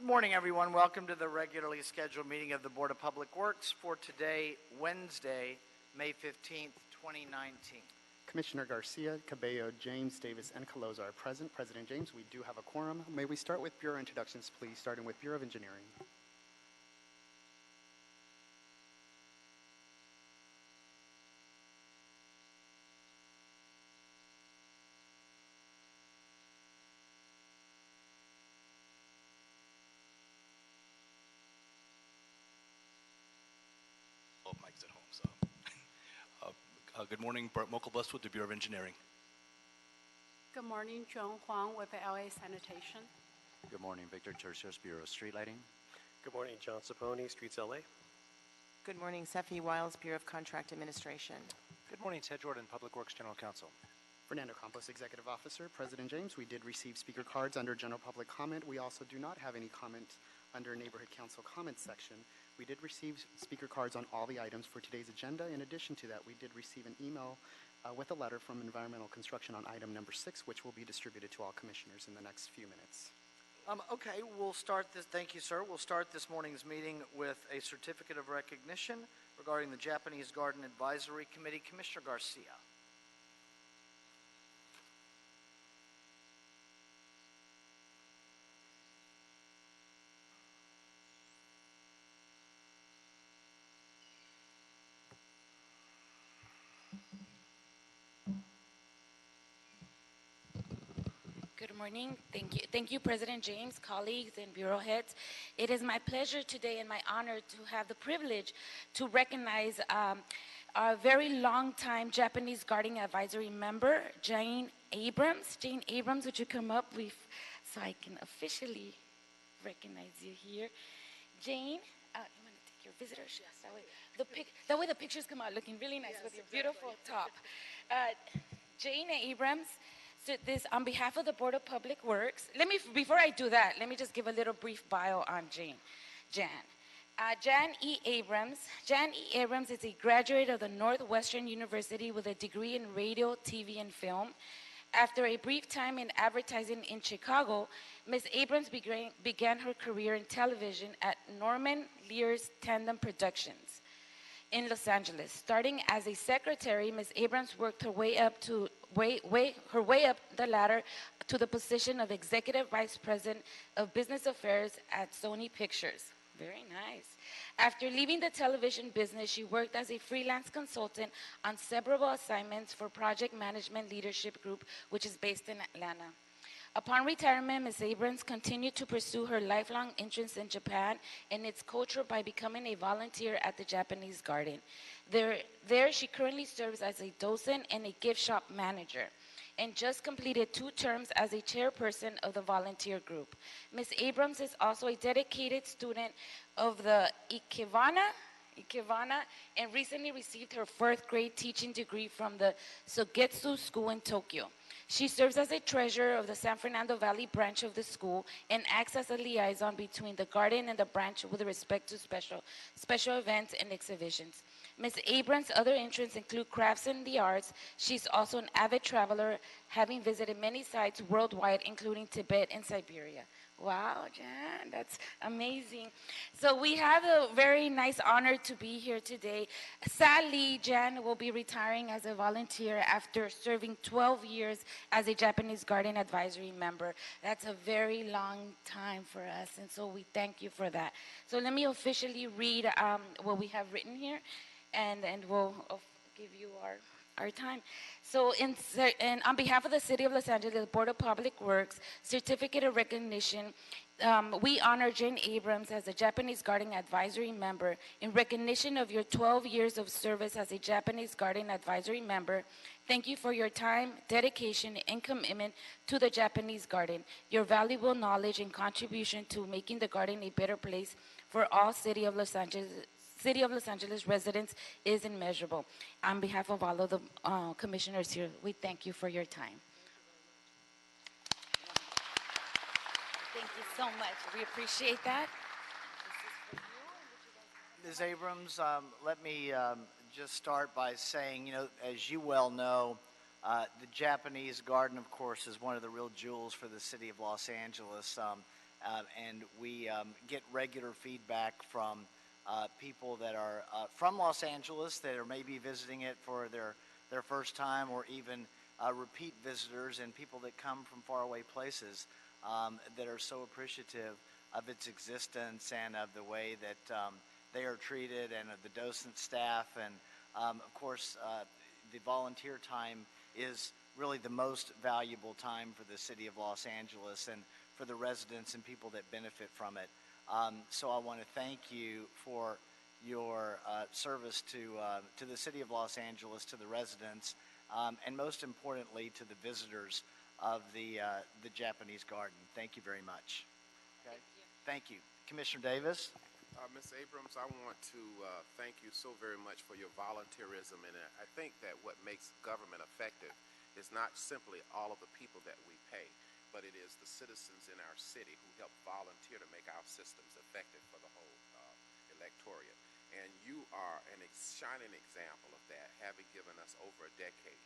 Good morning, everyone. Welcome to the regularly scheduled meeting of the Board of Public Works for today, Wednesday, May 15th, 2019. Commissioner Garcia, Cabello, James, Davis, and Caloza are present. President James, we do have a quorum. May we start with Bureau introductions, please, starting with Bureau of Engineering. Mike's at home, so. Good morning, Bart Mokelbus with the Bureau of Engineering. Good morning, Joan Huang with the LA Sanitation. Good morning, Victor Tercios, Bureau of Street Lighting. Good morning, John Saponi, Streets LA. Good morning, Sefi Wiles, Bureau of Contract Administration. Good morning, Ted Jordan, Public Works General Counsel. Fernando Campos, Executive Officer. President James, we did receive speaker cards under general public comment. We also do not have any comment under Neighborhood Council comments section. We did receive speaker cards on all the items for today's agenda. In addition to that, we did receive an email with a letter from Environmental Construction on item number 6, which will be distributed to all commissioners in the next few minutes. Okay, we'll start this. Thank you, sir. We'll start this morning's meeting with a certificate of recognition regarding the Japanese Garden Advisory Committee. Commissioner Garcia. Good morning. Thank you, President James, colleagues, and Bureau heads. It is my pleasure today and my honor to have the privilege to recognize our very long-time Japanese Garden Advisory member, Jane Abrams. Jane Abrams, would you come up so I can officially recognize you here? Jane, you want to take your visitor? Yes, that way the pictures come out looking really nice, yes, with your beautiful top. Jane Abrams. So this, on behalf of the Board of Public Works, before I do that, let me just give a little brief bio on Jan E. Abrams. Jan E. Abrams is a graduate of the Northwestern University with a degree in radio, TV, and film. After a brief time in advertising in Chicago, Ms. Abrams began her career in television at Norman Lear's Tandem Productions in Los Angeles. Starting as a secretary, Ms. Abrams worked her way up the ladder to the position of Executive Vice President of Business Affairs at Sony Pictures. Very nice. After leaving the television business, she worked as a freelance consultant on several assignments for Project Management Leadership Group, which is based in Atlanta. Upon retirement, Ms. Abrams continued to pursue her lifelong interest in Japan and its culture by becoming a volunteer at the Japanese Garden. There she currently serves as a docent and a gift shop manager, and just completed 2 terms as a chairperson of the volunteer group. Ms. Abrams is also a dedicated student of the Ikebana, and recently received her 4th grade teaching degree from the Sogetsu School in Tokyo. She serves as a treasurer of the San Fernando Valley branch of the school and acts as a liaison between the garden and the branch with respect to special events and exhibitions. Ms. Abrams' other interests include crafts and the arts. She's also an avid traveler, having visited many sites worldwide, including Tibet and Siberia. Wow, Jan, that's amazing. So we have a very nice honor to be here today. Sadly, Jan will be retiring as a volunteer after serving 12 years as a Japanese Garden Advisory member. That's a very long time for us, and so we thank you for that. So let me officially read what we have written here, and we'll give you our time. So on behalf of the City of Los Angeles Board of Public Works, Certificate of Recognition, we honor Jane Abrams as a Japanese Garden Advisory member in recognition of your 12 years of service as a Japanese Garden Advisory member. Thank you for your time, dedication, and commitment to the Japanese garden. Your valuable knowledge and contribution to making the garden a better place for all City of Los Angeles residents is immeasurable. On behalf of all of the commissioners here, we thank you for your time. Thank you so much. We appreciate that. Ms. Abrams, let me just start by saying, as you well know, the Japanese garden, of course, is one of the real jewels for the city of Los Angeles. and we get regular feedback from people that are from Los Angeles that are maybe visiting it for their first time, or even repeat visitors and people that come from faraway places that are so appreciative of its existence and of the way that they are treated, and of the docent staff. And of course, the volunteer time is really the most valuable time for the city of Los Angeles and for the residents and people that benefit from it. So I want to thank you for your service to the city of Los Angeles, to the residents, and most importantly to the visitors of the Japanese Garden. Thank you very much. Okay. Thank you. Commissioner Davis. Ms. Abrams, I want to thank you so very much for your volunteerism, and I think that what makes government effective is not simply all of the people that we pay, but it is the citizens in our city who help volunteer to make our systems effective for the whole electorate. And you are a shining example of that, having given us over a decade.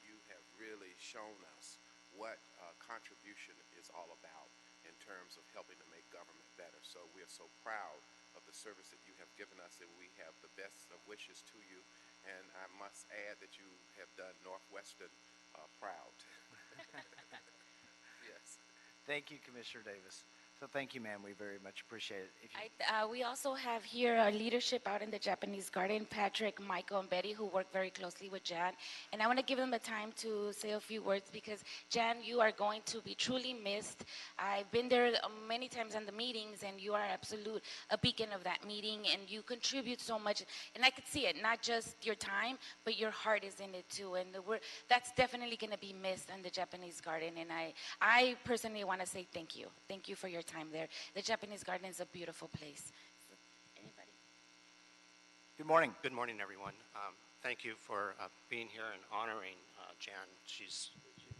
You have really shown us what contribution is all about in terms of helping to make government better. So we are so proud of the service that you have given us, and we have the best of wishes to you. And I must add that you have done Northwestern proud. Yes. Thank you, Commissioner Davis. So thank you, ma'am. We very much appreciate it. If you... We also have here our leadership out in the Japanese Garden, Patrick, Michael, and Betty, who work very closely with Jan. And I want to give them the time to say a few words, because Jan, you are going to be truly missed. I've been there many times in the meetings, and you are a beacon of that meeting, and you contribute so much. And I could see it, not just your time, but your heart is in it too. And that's definitely going to be missed in the Japanese Garden. And I personally want to say thank you. Thank you for your time there. The Japanese Garden is a beautiful place. Anybody? Good morning. Good morning, everyone. Thank you for being here and honoring Jan. She's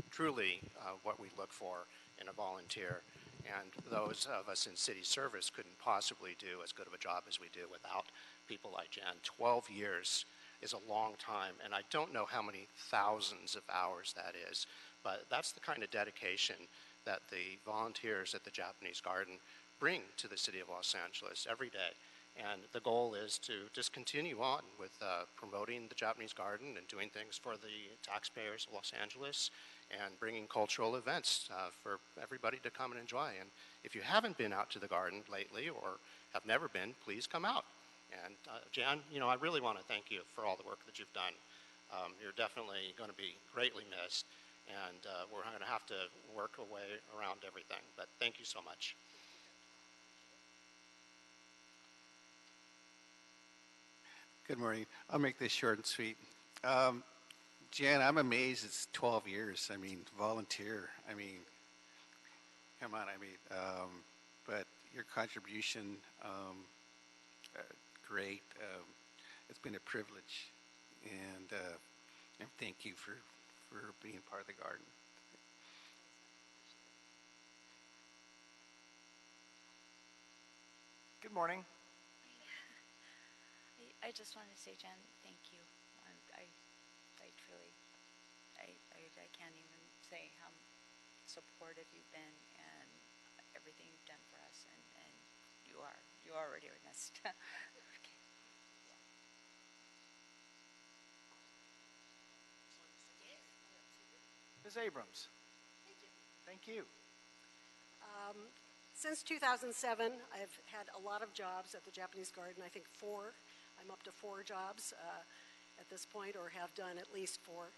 truly what we look for in a volunteer. And those of us in city service couldn't possibly do as good of a job as we do without people like Jan. 12 years is a long time, and I don't know how many thousands of hours that is, but that's the kind of dedication that the volunteers at the Japanese Garden bring to the city of Los Angeles every day. And the goal is to just continue on with promoting the Japanese Garden and doing things for the taxpayers of Los Angeles and bringing cultural events for everybody to come and enjoy. And if you haven't been out to the garden lately or have never been, please come out. And Jan, I really want to thank you for all the work that you've done. You're definitely going to be greatly missed. And we're going to have to work a way around everything. But thank you so much. Good morning. I'll make this short and sweet. Jan, I'm amazed it's 12 years. I mean, volunteer. I mean, come on. But your contribution, great. It's been a privilege. And thank you for being part of the garden. Good morning. I just wanted to say, Jan, thank you. I truly, I can't even say how supportive you've been and everything you've done for us, and you already are missed. Okay. Ms. Abrams. Thank you. Since 2007, I've had a lot of jobs at the Japanese Garden. I think 4. I'm up to 4 jobs at this point, or have done at least 4.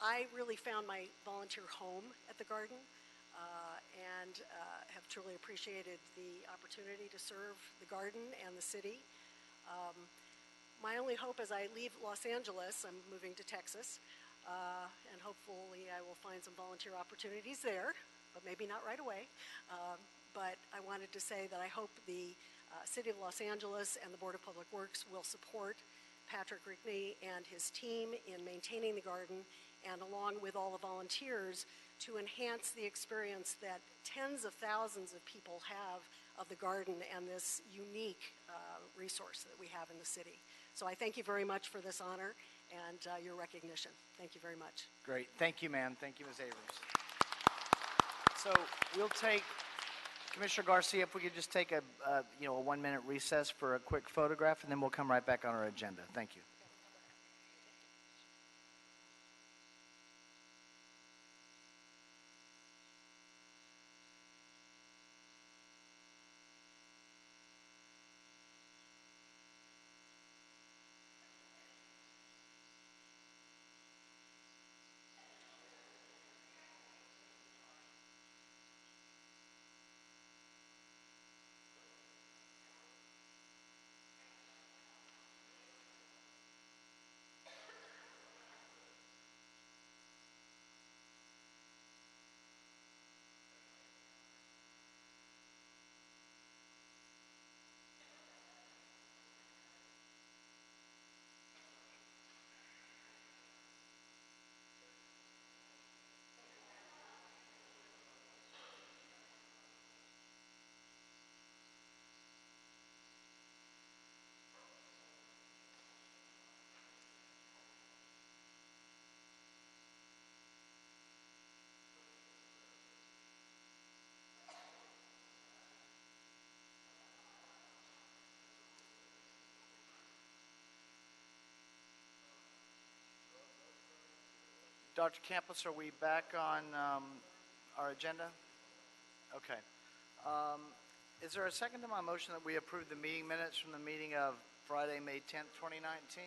I really found my volunteer home at the garden and have truly appreciated the opportunity to serve the garden and the city. My only hope as I leave Los Angeles, I'm moving to Texas, and hopefully I will find some volunteer opportunities there, but maybe not right away. But I wanted to say that I hope the City of Los Angeles and the Board of Public Works will support Patrick Rickney and his team in maintaining the garden, and along with all the volunteers, to enhance the experience that tens of thousands of people have of the garden and this unique resource that we have in the city. So I thank you very much for this honor and your recognition. Thank you very much. Great. Thank you, ma'am. Thank you, Ms. Abrams. So we'll take Commissioner Garcia, if we could just take a 1-minute recess for a quick photograph, and then we'll come right back on our agenda. Thank you. Dr. Campos, are we back on our agenda? Okay. Is there a second to my motion that we approve the meeting minutes from the meeting of Friday, May 10th, 2019?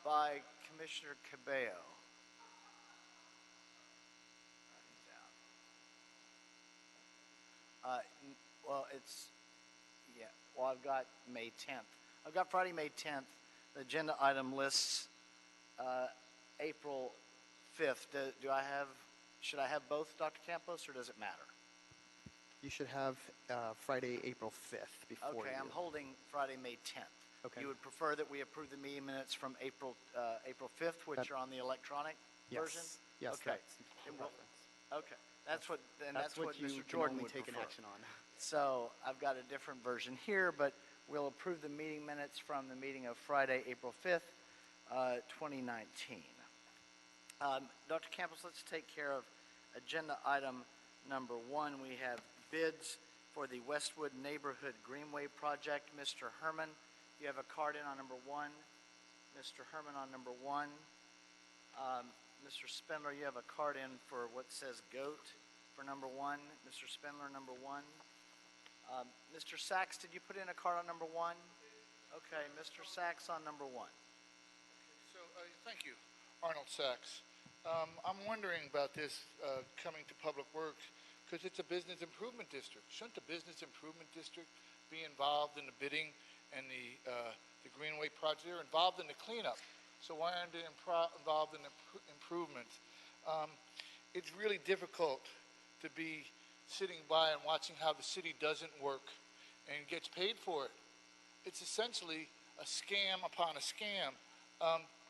By Commissioner Cabello. Well, I've got May 10th. I've got Friday, May 10th. The agenda item lists April 5th. Should I have both, Dr. Campos, or does it matter? You should have Friday, April 5th before Okay, you. I'm holding Friday, May 10th. Okay. You would prefer that we approve the meeting minutes from April 5th, which are on the electronic version? Yes, Okay. that's Then the we'll- preference. Okay, that's what you Mr. can Jordan only would take prefer. an action on. So I've got a different version here, but we'll approve the meeting minutes from the meeting of Friday, April 5th, 2019. Dr. Campos, let's take care of agenda item number 1. We have bids for the Westwood Neighborhood Greenway Project. Mr. Herman, you have a card in on number 1. Mr. Herman on number 1. Mr. Spindler, you have a card in for what says GOAT for number 1. Mr. Spindler, number 1. Mr. Sachs, did you put in a card on number 1? Okay, Mr. Sachs on number 1. Thank you, Arnold Sachs. I'm wondering about this coming to Public Works because it's a business improvement district. Shouldn't the business improvement district be involved in the bidding and the Greenway project? They're involved in the cleanup, so why aren't they involved in the improvements? It's really difficult to be sitting by and watching how the city doesn't work and gets paid for it. It's essentially a scam upon a scam.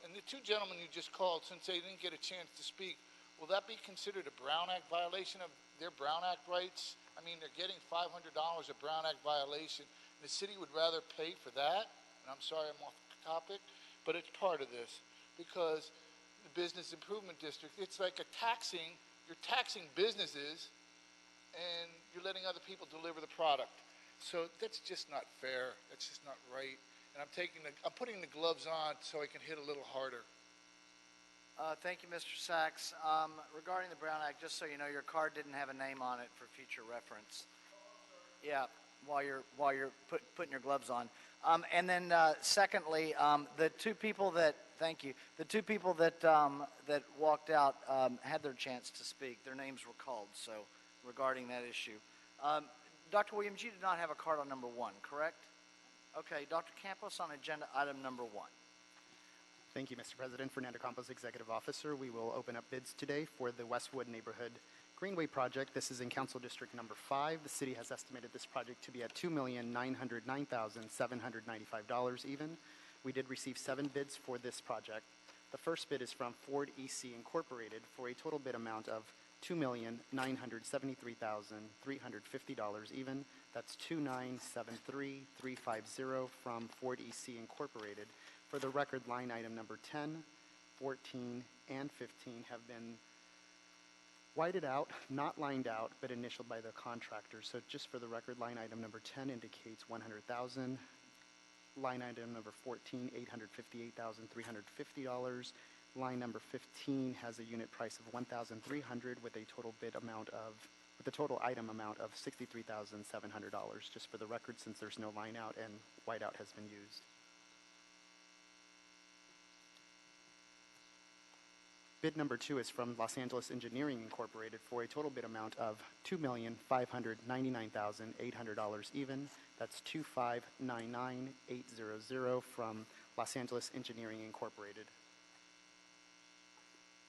And the two gentlemen you just called, since they didn't get a chance to speak, will that be considered a Brown Act violation of their Brown Act rights? I mean, they're getting $500 a Brown Act violation. The city would rather pay for that, and I'm sorry I'm off topic, but it's part of this because the business improvement district, it's like you're taxing businesses and you're letting other people deliver the product. So that's just not fair. That's just not right. And I'm putting the gloves on so I can hit a little harder. Thank you, Mr. Sachs. Regarding the Brown Act, just so you know, your card didn't have a name on it for future reference. Yeah, while you're putting your gloves on. And then secondly, the two people that walked out had their chance to speak. Their names were called. So regarding that issue, Dr. Williams, you did not have a card on number 1, correct? Okay, Dr. Campos on agenda item number 1. Thank you, Mr. President. Fernando Campos, Executive Officer. We will open up bids today for the Westwood Neighborhood Greenway Project. This is in Council District number 5. The city has estimated this project to be at $2,909,795 even. We did receive 7 bids for this project. The first bid is from Ford EC Incorporated for a total bid amount of $2,973,350 even. That's $2,973,350 from Ford EC Incorporated. For the record, line item number 10, 14, and 15 have been Whited out, not lined out, but initialed by the contractor. So just for the record, line item number 10 indicates 100,000. Line item number 14, $858,350. Line number 15 has a unit price of $1,300 with a total item amount of $63,700. Just for the record, since there's no line out and whiteout has been used. Bid number 2 is from Los Angeles Engineering Incorporated for a total bid amount of $2,599,800 even. That's $2,599,800 from Los Angeles Engineering Incorporated.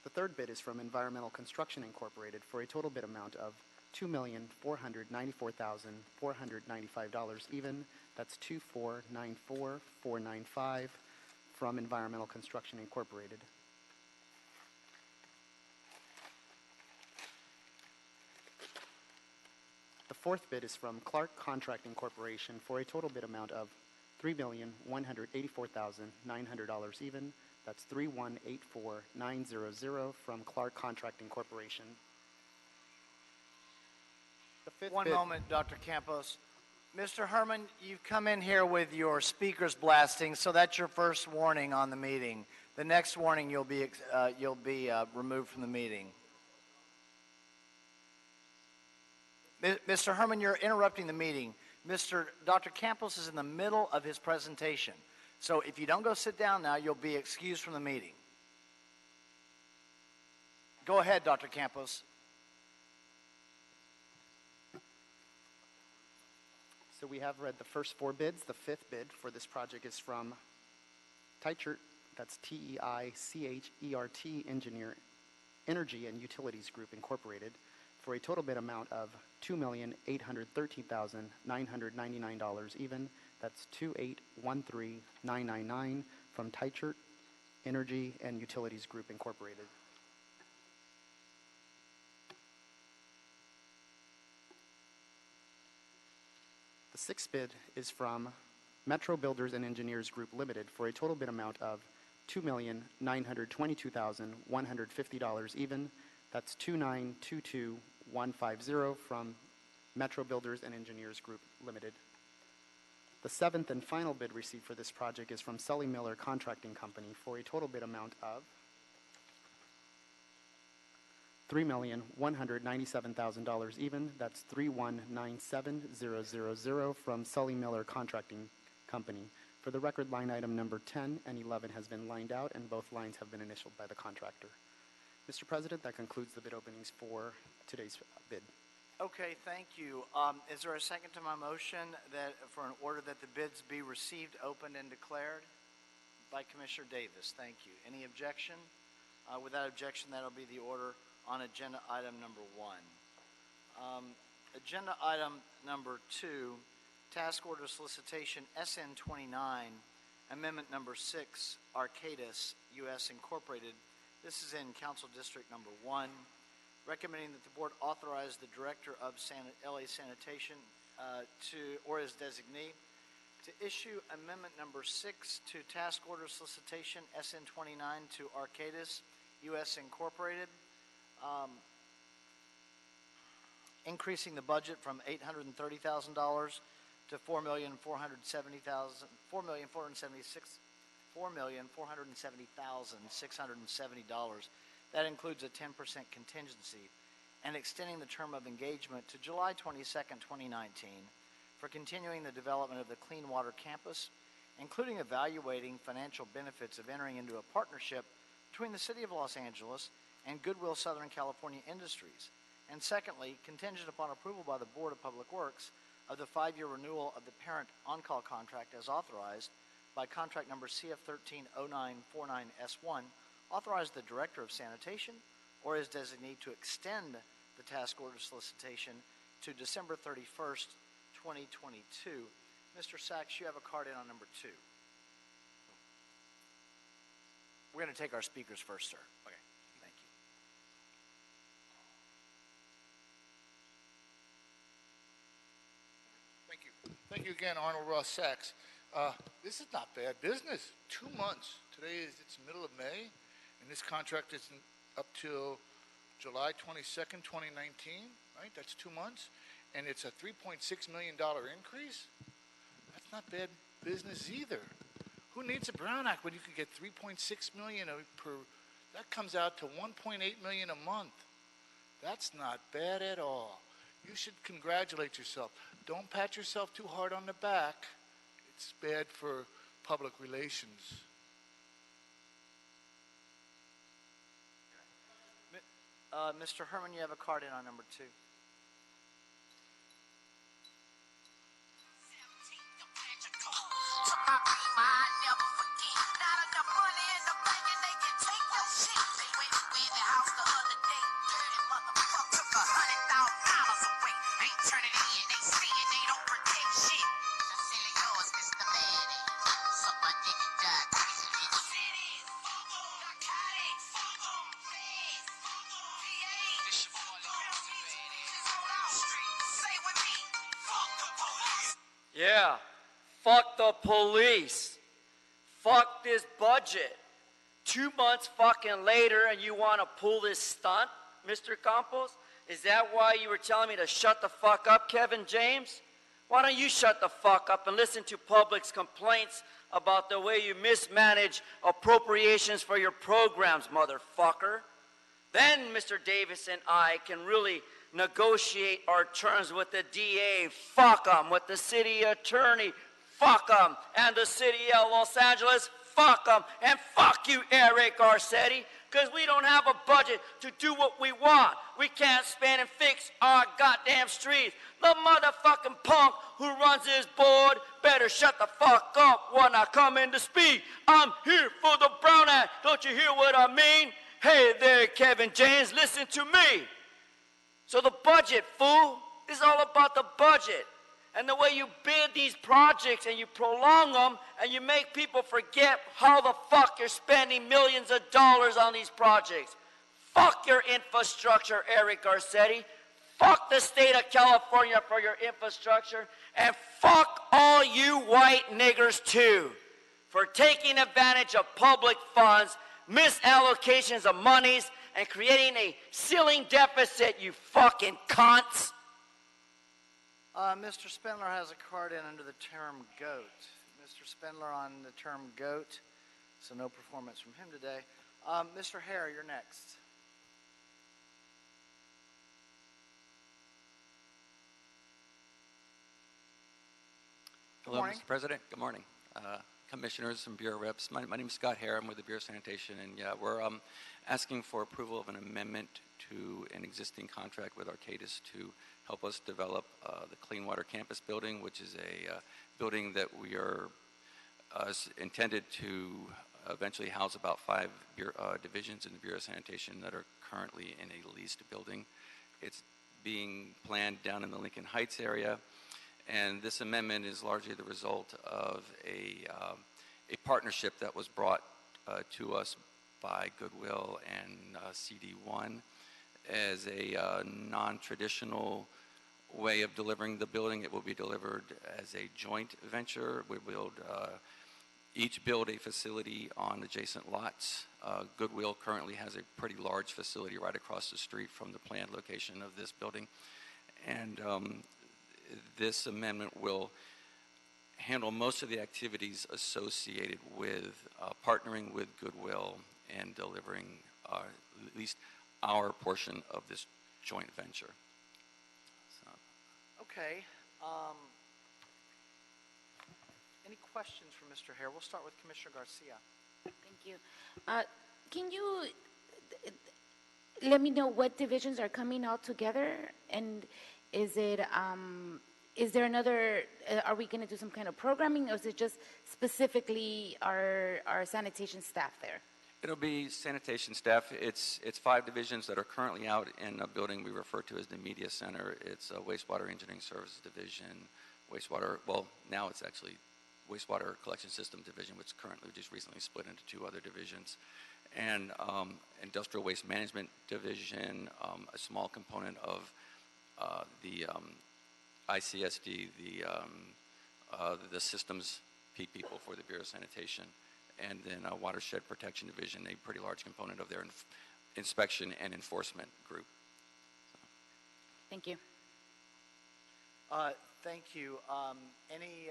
The third bid is from Environmental Construction Incorporated for a total bid amount of $2,494,495 even. That's $2,494,495 from Environmental Construction Incorporated. The fourth bid is from Clark Contracting Corporation for a total bid amount of $3,184,900 even. That's $3,184,900 from Clark Contracting Corporation. The fifth One bid. moment, Dr. Campos. Mr. Herman, you've come in here with your speakers blasting, so that's your first warning on the meeting. The next warning, you'll be removed from the meeting. Mr. Herman, you're interrupting the meeting. Dr. Campos is in the middle of his presentation. So if you don't go sit down now, you'll be excused from the meeting. Go ahead, Dr. Campos. So we have read the first 4 bids. The fifth bid for this project is from Teichert, that's T-E-I-C-H-E-R-T Energy and Utilities Group Incorporated, for a total bid amount of $2,813,999 even. That's $2,813,999 from Teichert Energy and Utilities Group Incorporated. The sixth bid is from Metro Builders and Engineers Group Limited for a total bid amount of $2,922,150 even. That's $2,922,150 from Metro Builders and Engineers Group Limited. The seventh and final bid received for this project is from Sully Miller Contracting Company for a total bid amount of $3,197,000 even. That's $3,197,000 from Sully Miller Contracting Company. For the record, line item number 10 and 11 has been lined out, and both lines have been initialed by the contractor. Mr. President, that concludes the bid openings for today's bid. Okay, thank you. Is there a second to my motion for an order that the bids be received, opened, and declared? By Commissioner Davis. Thank you. Any objection? Without objection, that'll be the order on agenda item number 1. Agenda item number 2, task order solicitation SN 29, amendment number 6, Arcadis US Incorporated. This is in Council District number 1. Recommending that the board authorize the director of LA Sanitation or his designee to issue amendment number 6 to task order solicitation SN 29 to Arcadis US Incorporated, increasing the budget from $830,000 to $4,470,670. That includes a 10% contingency, and extending the term of engagement to July 22nd, 2019 for continuing the development of the Clean Water Campus, including evaluating financial benefits of entering into a partnership between the City of Los Angeles and Goodwill Southern California Industries. And secondly, contingent upon approval by the Board of Public Works of the 5-year renewal of the parent on-call contract as authorized by contract number CF 130949S1, authorize the Director of Sanitation or his designee to extend the task order solicitation to December 31st, 2022. Mr. Sachs, you have a card in on number 2. We're going to take our speakers first, sir. Okay, thank you. Thank you. Thank you again, Arnold Ross Sachs. This is not bad business. 2 months. Today it's middle of May, and this contract is up till July 22nd, 2019, right? That's 2 months. And it's a $3.6 million increase? That's not bad business either. Who needs a Brown Act when you can get $3.6 million per, that comes out to $1.8 million a month. That's not bad at all. You should congratulate yourself. Don't pat yourself too hard on the back. It's bad for public relations. Mr. Herman, you have a card in on number 2. Yeah, fuck the police. Fuck this budget. 2 months fucking later and you want to pull this stunt, Mr. Campos? Is that why you were telling me to shut the fuck up, Kevin James? Why don't you shut the fuck up and listen to public's complaints about the way you mismanage appropriations for your programs, motherfucker? Then Mr. Davis and I can really negotiate our terms with the DA, fuck them, with the city attorney, fuck them, and the city of Los Angeles, fuck them, and fuck you, Eric Garcetti, because we don't have a budget to do what we want. We can't spend and fix our goddamn streets. The motherfucking punk who runs this board better shut the fuck up when I come in to speak. I'm here for the Brown Act. Don't you hear what I mean? Hey there, Kevin James, listen to me. So the budget, fool, is all about the budget. And the way you bid these projects and you prolong them and you make people forget how the fuck you're spending millions of dollars on these projects. Fuck your infrastructure, Eric Garcetti. Fuck the state of California for your infrastructure. And fuck all you white niggers too for taking advantage of public funds, misallocations of monies, and creating a ceiling deficit, you fucking cunts. Mr. Spindler has a card in under the term GOAT. Mr. Spindler on the term GOAT, so no performance from him today. Mr. Hare, you're next. Hello, Mr. President. Good morning. Commissioners and Bureau Reps. My name is Scott Hare. I'm with the Bureau of Sanitation, and yeah, we're asking for approval of an amendment to an existing contract with Arcadis to help us develop the Clean Water Campus building, which is a building that we are intended to eventually house about 5 divisions in the Bureau of Sanitation that are currently in a leased building. It's being planned down in the Lincoln Heights area. And this amendment is largely the result of a partnership that was brought to us by Goodwill and CD1 as a non-traditional way of delivering the building. It will be delivered as a joint venture. We will each build a facility on adjacent lots. Goodwill currently has a pretty large facility right across the street from the planned location of this building. And this amendment will handle most of the activities associated with partnering with Goodwill and delivering at least our portion of this joint venture. So. Okay. Any questions for Mr. Hare? We'll start with Commissioner Garcia. Thank you. Can you let me know what divisions are coming all together, and is there another, are we going to do some kind of programming, or is it just specifically our sanitation staff there? It'll be sanitation staff. It's 5 divisions that are currently out in a building we refer to as the Media Center. It's a Wastewater Engineering Services Division, wastewater, well, now it's actually Wastewater Collection System Division, which currently just recently split into 2 other divisions, and Industrial Waste Management Division, a small component of the ICSD, the systems people for the Bureau of Sanitation, and then Watershed Protection Division, a pretty large component of their inspection and enforcement group. Thank you. Thank you. Any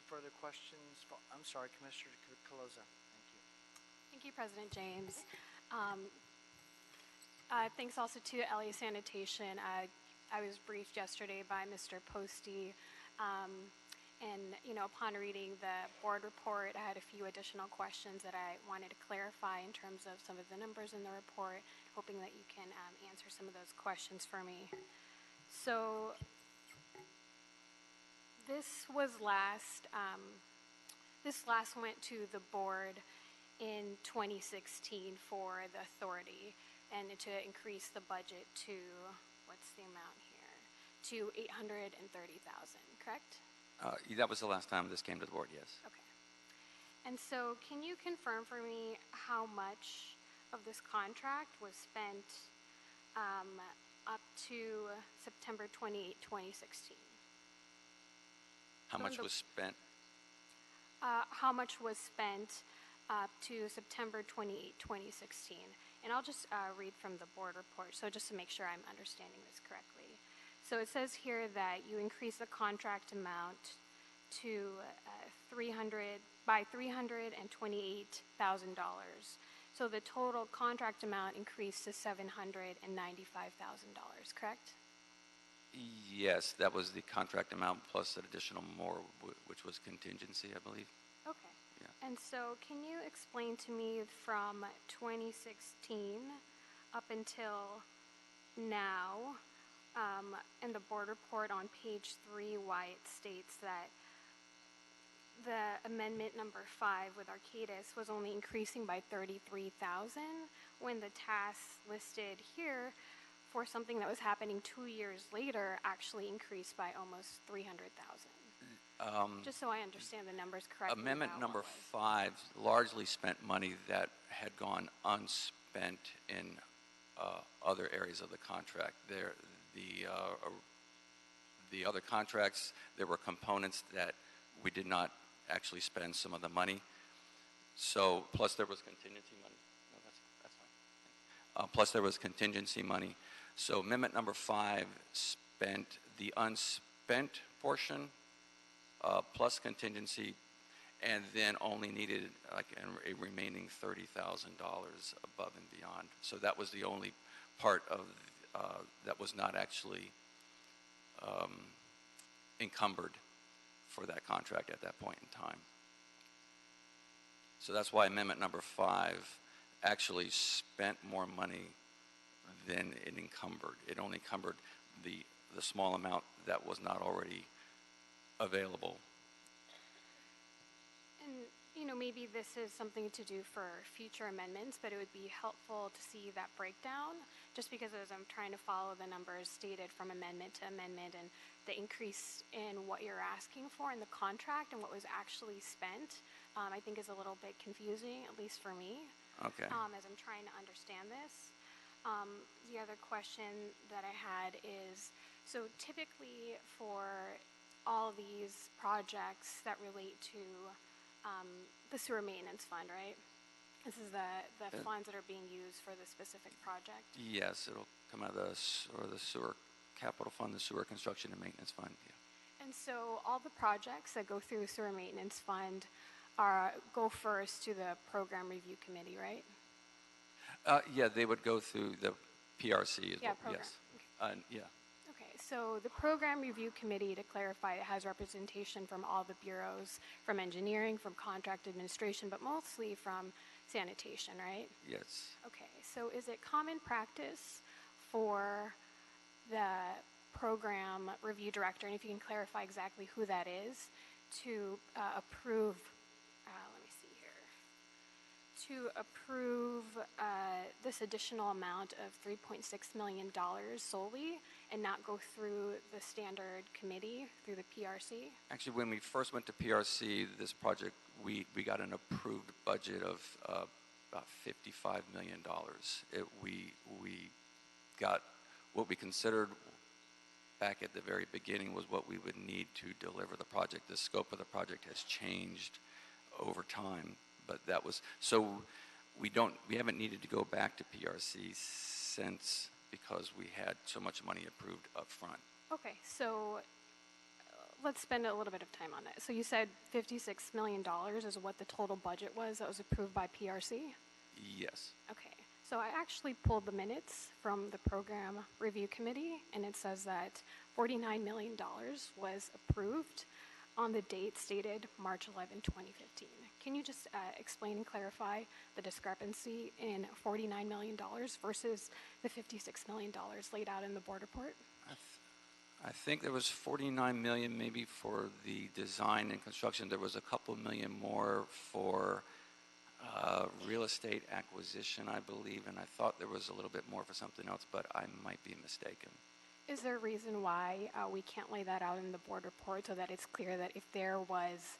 further questions? I'm sorry, Commissioner Caloza. Thank you. Thank you, President James. Thanks also to LA Sanitation. I was briefed yesterday by Mr. Posty, and upon reading the board report, I had a few additional questions that I wanted to clarify in terms of some of the numbers in the report, hoping that you can answer some of those questions for me. So this last went to the board in 2016 for the authority and to increase the budget to, what's the amount here? To $830,000, correct? That was the last time this came to the board, yes. Okay. And so can you confirm for me how much of this contract was spent up to September 28, 2016? How much was spent? How much was spent up to September 28, 2016? And I'll just read from the board report, so just to make sure I'm understanding this correctly. So it says here that you increase the contract amount to by $328,000. So the total contract amount increased to $795,000, correct? Yes, that was the contract amount plus an additional more, which was contingency, I believe. Okay. Yeah. And so can you explain to me from 2016 up until now, in the board report on page 3, why it states that the amendment number 5 with Arcadis was only increasing by $33,000 when the tasks listed here for something that was happening 2 years later actually increased by almost $300,000. Just so I understand the numbers correctly. Amendment number 5 largely spent money that had gone unspent in other areas of the contract. The other contracts, there were components that we did not actually spend some of the money. So, plus there was contingency money. No, that's fine. Plus there was contingency money. So amendment number 5 spent the unspent portion plus contingency, and then only needed like a remaining $30,000 above and beyond. So that was the only part of that was not actually encumbered for that contract at that point in time. So that's why amendment number 5 actually spent more money than it encumbered. It only encumbered the small amount that was not already available. And, maybe this is something to do for future amendments, but it would be helpful to see that breakdown, just because as I'm trying to follow the numbers stated from amendment to amendment and the increase in what you're asking for in the contract and what was actually spent, I think is a little bit confusing, at least for me. Okay. As I'm trying to understand this. The other question that I had is, so typically for all of these projects that relate to the sewer maintenance fund, right? This is the funds that are being used for the specific project? Yes, it'll come out of the sewer capital fund, the sewer construction and maintenance fund. Yeah. And so all the projects that go through the sewer maintenance fund go first to the program review committee, right? Yeah, they would go through the PRC as well. Program. Yes. Yeah. Okay, so the program review committee, to clarify, it has representation from all the bureaus, from engineering, from contract administration, but mostly from sanitation, right? Yes. Okay, so is it common practice for the program review director, and if you can clarify exactly who that is, to approve, this additional amount of $3.6 million solely and not go through the standard committee, through the PRC? Actually, when we first went to PRC, this project, we got an approved budget of about $55 million. We got what we considered back at the very beginning was what we would need to deliver the project. The scope of the project has changed over time, but that was, so we haven't needed to go back to PRC since because we had so much money approved up front. Okay, so let's spend a little bit of time on that. So you said $56 million is what the total budget was that was approved by PRC? Yes. Okay, so I actually pulled the minutes from the program review committee, and it says that $49 million was approved on the date stated March 11, 2015. Can you just explain and clarify the discrepancy in $49 million versus the $56 million laid out in the board report? I think there was 49 million maybe for the design and construction. There was a couple million more for real estate acquisition, I believe, and I thought there was a little bit more for something else, but I might be mistaken. Is there a reason why we can't lay that out in the board report so that it's clear that if there was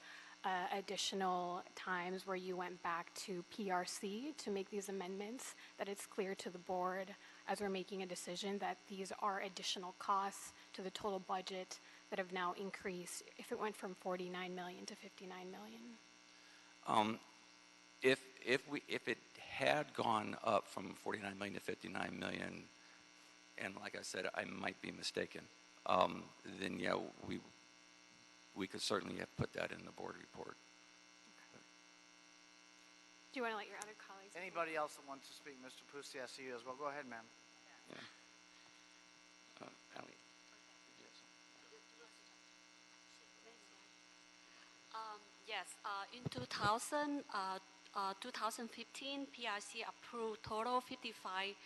additional times where you went back to PRC to make these amendments, that it's clear to the board as we're making a decision that these are additional costs to the total budget that have now increased if it went from 49 million to 59 million? If it had gone up from 49 million to 59 million, and like I said, I might be mistaken, then yeah, we could certainly have put that in the board report. Do you want to let your other colleagues? Anybody else that wants to speak? Mr. Pucci, I see you as well. Go ahead, ma'am. Yeah. Ally, did you have something? Yes, in 2015, PRC approved total $55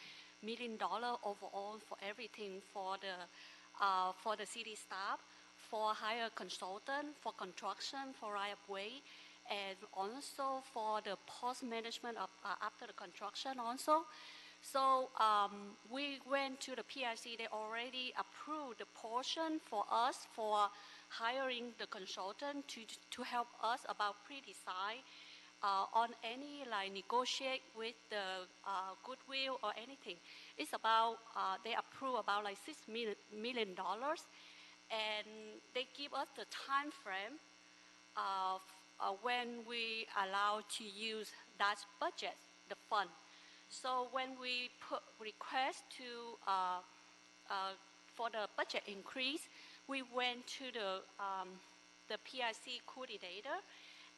million overall for everything for the city staff, for hire consultant, for construction, for right of way, and also for the post management of after the construction also. So we went to the PRC. They already approved the portion for us for hiring the consultant to help us about pre-design on any like negotiate with the goodwill or anything. It's about they approve about like $6 million, and they give us the time frame of when we allow to use that budget, the fund. So when we put request to for the budget increase, we went to the PRC coordinator,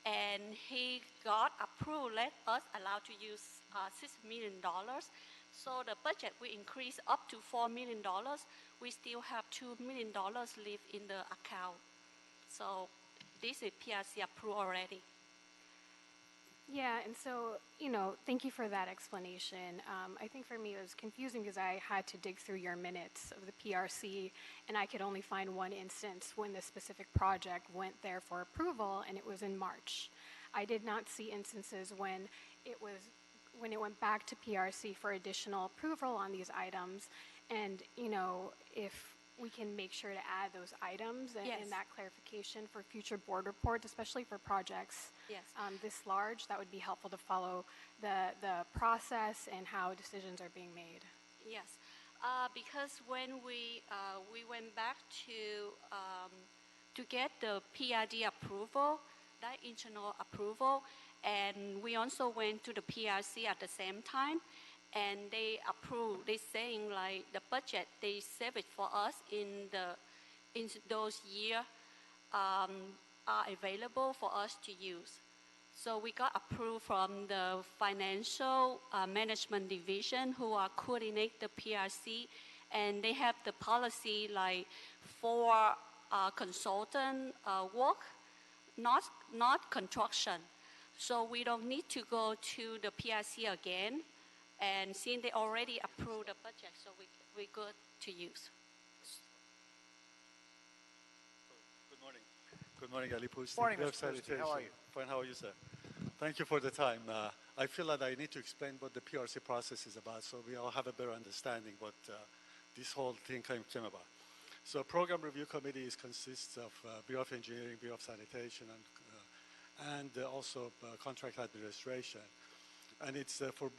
and he got approved, let us allow to use $6 million. So the budget we increased up to $4 million. We still have $2 million left in the account. So this is PRC approved already. Yeah, and so, thank you for that explanation. I think for me it was confusing because I had to dig through your minutes of the PRC, and I could only find one instance when the specific project went there for approval, and it was in March. I did not see instances when it went back to PRC for additional approval on these items, and, if we can make sure to add those items and that clarification for future board reports, especially for projects this large, that would be helpful to follow the process and how decisions are being made. Yes, because when we went back to get the PRD approval, that internal approval, and we also went to the PRC at the same time, and they approved. They saying like the budget they save it for us in those years are available for us to use. So we got approved from the financial management division who are coordinate the PRC, and they have the policy like for consultant work, not construction. So we don't need to go to the PRC again. And since they already approved the budget, so we're good to use. Good morning. Good morning, Ali Pusti. Morning, Mr. Pusti. How are you? Fine, how are you, sir? Thank you for the time. I feel that I need to explain what the PRC process is about so we all have a better understanding what this whole thing came about. So Program Review Committee consists of Bureau of Engineering, Bureau of Sanitation, and also Contract Administration. And it's for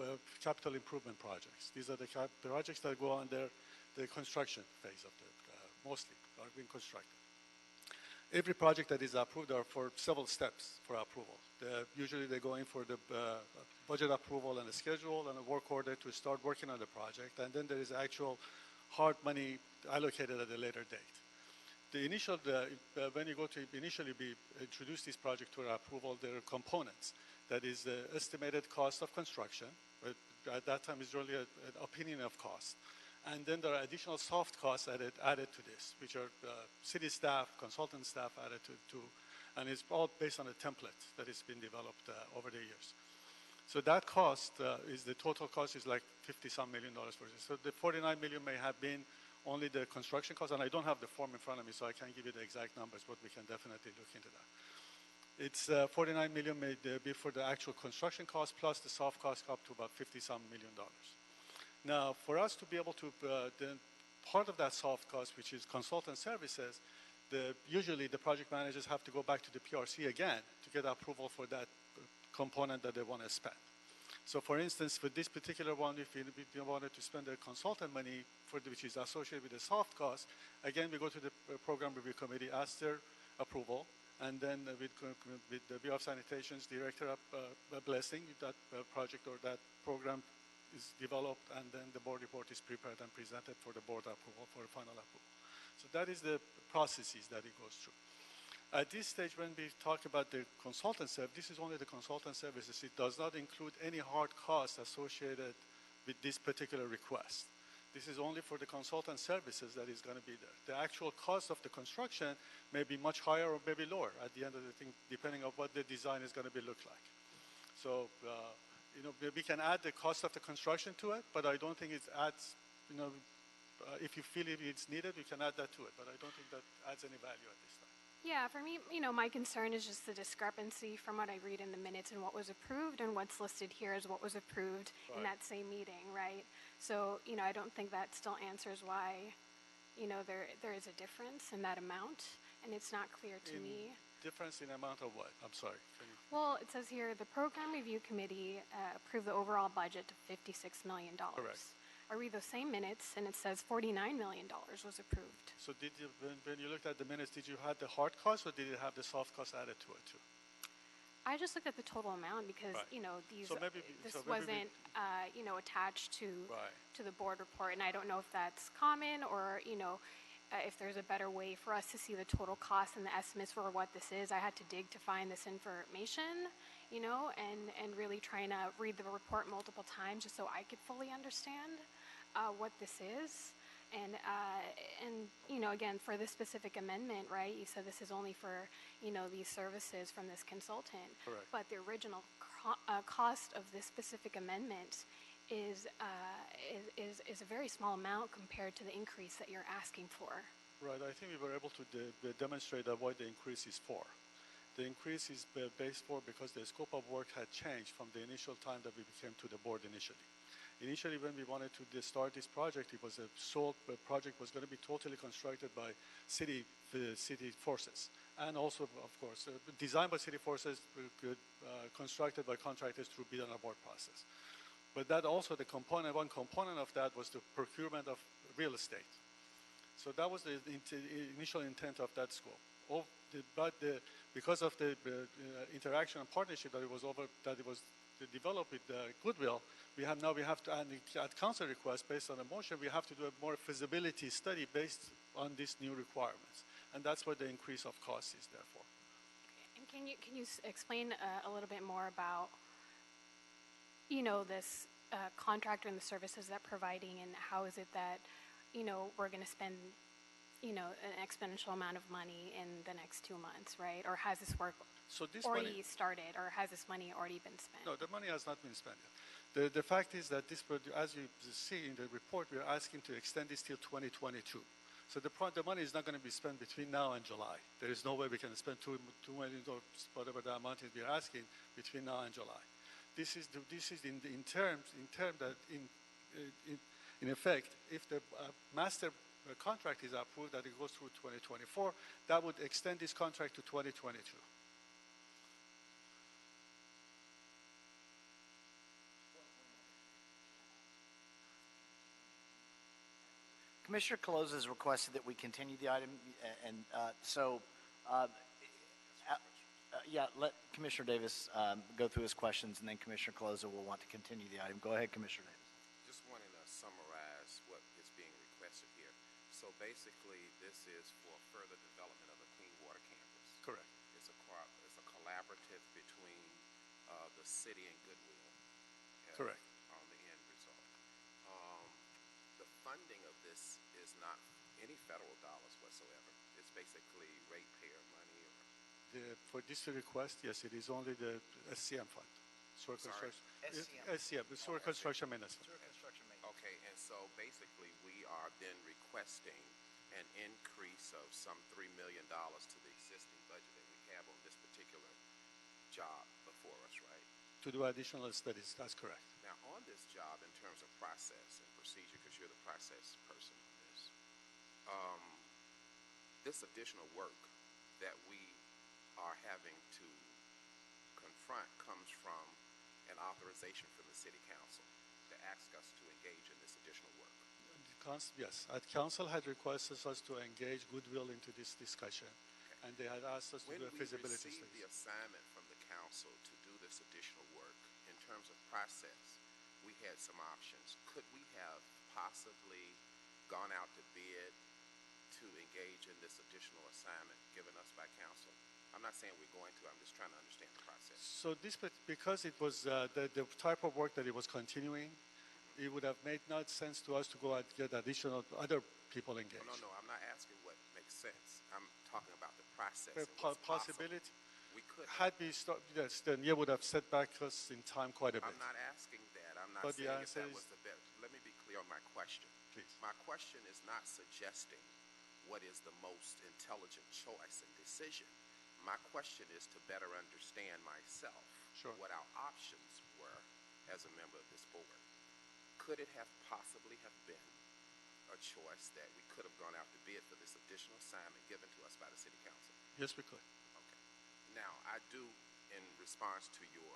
capital improvement projects. These are the projects that go under the construction phase of the, mostly, are being constructed. every project that is approved are for several steps for approval. Usually they go in for the budget approval and the schedule and a work order to start working on the project, and then there is actual hard money allocated at a later date. The initial, when you go to initially introduce this project to approval, there are components. That is the estimated cost of construction, but at that time is really an opinion of cost. And then there are additional soft costs added to this, which are city staff, consultant staff added to, and it's all based on a template that has been developed over the years. So that cost the total cost is like $50-some million for this. So the 49 million may have been only the construction cost, and I don't have the form in front of me, so I can't give you the exact numbers, but we can definitely look into that. It's 49 million may be for the actual construction cost, plus the soft cost up to about $50-some million. Now, for us to be able to, then part of that soft cost, which is consultant services, usually the project managers have to go back to the PRC again to get approval for that component that they want to spend. So for instance, for this particular one, if you wanted to spend the consultant money which is associated with the soft cost, again, we go to the program review committee, ask their approval, and then with the Bureau of Sanitation's director blessing, that project or that program is developed, and then the board report is prepared and presented for the board approval, for final approval. So that is the processes that it goes through. At this stage, when we talk about the consultant service, this is only the consultant services. It does not include any hard costs associated with this particular request. This is only for the consultant services that is going to be there. The actual cost of the construction may be much higher or maybe lower at the end of the thing, depending on what the design is going to look like. So, we can add the cost of the construction to it, but I don't think it adds, if you feel it's needed, we can add that to it, but I don't think that adds any value at this time. Yeah, for me, my concern is just the discrepancy from what I read in the minutes and what was approved and what's listed here as what was approved in that same meeting, right? So, I don't think that still answers why, there is a difference in that amount, and it's not clear to me. Difference in amount of what? I'm sorry. Well, it says here, the Program Review Committee approved the overall budget of $56 million. Correct. I read those same minutes, and it says $49 million was approved. So did you, when you looked at the minutes, did you have the hard cost, or did you have the soft cost added to it too? I just looked at the total amount because, this wasn't, attached to the board report, and I don't know if that's common or, if there's a better way for us to see the total cost and the estimates for what this is. I had to dig to find this information, and really trying to read the report multiple times just so I could fully understand what this is. And again, for this specific amendment, right, you said this is only for, these services from this consultant. Correct. But the original cost of this specific amendment is a very small amount compared to the increase that you're asking for. Right. I think we were able to demonstrate that what the increase is for. The increase is based for because the scope of work had changed from the initial time that we came to the board initially. Initially, when we wanted to start this project, it was the project was going to be totally constructed by city forces, and also, of course, designed by city forces, constructed by contractors through bid and award process. But that also, one component of that was the procurement of real estate. So that was the initial intent of that scope. Because of the interaction and partnership that it was developed with Goodwill, we have to, and at council request, based on a motion, we have to do a more feasibility study based on these new requirements, and that's what the increase of cost is there for. And can you explain a little bit more about, this contractor and the services that providing, and how is it that, we're going to spend, an exponential amount of money in the next 2 months, right? Or has this work already started, or has this money already been spent? No, the money has not been spent yet. The fact is that this, as you see in the report, we are asking to extend this till 2022. So the money is not going to be spent between now and July. There is no way we can spend $2 million or whatever the amount is we are asking between now and July. This is in terms that in effect, if the master contract is approved, that it goes through 2024, that would extend this contract to 2022. Commissioner Caloza has requested that we continue the item, and so Yeah, let Commissioner Davis go through his questions, and then Commissioner Colozo will want to continue the item. Go ahead, Commissioner Davis. Just wanting to summarize what is being requested here. So basically, this is for further development of the Clean Water Campus. Correct. It's a collaborative between the city and Goodwill. Correct. On the end result. The funding of this is not any federal dollars whatsoever. It's basically ratepayer money. For this request, yes, it is only the SCM fund. Sewer Sorry? construction. SCM, the sewer construction maintenance fund. Okay, and so basically we are then requesting an increase of some $3 million to the existing budget that we have on this particular job before us, right? To do additional studies, that's correct. Now, on this job, in terms of process and procedure, because you're the process person on this, this additional work that we are having to confront comes from an authorization from the City Council to ask us to engage in this additional work. Yes, council had requested us to engage Goodwill into this discussion, and they had asked us to do a feasibility When we received study. the assignment from the council to do this additional work, in terms of process, we had some options. Could we have possibly gone out to bid to engage in this additional assignment given us by council? I'm not saying we're going to, I'm just trying to understand the process. So this, because it was the type of work that it was continuing, it would have made not sense to us to go and get additional other people engaged. No, I'm not asking what makes sense. I'm talking about the process. The and what's possibility. possible. We could. Had we started, yes, then it would have set back us in time quite a bit. I'm not asking that. I'm not But the saying if answer that is- was the best. Let me be clear on my question. Please. My question is not suggesting what is the most intelligent choice and decision. My question is to better understand myself what our options were as a member of this board. Could it have possibly have been a choice that we could have gone out to bid for this additional assignment given to us by the City Council? Yes, we could. Okay. Now, I do, in response to your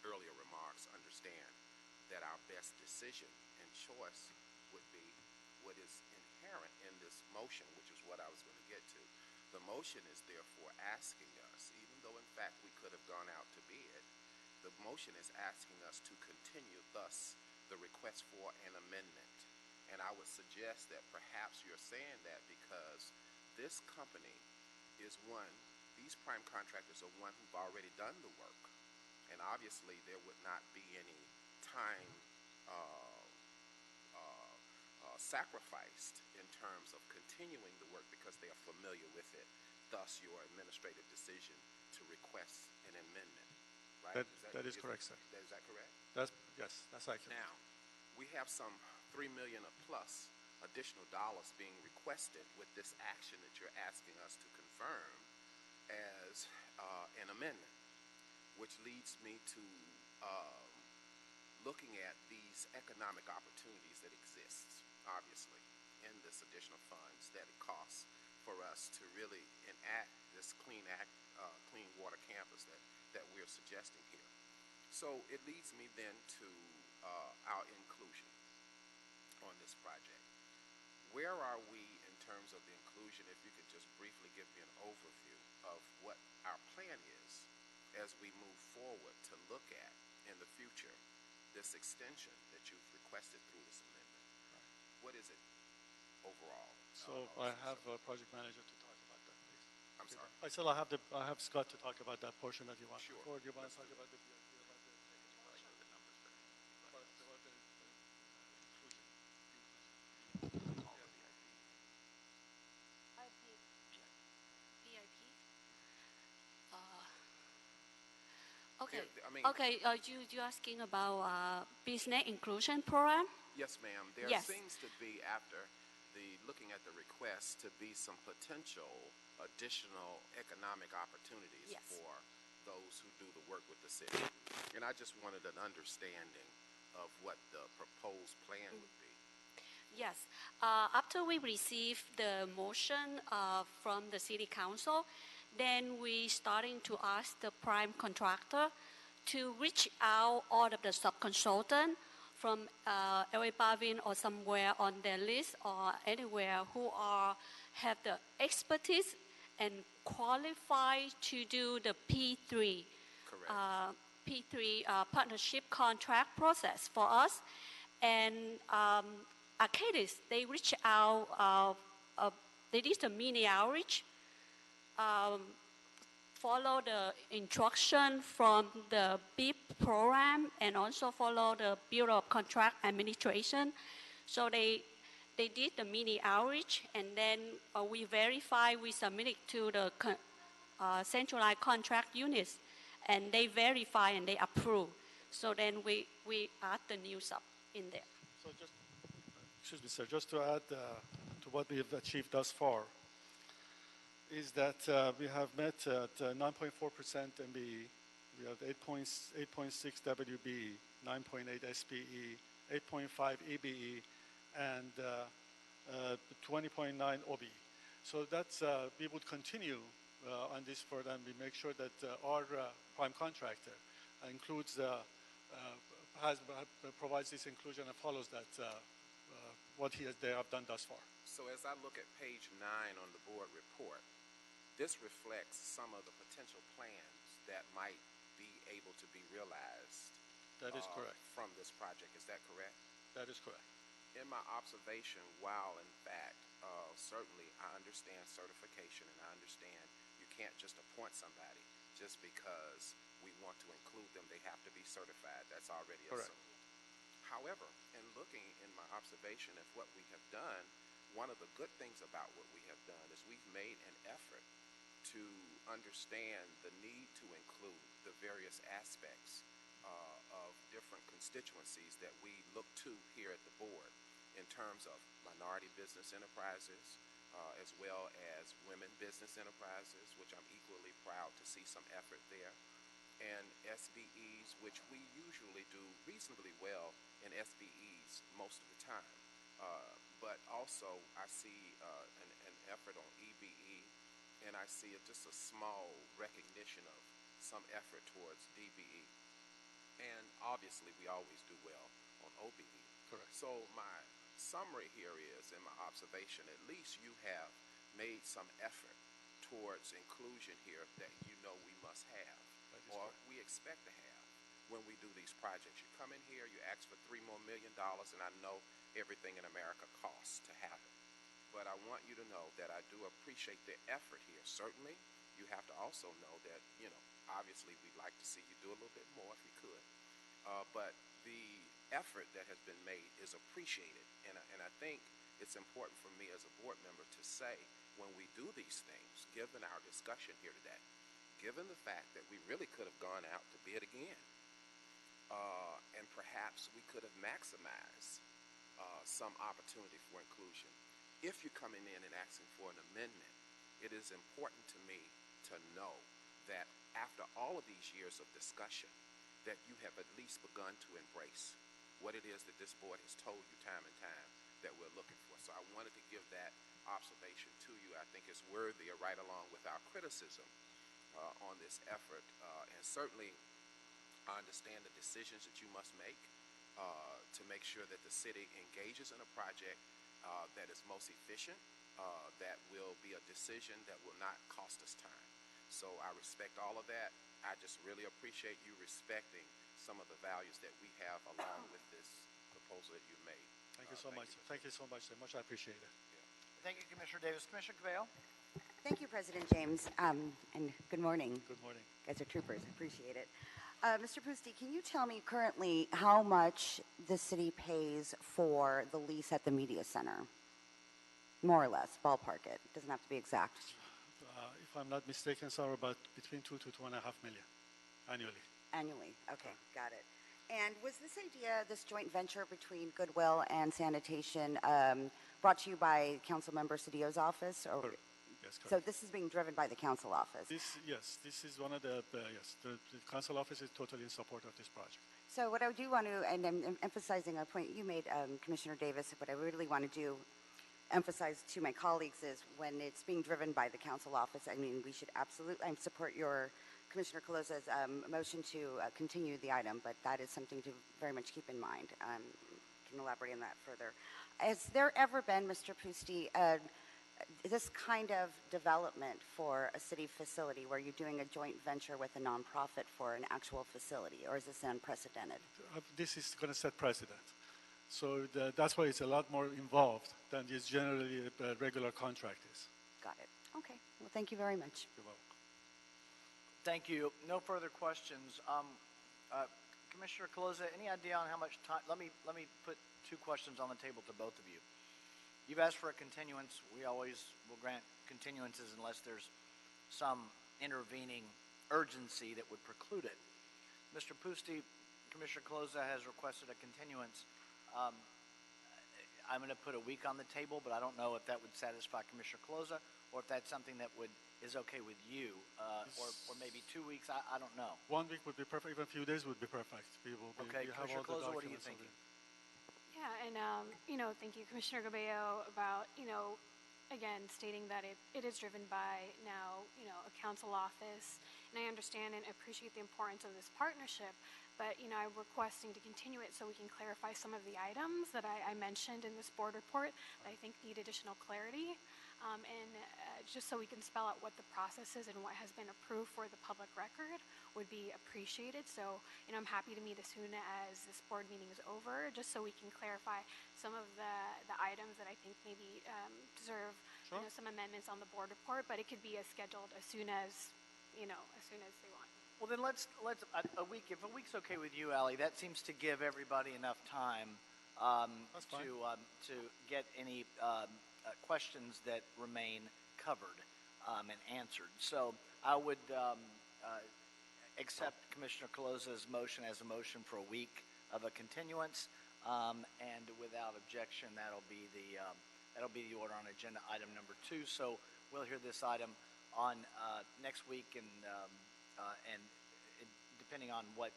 earlier remarks, understand that our best decision and choice would be what is inherent in this motion, which is what I was going to get to. The motion is therefore asking us, even though in fact we could have gone out to bid, the motion is asking us to continue thus the request for an amendment. And I would suggest that perhaps you're saying that because this company is one, these prime contractors are one who've already done the work. And obviously there would not be any time sacrificed in terms of continuing the work because they are familiar with it. Thus your administrative decision to request an amendment. Right? That is correct, sir. Is that correct? Yes, that's accurate. Now, we have some $3 million or plus additional dollars being requested with this action that you're asking us to confirm as an amendment, which leads me to looking at these economic opportunities that exist, obviously, in this additional funds that it costs for us to really enact this clean water campus that we're suggesting here. So it leads me then to our inclusion on this project. Where are we in terms of the inclusion? If you could just briefly give me an overview of what our plan is as we move forward to look at in the future this extension that you've requested through this amendment. What is it overall? So I have a project manager to talk about that, please. I'm sorry? I said I have Scott to talk about that portion that you want. Sure. Or do you want to talk about the inclusion? Okay. I mean- Okay. You asking about business inclusion program? Yes, ma'am. There Yes. seems to be, after looking at the request, to be some potential additional economic opportunities Yes. for those who do the work with the city. And I just wanted an understanding of what the proposed plan would be. Yes. After we receive the motion from the city council, then we starting to ask the prime contractor to reach out all of the sub-consultant from LA Bavin or somewhere on their list or anywhere who have the expertise and qualify to do the P3. Correct. P3 partnership contract process for us. And Arcadis, they reach out, they did a mini outreach, follow the instruction from the BIP program and also follow the Bureau of Contract Administration. So they did the mini outreach, and then we verify, we submit it to the centralized contract units, and they verify and they approve. So then we add the news up in there. So just, excuse me, sir, just to add to what we have achieved thus far, is that we have met at 9.4% MBE, we have 8.6 WBE, 9.8 SPE, 8.5 EBE, and 20.9 OBE. So that's, we would continue on this further, and we make sure that our prime contractor includes, provides this inclusion and follows that, what they have done thus far. So as I look at page 9 on the board report, this reflects some of the potential plans that might be able to be realized. That is correct. From this project, is that correct? That is correct. In my observation, while in fact, certainly I understand certification, and I understand you can't just appoint somebody just because we want to include them. They have to be certified. That's already correct. assumed. However, in looking in my observation of what we have done, one of the good things about what we have done is we've made an effort to understand the need to include the various aspects of different constituencies that we look to here at the board in terms of minority business enterprises, as well as women business enterprises, which I'm equally proud to see some effort there, and SBEs, which we usually do reasonably well in SBEs most of the time. But also I see an effort on EBE, and I see just a small recognition of some effort towards DBE. And obviously we always do well on OBE. Correct. So my summary here is, in my observation, at least you have made some effort towards inclusion here that you know we must have, or correct. we expect to have when we do these projects. You come in here, you ask for $3 more million, and I know everything in America costs to have it. But I want you to know that I do appreciate the effort here. Certainly, you have to also know that, you know, obviously we'd like to see you do a little bit more if you could. But the effort that has been made is appreciated. And I think it's important for me as a board member to say, when we do these things, given our discussion here today, given the fact that we really could have gone out to bid again, and perhaps we could have maximized some opportunity for inclusion. If you're coming in and asking for an amendment, it is important to me to know that after all of these years of discussion, that you have at least begun to embrace what it is that this board has told you time and time that we're looking for. So I wanted to give that observation to you. I think it's worthy of right along with our criticism on this effort. And certainly I understand the decisions that you must make to make sure that the city engages in a project that is most efficient, that will be a decision that will not cost us time. So I respect all of that. I just really appreciate you respecting some of the values that we have along with this proposal that you made. Thank you so much. Thank you so much. So much I appreciate it. Thank you, Commissioner Davis. Commissioner Cabello? Thank you, President James, and good morning. Good morning. You guys are troopers. Appreciate it. Mr. Pusti, can you tell me currently how much the city pays for the lease at the media center? More or less, ballpark it. Doesn't have to be exact. If I'm not mistaken, somewhere about between 2 to 2.5 million annually. Annually. Okay, got it. And was this idea, this joint venture between Goodwill and Sanitation, brought to you by Councilmember Cedillo's office? Or? Correct. Yes, correct. So this is being driven by the council office? Yes, this is one of the council office is totally in support of this project. So what I do want to, and I'm emphasizing a point you made, Commissioner Davis, what I really want to do, emphasize to my colleagues is when it's being driven by the council office, I mean, we should absolutely, I support your, Commissioner Colosa's motion to continue the item, but that is something to very much keep in mind. Can elaborate on that further. Has there ever been, Mr. Pusti, this kind of development for a city facility where you're doing a joint venture with a nonprofit for an actual facility, or is this unprecedented? This is going to set precedent. So that's why it's a lot more involved than just generally a regular contract is. Got it. Okay. Well, thank you very much. You're welcome. Thank you. No further questions. Commissioner Caloza, any idea on how much time? Let me put two questions on the table to both of you. You've asked for a continuance. We always will grant continuances unless there's some intervening urgency that would preclude it. Mr. Pusti, Commissioner Caloza has requested a continuance. I'm going to put a week on the table, but I don't know if that would satisfy Commissioner Caloza or if that's something that is okay with you, or maybe 2 weeks. I don't know. 1 week would be perfect. Even a few days would be perfect. Okay, Commissioner Caloza, what are you thinking? Yeah, and, thank you, Commissioner Gabello, about, again, stating that it is driven by now, a council office. And I understand and appreciate the importance of this partnership, but, I'm requesting to continue it so we can clarify some of the items that I mentioned in this board report that I think need additional clarity. Just so we can spell out what the process is and what has been approved for the public record would be appreciated. So, I'm happy to meet as soon as this board meeting is over, just so we can clarify some of the items that I think maybe deserve some amendments on the board report, but it could be scheduled as soon as they want. Well, then let's a week. If a week's okay with you, Ally, that seems to give everybody enough time to get any questions that remain covered and answered. So I would accept Commissioner Caloza's motion as a motion for a week of a continuance, and without objection, that'll be the order on agenda item number 2. So we'll hear this item on next week, and depending on what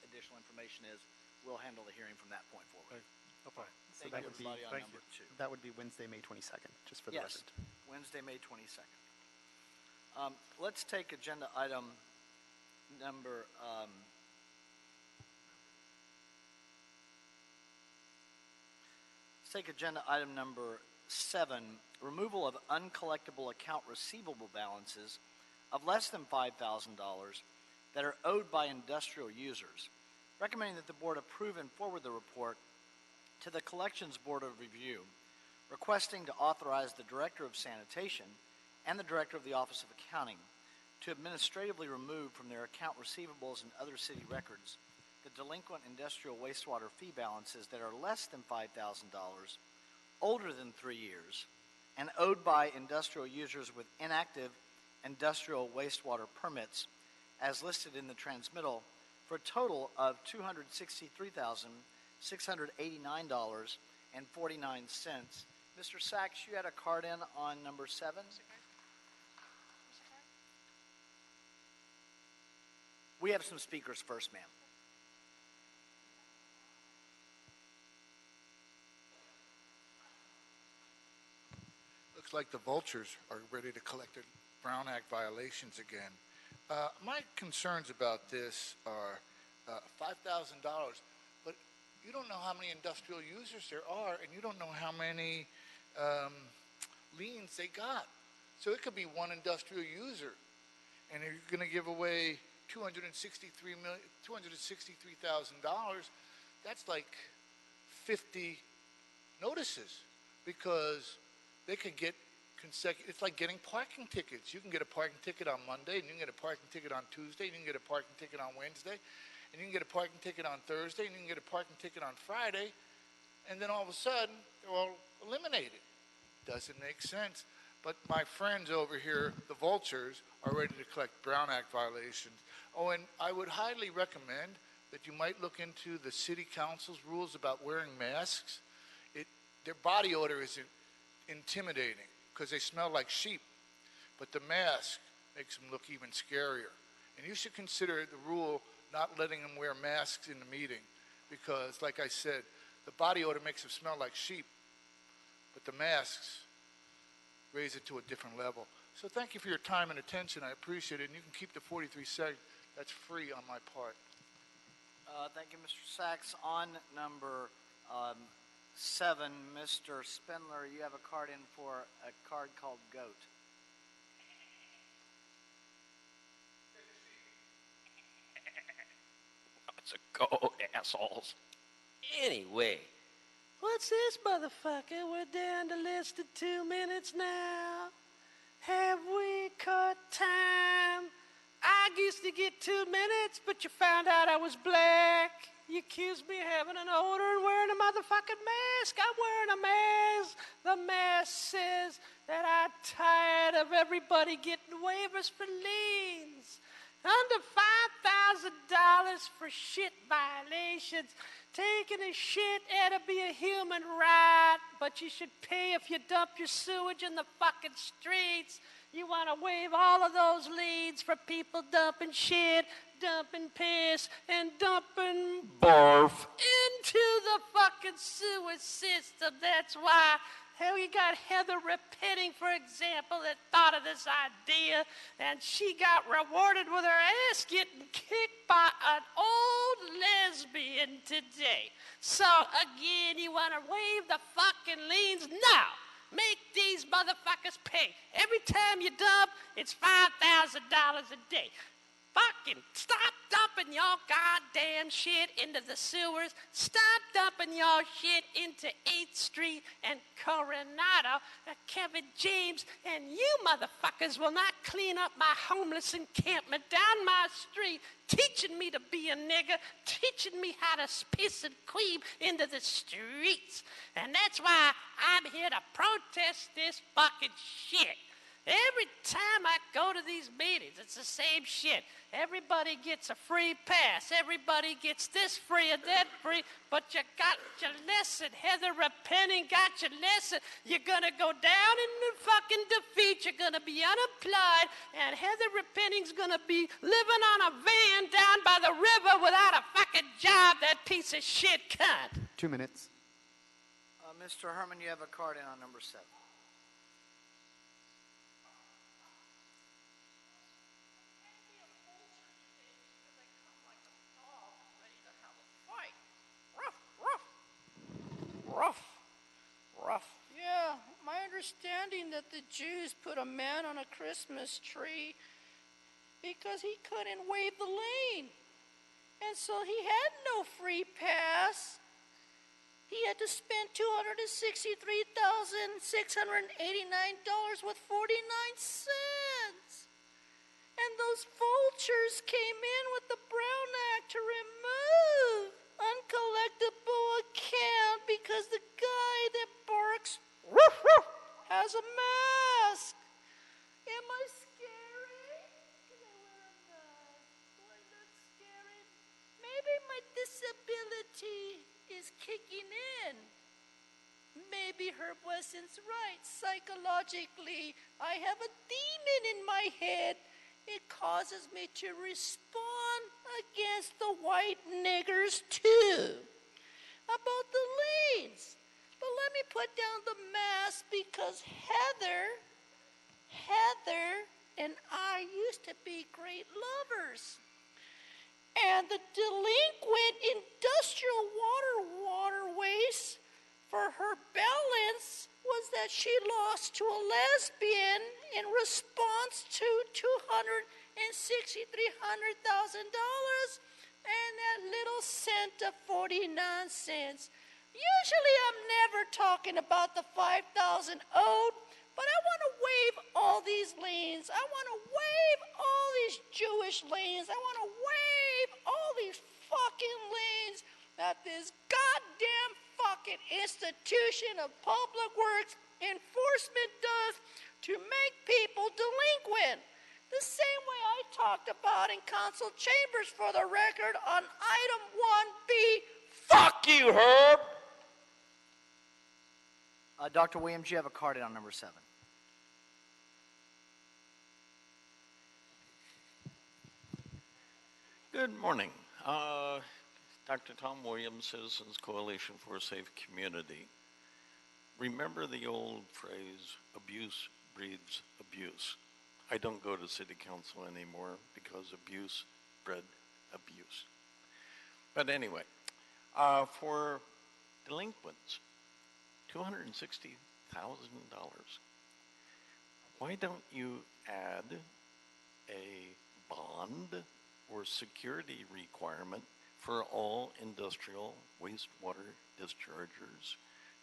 additional information is, we'll handle the hearing from that point forward. Okay. No problem. Thank you, everybody, on number 2. That would be Wednesday, May 22nd, just for the Yes, record. Wednesday, May 22nd. Let's take agenda item number let's take agenda item number 7, removal of uncollectible account receivable balances of less than $5,000 that are owed by industrial users, recommending that the board approve and forward the report to the Collections Board of Review, requesting to authorize the Director of Sanitation and the Director of the Office of Accounting to administratively remove from their account receivables and other city records the delinquent industrial wastewater fee balances that are less than $5,000, older than 3 years, and owed by industrial users with inactive industrial wastewater permits as listed in the transmittal, for a total of $263,689.49. Mr. Sachs, you had a card in on number 7? We have some speakers first, ma'am. Looks like the vultures are ready to collect their Brown Act violations again. My concerns about this are $5,000, but you don't know how many industrial users there are, and you don't know how many liens they got. So it could be one industrial user, and you're going to give away $263,000. That's like 50 notices, because they could get consecutive. It's like getting parking tickets. You can get a parking ticket on Monday, and you can get a parking ticket on Tuesday, and you can get a parking ticket on Wednesday, and you can get a parking ticket on Thursday, and you can get a parking ticket on Friday, and then all of a sudden, they're all eliminated. Doesn't make sense. But my friends over here, the vultures, are ready to collect Brown Act violations. Oh, and I would highly recommend that you might look into the city council's rules about wearing masks. Their body odor is intimidating because they smell like sheep, but the mask makes them look even scarier. And you should consider the rule not letting them wear masks in the meeting, because, like I said, the body odor makes them smell like sheep, but the masks raise it to a different level. So thank you for your time and attention. I appreciate it. And you can keep the 43 seconds. That's free on my part. Thank you, Mr. Sachs. On number 7, Mr. Spindler, you have a card in for a card called GOAT. It's a goat, assholes. Anyway, what's this, motherfucker? We're down to less than 2 minutes now. Have we caught time? I used to get 2 minutes, but you found out I was black. You accused me of having an odor and wearing a motherfucking mask. I'm wearing a mask. The mask says that I'm tired of everybody getting waivers for liens. Under $5,000 for shit violations. Taking a shit ought to be a human right, but you should pay if you dump your sewage in the fucking streets. You want to waive all of those liens for people dumping shit, dumping piss, and dumping barf into the fucking sewer system. That's why. Hell, you got Heather Repenting, for example, that thought of this idea, and she got rewarded with her ass getting kicked by an old lesbian today. So, again, you want to waive the fucking liens? No! Make these motherfuckers pay. Every time you dump, it's $5,000 a day. Fucking stop dumping your goddamn shit into the sewers. Stop dumping your shit into 8th Street and Coronado. Kevin James and you motherfuckers will not clean up my homeless encampment down my street, teaching me to be a nigger, teaching me how to piss and queeb into the streets. And that's why I'm here to protest this fucking shit. Every time I go to these meetings, it's the same shit. Everybody gets a free pass. Everybody gets this free and that free. But you got your lesson. Heather Repenting got your lesson. You're going to go down in the fucking defeat. You're going to be unemployed. And Heather Repenting's going to be living on a van down by the river without a fucking job, that piece of shit cunt. 2 minutes. Mr. Herman, you have a card in on number 7. Rough. Yeah, my understanding that the Jews put a man on a Christmas tree because he couldn't wave the lane. And so he had no free pass. He had to spend $263,689 with 49 cents. And those vultures came in with the Brown Act to remove uncollectible account because the guy that barks has a mask. Am I scary? Can I wear a mask? Do I look scary? Maybe my disability is kicking in. Maybe Herb Wesson's right. Psychologically, I have a demon in my head. It causes me to respond against the white niggers too. About the liens. But let me put down the mask because Heather and I used to be great lovers. And the delinquent industrial waterways for her balance was that she lost to a lesbian in response to $263,000 and that little cent of 49 cents. Usually I'm never talking about the 5,000 owed, but I want to waive all these liens. I want to waive all these Jewish liens. I want to waive all these fucking liens that this goddamn fucking institution of public works enforcement does to make people delinquent. The same way I talked about in council chambers for the record on item 1B. Fuck you, Herb! Dr. Williams, you have a card in on number 7. Good morning. Dr. Tom Williams, Citizens Coalition for a Safe Community. Remember the old phrase, abuse breeds abuse. I don't go to city council anymore because abuse bred abuse. But anyway, for delinquents, $260,000. Why don't you add a bond or security requirement for all industrial wastewater dischargers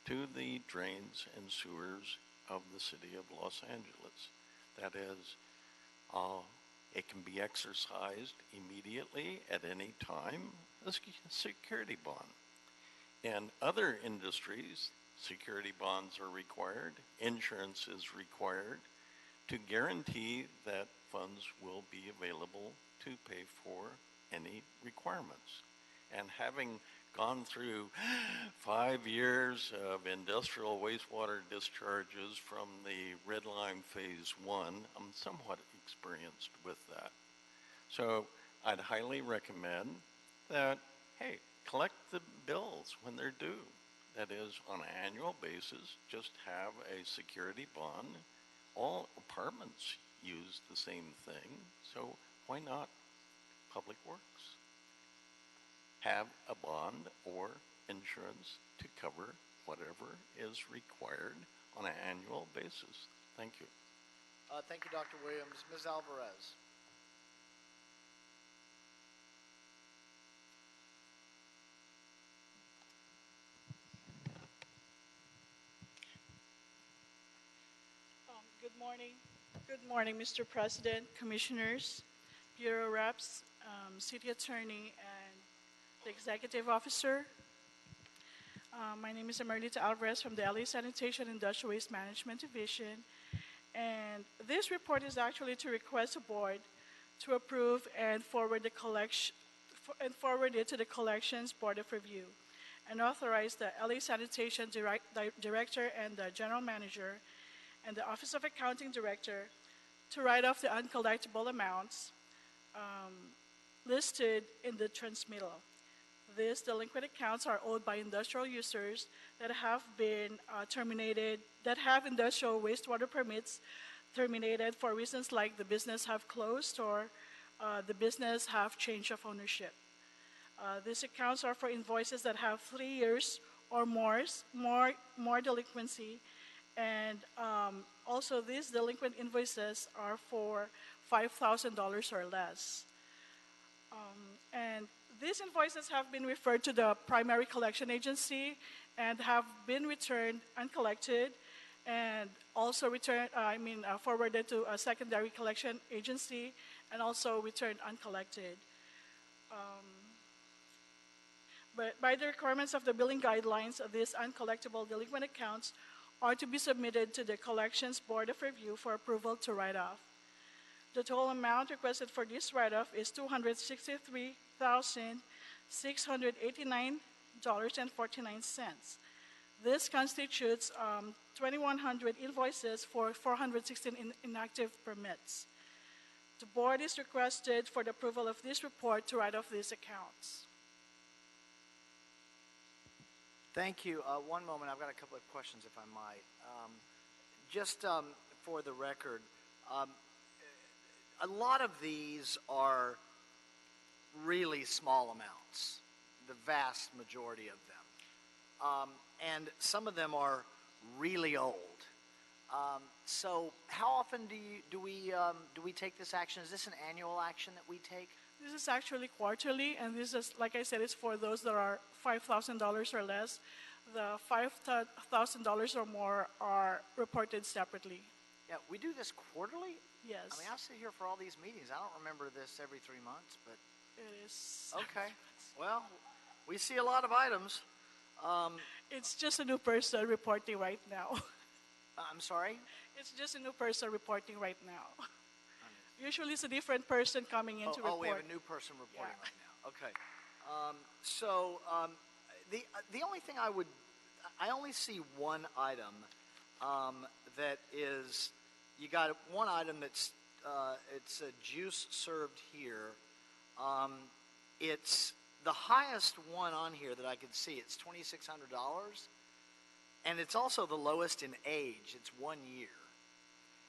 to the drains and sewers of the city of Los Angeles? That is, it can be exercised immediately at any time, a security bond. In other industries, security bonds are required, insurance is required to guarantee that funds will be available to pay for any requirements. And having gone through 5 years of industrial wastewater discharges from the Red Line Phase 1, I'm somewhat experienced with that. So I'd highly recommend that, hey, collect the bills when they're due. That is, on an annual basis, just have a security bond. All apartments use the same thing, so why not Public Works? Have a bond or insurance to cover whatever is required on an annual basis. Thank you. Thank you, Dr. Williams. Ms. Alvarez. Good morning. Good morning, Mr. President, Commissioners, Bureau Reps, City Attorney, and the Executive Officer. My name is Emerlita Alvarez from the LA Sanitation Industrial Waste Management Division. And this report is actually to request the board to approve and forward it to the Collections Board of Review and authorize the LA Sanitation Director and the General Manager and the Office of Accounting Director to write off the uncollectible amounts listed in the transmittal. These delinquent accounts are owed by industrial users that have been terminated, that have industrial wastewater permits terminated for reasons like the business have closed or the business have change of ownership. These accounts are for invoices that have 3 years or more delinquency, and also these delinquent invoices are for $5,000 or less. And these invoices have been referred to the primary collection agency and have been returned uncollected and also forwarded to a secondary collection agency and also returned uncollected. But by the requirements of the billing guidelines, these uncollectible delinquent accounts are to be submitted to the Collections Board of Review for approval to write off. The total amount requested for this write-off is $263,689.49. This constitutes 2,100 invoices for 416 inactive permits. The board is requested for the approval of this report to write off these accounts. Thank you. One moment, I've got a couple of questions, if I might. Just for the record, a lot of these are really small amounts, the vast majority of them. And some of them are really old. So how often do we take this action? Is this an annual action that we take? This is actually quarterly, and this is, like I said, it's for those that are $5,000 or less. The $5,000 or more are reported separately. Yeah, we do this quarterly? Yes. I mean, I sit here for all these meetings. I don't remember this every 3 months, but... It is. Okay. Well, we see a lot of items. It's just a new person reporting right now. I'm sorry? It's just a new person reporting right now. Usually it's a different person coming in to report. Oh, we have a new person reporting right now. Okay. The only thing I only see one item that is, you got one item that's, it's a juice served here. It's the highest one on here that I could see. It's $2,600, and it's also the lowest in age. It's 1 year.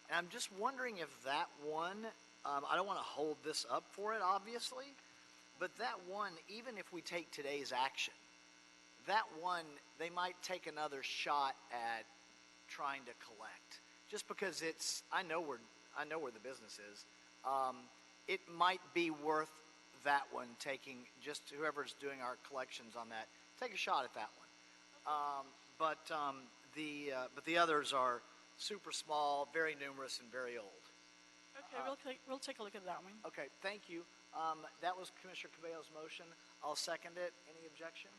And I'm just wondering if that one, I don't want to hold this up for it, obviously, but that one, even if we take today's action, that one, they might take another shot at trying to collect. Just because I know where the business is. It might be worth that one taking, just whoever's doing our collections on that, take a shot at that one. But the others are super small, very numerous, and very old. Okay, we'll take a look at that one. Okay, thank you. That was Commissioner Cabello's motion. I'll second it. Any objection?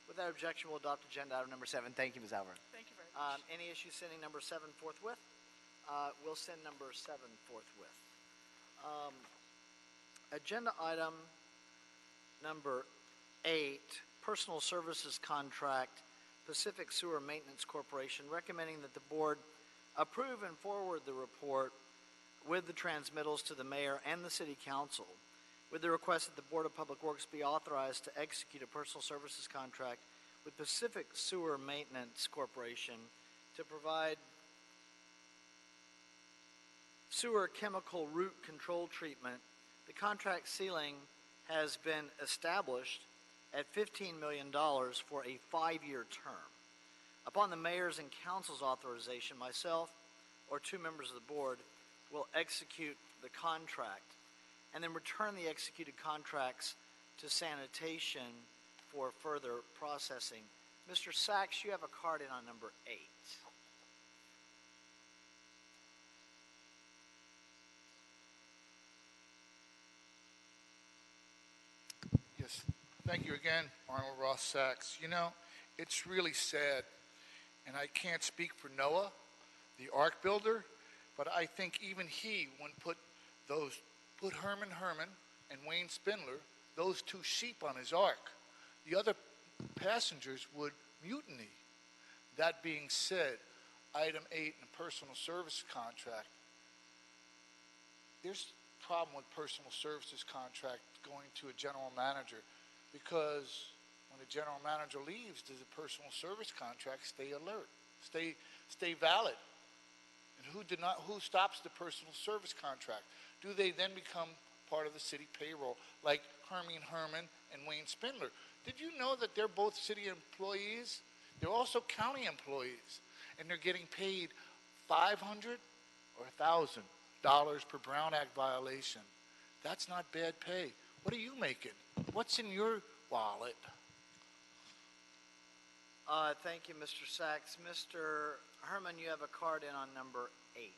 Without objection, we'll adopt agenda item number 7. Thank you, Ms. Alvarez. Thank you very much. Any issue sending number 7 forthwith? We'll send number 7 forthwith. Agenda item number 8, personal services contract, Pacific Sewer Maintenance Corporation, recommending that the board approve and forward the report with the transmittals to the mayor and the city council, with the request that the Board of Public Works be authorized to execute a personal services contract with Pacific Sewer Maintenance Corporation to provide sewer chemical root control treatment. The contract ceiling has been established at $15 million for a 5-year term. Upon the mayor's and council's authorization, myself or 2 members of the board will execute the contract and then return the executed contracts to sanitation for further processing. Mr. Sachs, you have a card in on number 8. Yes, thank you again, Arnold Ross Sachs. You know, it's really sad, and I can't speak for Noah, the ark builder, but I think even he wouldn't put Herman and Wayne Spindler, those 2 sheep on his ark. The other passengers would mutiny. That being said, item 8 in the personal service contract, there's a problem with personal services contract going to a general manager, because when a general manager leaves, does a personal service contract stay alert, stay valid? And who stops the personal service contract? Do they then become part of the city payroll, like Herman and Wayne Spindler? Did you know that they're both city employees? They're also county employees, and they're getting paid $500 or $1,000 per Brown Act violation. That's not bad pay. What are you making? What's in your wallet? Thank you, Mr. Sachs. Mr. Herman, you have a card in on number 8.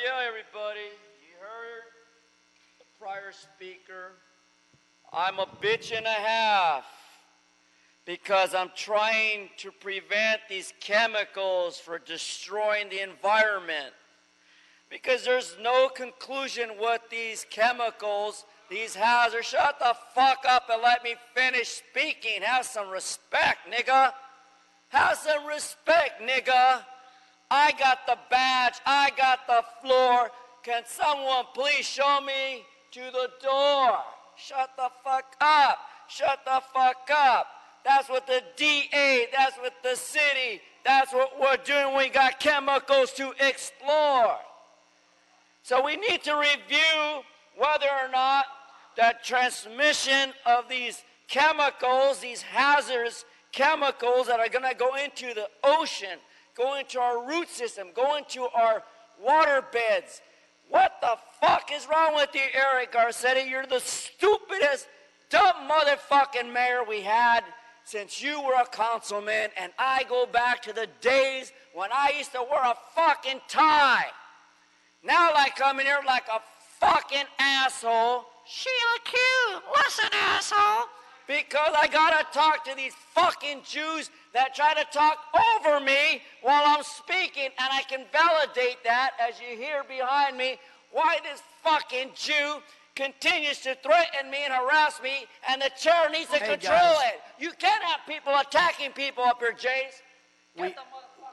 Yeah, everybody. You heard the prior speaker. I'm a bitch and a half because I'm trying to prevent these chemicals from destroying the environment. Because there's no conclusion with these chemicals, these hazards. Shut the fuck up and let me finish speaking. Have some respect, nigga. Have some respect, nigga. I got the badge. I got the floor. Can someone please show me to the door? Shut the fuck up. Shut the fuck up. That's what the DA, that's what the city, that's what we're doing. We got chemicals to explore. So we need to review whether or not the transmission of these chemicals, these hazardous chemicals that are going to go into the ocean, go into our root system, go into our water beds. What the fuck is wrong with you, Eric Garcetti? You're the stupidest, dumb motherfucking mayor we had since you were a councilman, and I go back to the days when I used to wear a fucking tie. Now I come in here like a fucking asshole. Sheila Q, listen, asshole. Because I gotta talk to these fucking Jews that try to talk over me while I'm speaking, and I can validate that, as you hear behind me, why this fucking Jew continues to threaten me and harass me, and the chair needs to control it. You can't have people attacking people up here, Jace.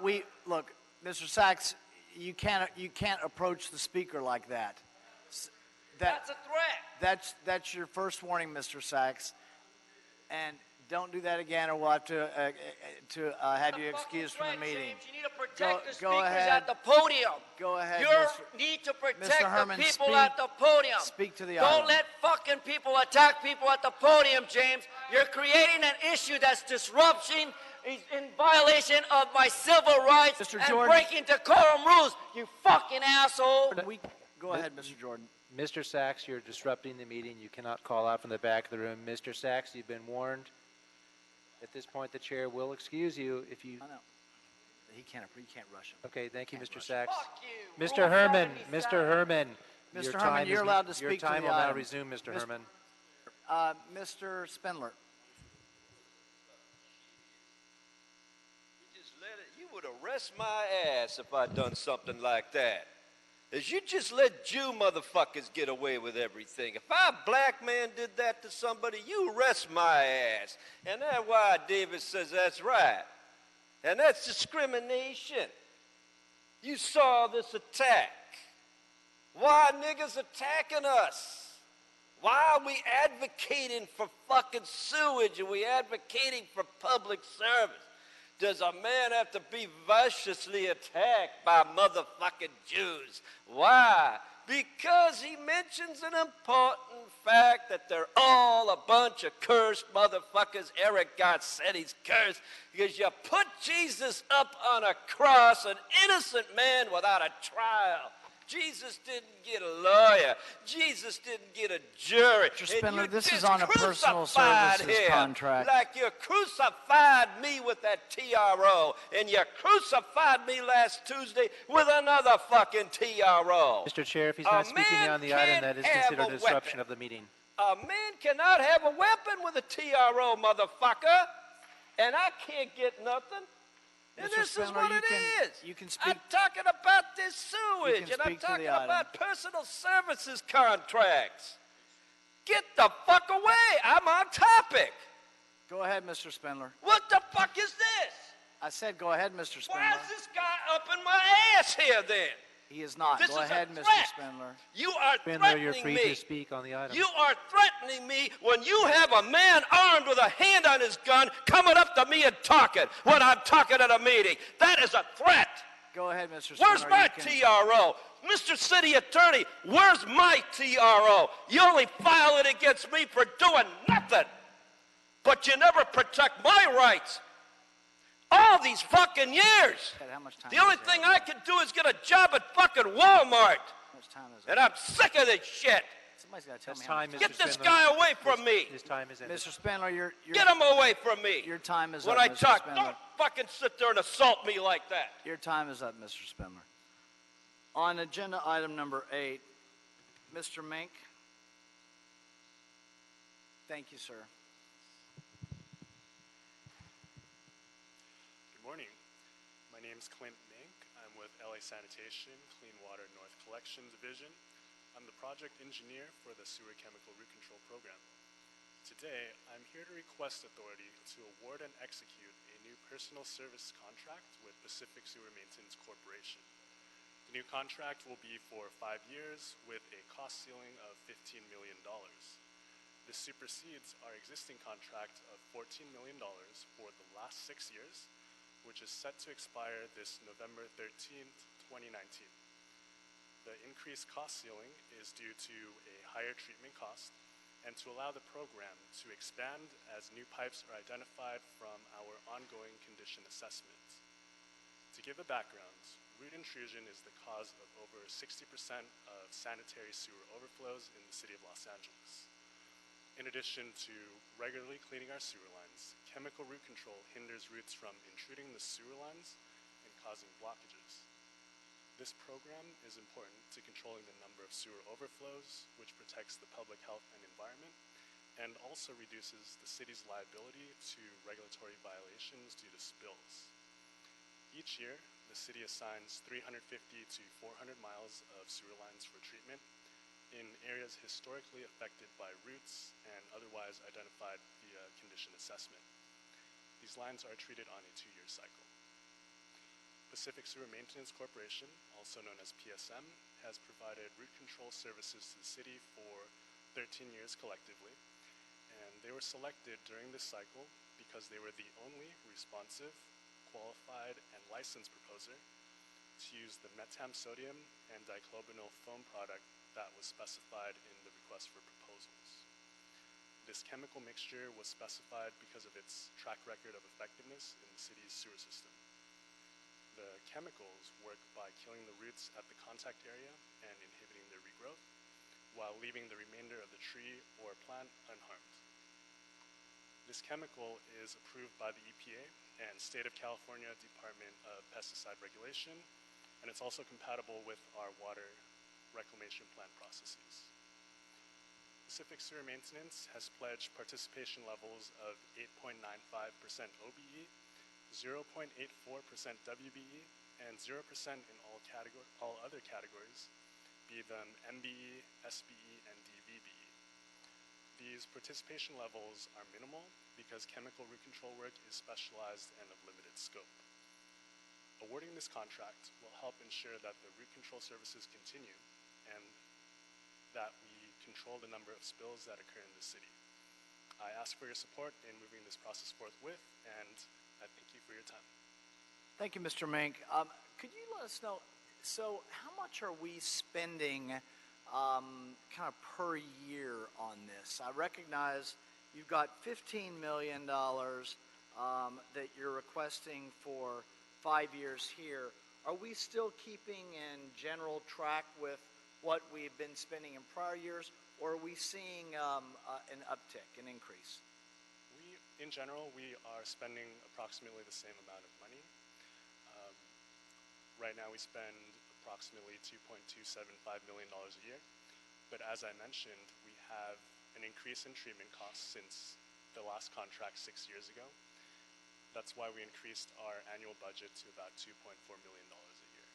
We look, Mr. Sachs, you can't approach the speaker like that. That's a threat. That's your first warning, Mr. Sachs. And don't do that again, or we'll have to have you excused from the meeting. James, you need to protect the Go speakers ahead. at the podium. Go ahead, You Mr. need to protect Mr. Herman, the people speak- at the podium. speak to the Don't item. let fucking people attack people at the podium, James. You're creating an issue that's disruption, is in violation of my civil rights Mr. and Jordan. breaking decorum rules, you fucking asshole. Go ahead, Mr. Jordan. Mr. Sachs, you're disrupting the meeting. You cannot call out from the back of the room. Mr. Sachs, you've been warned. At this point, the chair will excuse you if you... I know. He can't rush him. Okay, thank you, Mr. Sachs. Fuck you. Mr. Rule Herman, 77. Mr. Herman. Mr. your Herman, time you're is- allowed to speak to Your time the will now item. resume, Mr. Mis- Herman. Mr. Spindler. You would arrest my ass if I'd done something like that. Is you just let Jew motherfuckers get away with everything. If a black man did that to somebody, you arrest my ass. And that's why Davis says that's right. And that's discrimination. You saw this attack. Why niggas attacking us? Why are we advocating for fucking sewage and we advocating for public service? Does a man have to be viciously attacked by motherfucking Jews? Why? Because he mentions an important fact that they're all a bunch of cursed motherfuckers. Eric Garcetti's cursed because you put Jesus up on a cross, an innocent man without a trial. Jesus didn't get a lawyer. Jesus didn't get a jury. Mr. Spindler, And you this is just on a personal crucified services him contract. Like you crucified me with that TRO, and you crucified me last Tuesday with another fucking TRO. Mr. Chair, if he's not speaking man on the item, can't that is have considered a a disruption weapon. of the meeting. A man cannot have a weapon with a TRO, motherfucker. And I can't get nothing. And Mr. this is Spindler, what you it can- is. you can speak- I'm talking about this sewage, and I'm speak to the talking item. about personal services contracts. Get the fuck away. I'm on topic. Go ahead, Mr. Spindler. What the fuck is this? I said go ahead, Mr. Spindler. Why is this guy up in my ass here then? He is not. This Go is a ahead, Mr. threat. Spindler. You are Spindler, you're threatening free me. to speak on the item. You are threatening me when you have a man armed with a hand on his gun coming up to me and talking when I'm talking at a meeting. That is a threat. Go ahead, Mr. Spindler. Where's my You can- TRO? Mr. City Attorney, where's my TRO? You only file it against me for doing nothing. But you never protect my rights. All these fucking years. How much time The only is thing there? I can do is get a job at fucking Walmart. How much time is And there? I'm sick of this shit. Somebody's got to tell His me how time much is Get this guy away from me. His time is ended. Mr. Spindler, you're Get him away from me. your time is When up, I Mr. talk, Spindler. don't fucking sit there and assault me like that. Your time is up, Mr. Spindler. On agenda item number 8, Mr. Mink. Thank you, sir. Good morning. My name is Clint Mink. I'm with LA Sanitation, Clean Water North Collection Division. I'm the project engineer for the Sewer Chemical Root Control Program. Today, I'm here to request authority to award and execute a new personal service contract with Pacific Sewer Maintenance Corporation. The new contract will be for 5 years with a cost ceiling of $15 million. This supersedes our existing contract of $14 million for the last 6 years, which is set to expire this November 13th, 2019. The increased cost ceiling is due to a higher treatment cost and to allow the program to expand as new pipes are identified from our ongoing condition assessment. To give a background, root intrusion is the cause of over 60% of sanitary sewer overflows in the city of Los Angeles. In addition to regularly cleaning our sewer lines, chemical root control hinders roots from intruding the sewer lines and causing blockages. This program is important to controlling the number of sewer overflows, which protects the public health and environment, and also reduces the city's liability to regulatory violations due to spills. Each year, the city assigns 350 to 400 miles of sewer lines for treatment in areas historically affected by roots and otherwise identified via condition assessment. These lines are treated on a 2-year cycle. Pacific Sewer Maintenance Corporation, also known as PSM, has provided root control services to the city for 13 years collectively, and they were selected during this cycle because they were the only responsive, qualified, and licensed proposer to use the metam sodium and diclobinol foam product that was specified in the request for proposals. This chemical mixture was specified because of its track record of effectiveness in the city's sewer system. The chemicals work by killing the roots at the contact area and inhibiting their regrowth, while leaving the remainder of the tree or plant unharmed. This chemical is approved by the EPA and State of California Department of Pesticide Regulation, and it's also compatible with our water reclamation plant processes. Pacific Sewer Maintenance has pledged participation levels of 8.95% OBE, 0.84% WBE, and 0% in all other categories, be them MBE, SBE, and DVBE. These participation levels are minimal because chemical root control work is specialized and of limited scope. Awarding this contract will help ensure that the root control services continue and that we control the number of spills that occur in the city. I ask for your support in moving this process forthwith, and I thank you for your time. Thank you, Mr. Mink. Could you let us know, so how much are we spending kind of per year on this? I recognize you've got $15 million that you're requesting for 5 years here. Are we still keeping in general track with what we've been spending in prior years, or are we seeing an uptick, an increase? In general, we are spending approximately the same amount of money. Right now we spend approximately $2.275 million a year. But as I mentioned, we have an increase in treatment costs since the last contract 6 years ago. That's why we increased our annual budget to about $2.4 million a year.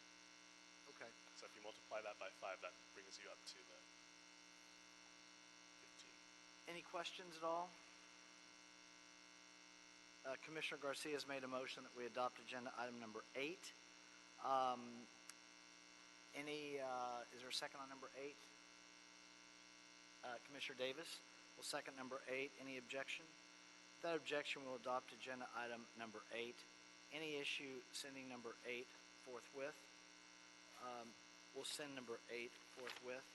Okay. So if you multiply that by 5, that brings you up to the 15. Any questions at all? Commissioner Garcia has made a motion that we adopt agenda item number 8. Is there a second on number 8? Commissioner Davis will second number 8. Any objection? Without objection, we'll adopt agenda item number 8. Any issue sending number 8 forthwith? We'll send number 8 forthwith.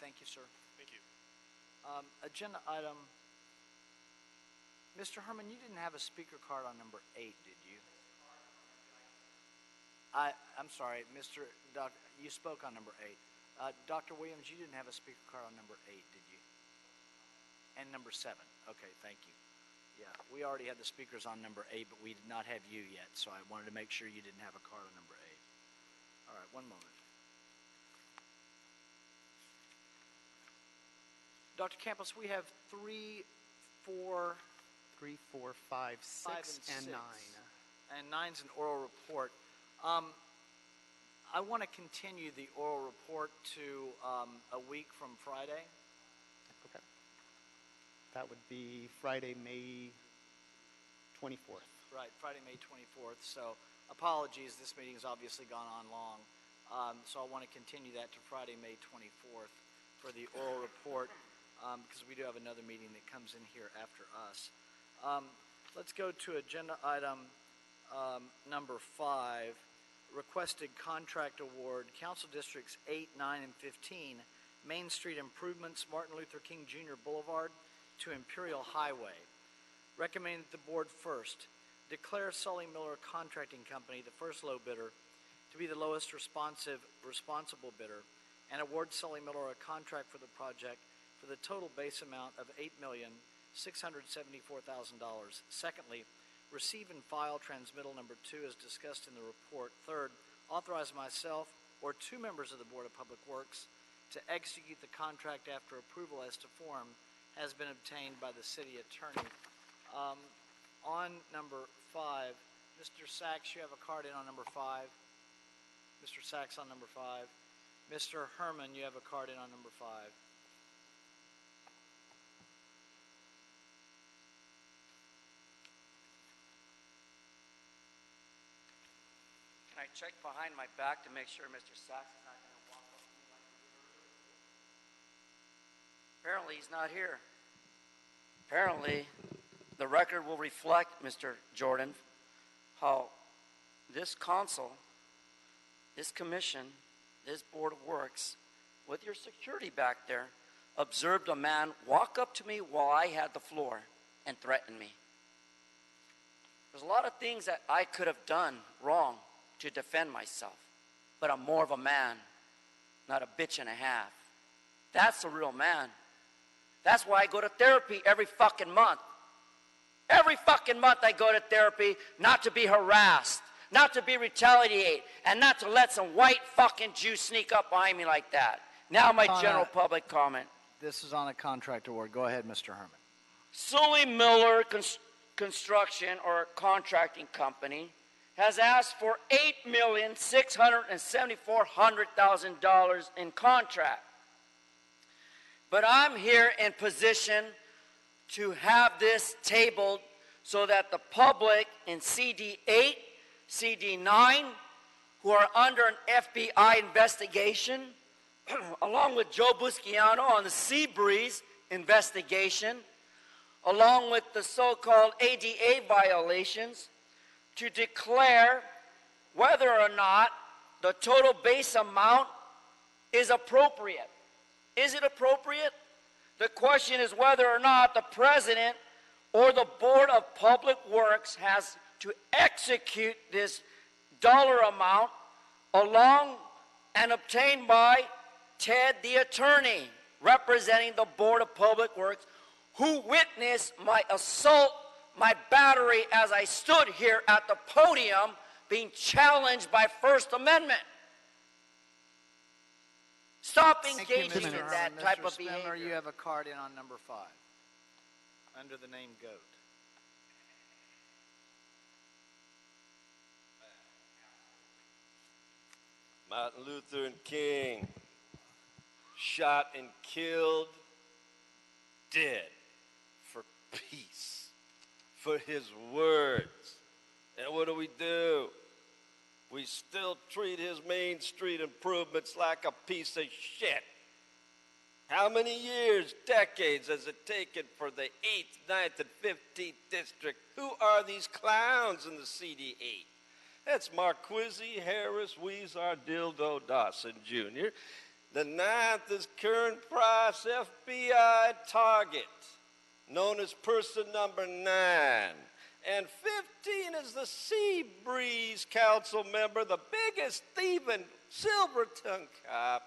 Thank you, sir. Thank you. Agenda item, Mr. Herman, you didn't have a speaker card on number 8, did you? I'm sorry, you spoke on number 8. Dr. Williams, you didn't have a speaker card on number 8, did you? And number 7. Okay, thank you. Yeah, we already had the speakers on number 8, but we did not have you yet, so I wanted to make sure you didn't have a card on number 8. All right, one moment. Dr. Campos, we have 3, 4, 3, 4, 5, 6, and 9. And 9's an oral report. I want to continue the oral report to a week from Friday. Okay. That would be Friday, May 24th. Right, Friday, May 24th. So apologies, this meeting has obviously gone on long. So I want to continue that to Friday, May 24th for the oral report because we do have another meeting that comes in here after us. Let's go to agenda item number 5, requested contract award, Council Districts 8, 9, and 15, Main Street improvements, Martin Luther King Jr. Boulevard to Imperial Highway. Recommend that the board first declare Sully Miller Contracting Company the first low bidder to be the lowest responsible bidder and award Sully Miller a contract for the project for the total base amount of $8,674,000. Secondly, receive and file transmittal number 2 as discussed in the report. Third, authorize myself or 2 members of the Board of Public Works to execute the contract after approval as to form has been obtained by the city attorney. On number 5, Mr. Sachs, you have a card in on number 5. Mr. Sachs on number 5. Mr. Herman, you have a card in on number 5. I checked behind my back to make sure Mr. Sachs is not going to walk up to me like he did earlier. Apparently, he's not here. Apparently, the record will reflect, Mr. Jordan, how this council, this commission, this Board of Works, with your security back there, observed a man walk up to me while I had the floor and threaten me. There's a lot of things that I could have done wrong to defend myself, but I'm more of a man, not a bitch and a half. That's a real man. That's why I go to therapy every fucking month. Every fucking month I go to therapy, not to be harassed, not to be retaliated, and not to let some white fucking Jew sneak up behind me like that. Now my general public comment. This is on a contract award. Go ahead, Mr. Herman. Sully Miller Construction or Contracting Company has asked for $8,674,000 in contract. But I'm here in position to have this tabled so that the public in CD8, CD9, who are under an FBI investigation, along with Joe Busciano on the Seabreeze investigation, along with the so-called ADA violations, to declare whether or not the total base amount is appropriate. Is it appropriate? The question is whether or not the president or the Board of Public Works has to execute this dollar amount along and obtained by Ted the attorney representing the Board of Public Works, who witnessed my assault, my battery as I stood here at the podium being challenged by First Amendment. Stop engaging in that type of behavior. You have a card in on number 5, under the name GOAT. Martin Luther King, shot and killed, dead for peace, for his words. And what do? We still treat his Main Street improvements like a piece of shit. How many years, decades has it taken for the 8th, 9th, and 15th district? Who are these clowns in the CD8? That's Marquisi, Harris, Weezer, Dildo, Dawson Jr. The 9th is current price FBI target, known as person number 9. And 15 is the Seabreeze council member, the biggest thieving silver-tongued cop,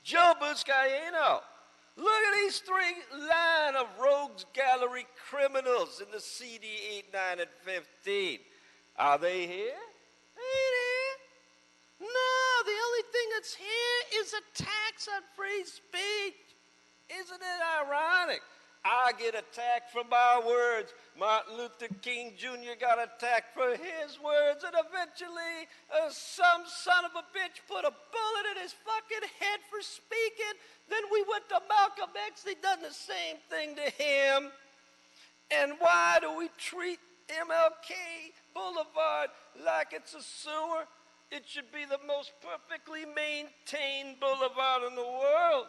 Joe Buscaino. Look at these 3 line of rogues gallery criminals in the CD 8, 9, and 15. Are they here? Ain't here. No, the only thing that's here is a tax on free speech. Isn't it ironic? I get attacked for my words. Martin Luther King Jr. got attacked for his words, and eventually some son of a bitch put a bullet in his fucking head for speaking. Then we went to Malcolm X. They done the same thing to him. And why do we treat MLK Boulevard like it's a sewer? It should be the most perfectly maintained boulevard in the world.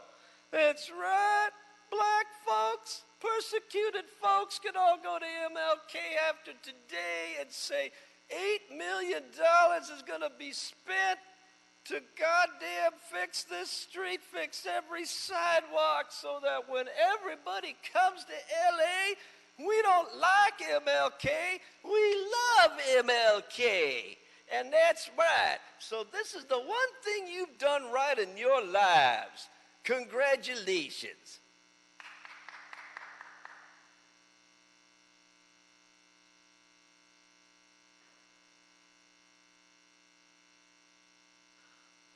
That's right. Black folks, persecuted folks can all go to MLK after today and say $8 million is going to be spent to goddamn fix this street, fix every sidewalk, so that when everybody comes to LA, we don't like MLK, we love MLK. And that's right. So this is the one thing you've done right in your lives. Congratulations.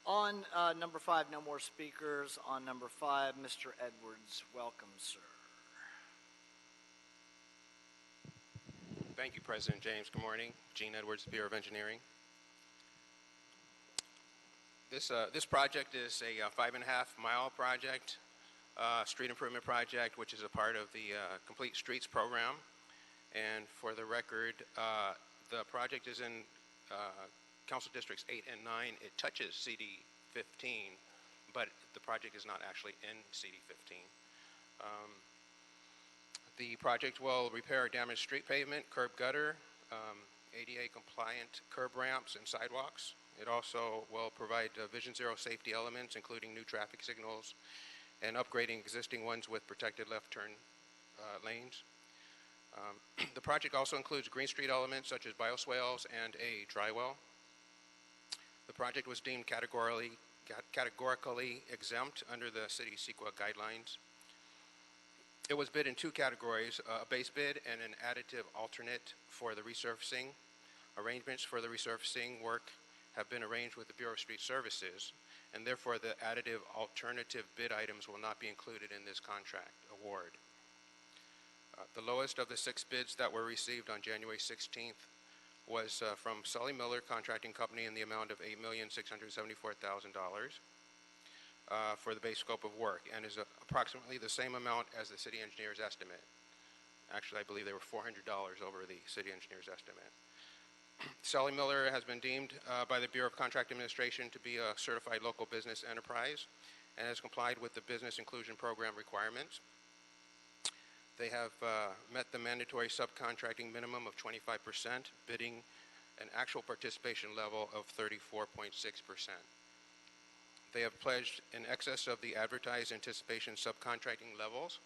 On number 5, no more speakers. On number 5, Mr. Edwards. Welcome, sir. Thank you, President James. Good morning. Gene Edwards, Bureau of Engineering. This project is a 5.5-mile project, street improvement project, which is a part of the Complete Streets program. And for the record, the project is in Council Districts 8 and 9, it touches CD 15, but the project is not actually in CD 15. The project will repair damaged street pavement, curb gutter, ADA compliant curb ramps and sidewalks. It also will provide Vision Zero safety elements, including new traffic signals and upgrading existing ones with protected left turn lanes. The project also includes Green Street elements such as bioswales and a dry well. The project was deemed categorically exempt under the city CEQA guidelines. It was bid in two categories, a base bid and an additive alternate for the resurfacing. Arrangements for the resurfacing work have been arranged with the Bureau of Street Services, and therefore the additive alternative bid items will not be included in this contract award. The lowest of the 6 bids that were received on January 16th was from Sully Miller Contracting Company in the amount of $8,674,000 for the base scope of work, and is approximately the same amount as the city engineer's estimate. Actually, I believe they were $400 over the city engineer's estimate. Sully Miller has been deemed by the Bureau of Contract Administration to be a certified local business enterprise and has complied with the Business Inclusion Program requirements. They have met the mandatory subcontracting minimum of 25%, bidding an actual participation level of 34.6%. They have pledged in excess of the advertised anticipation subcontracting levels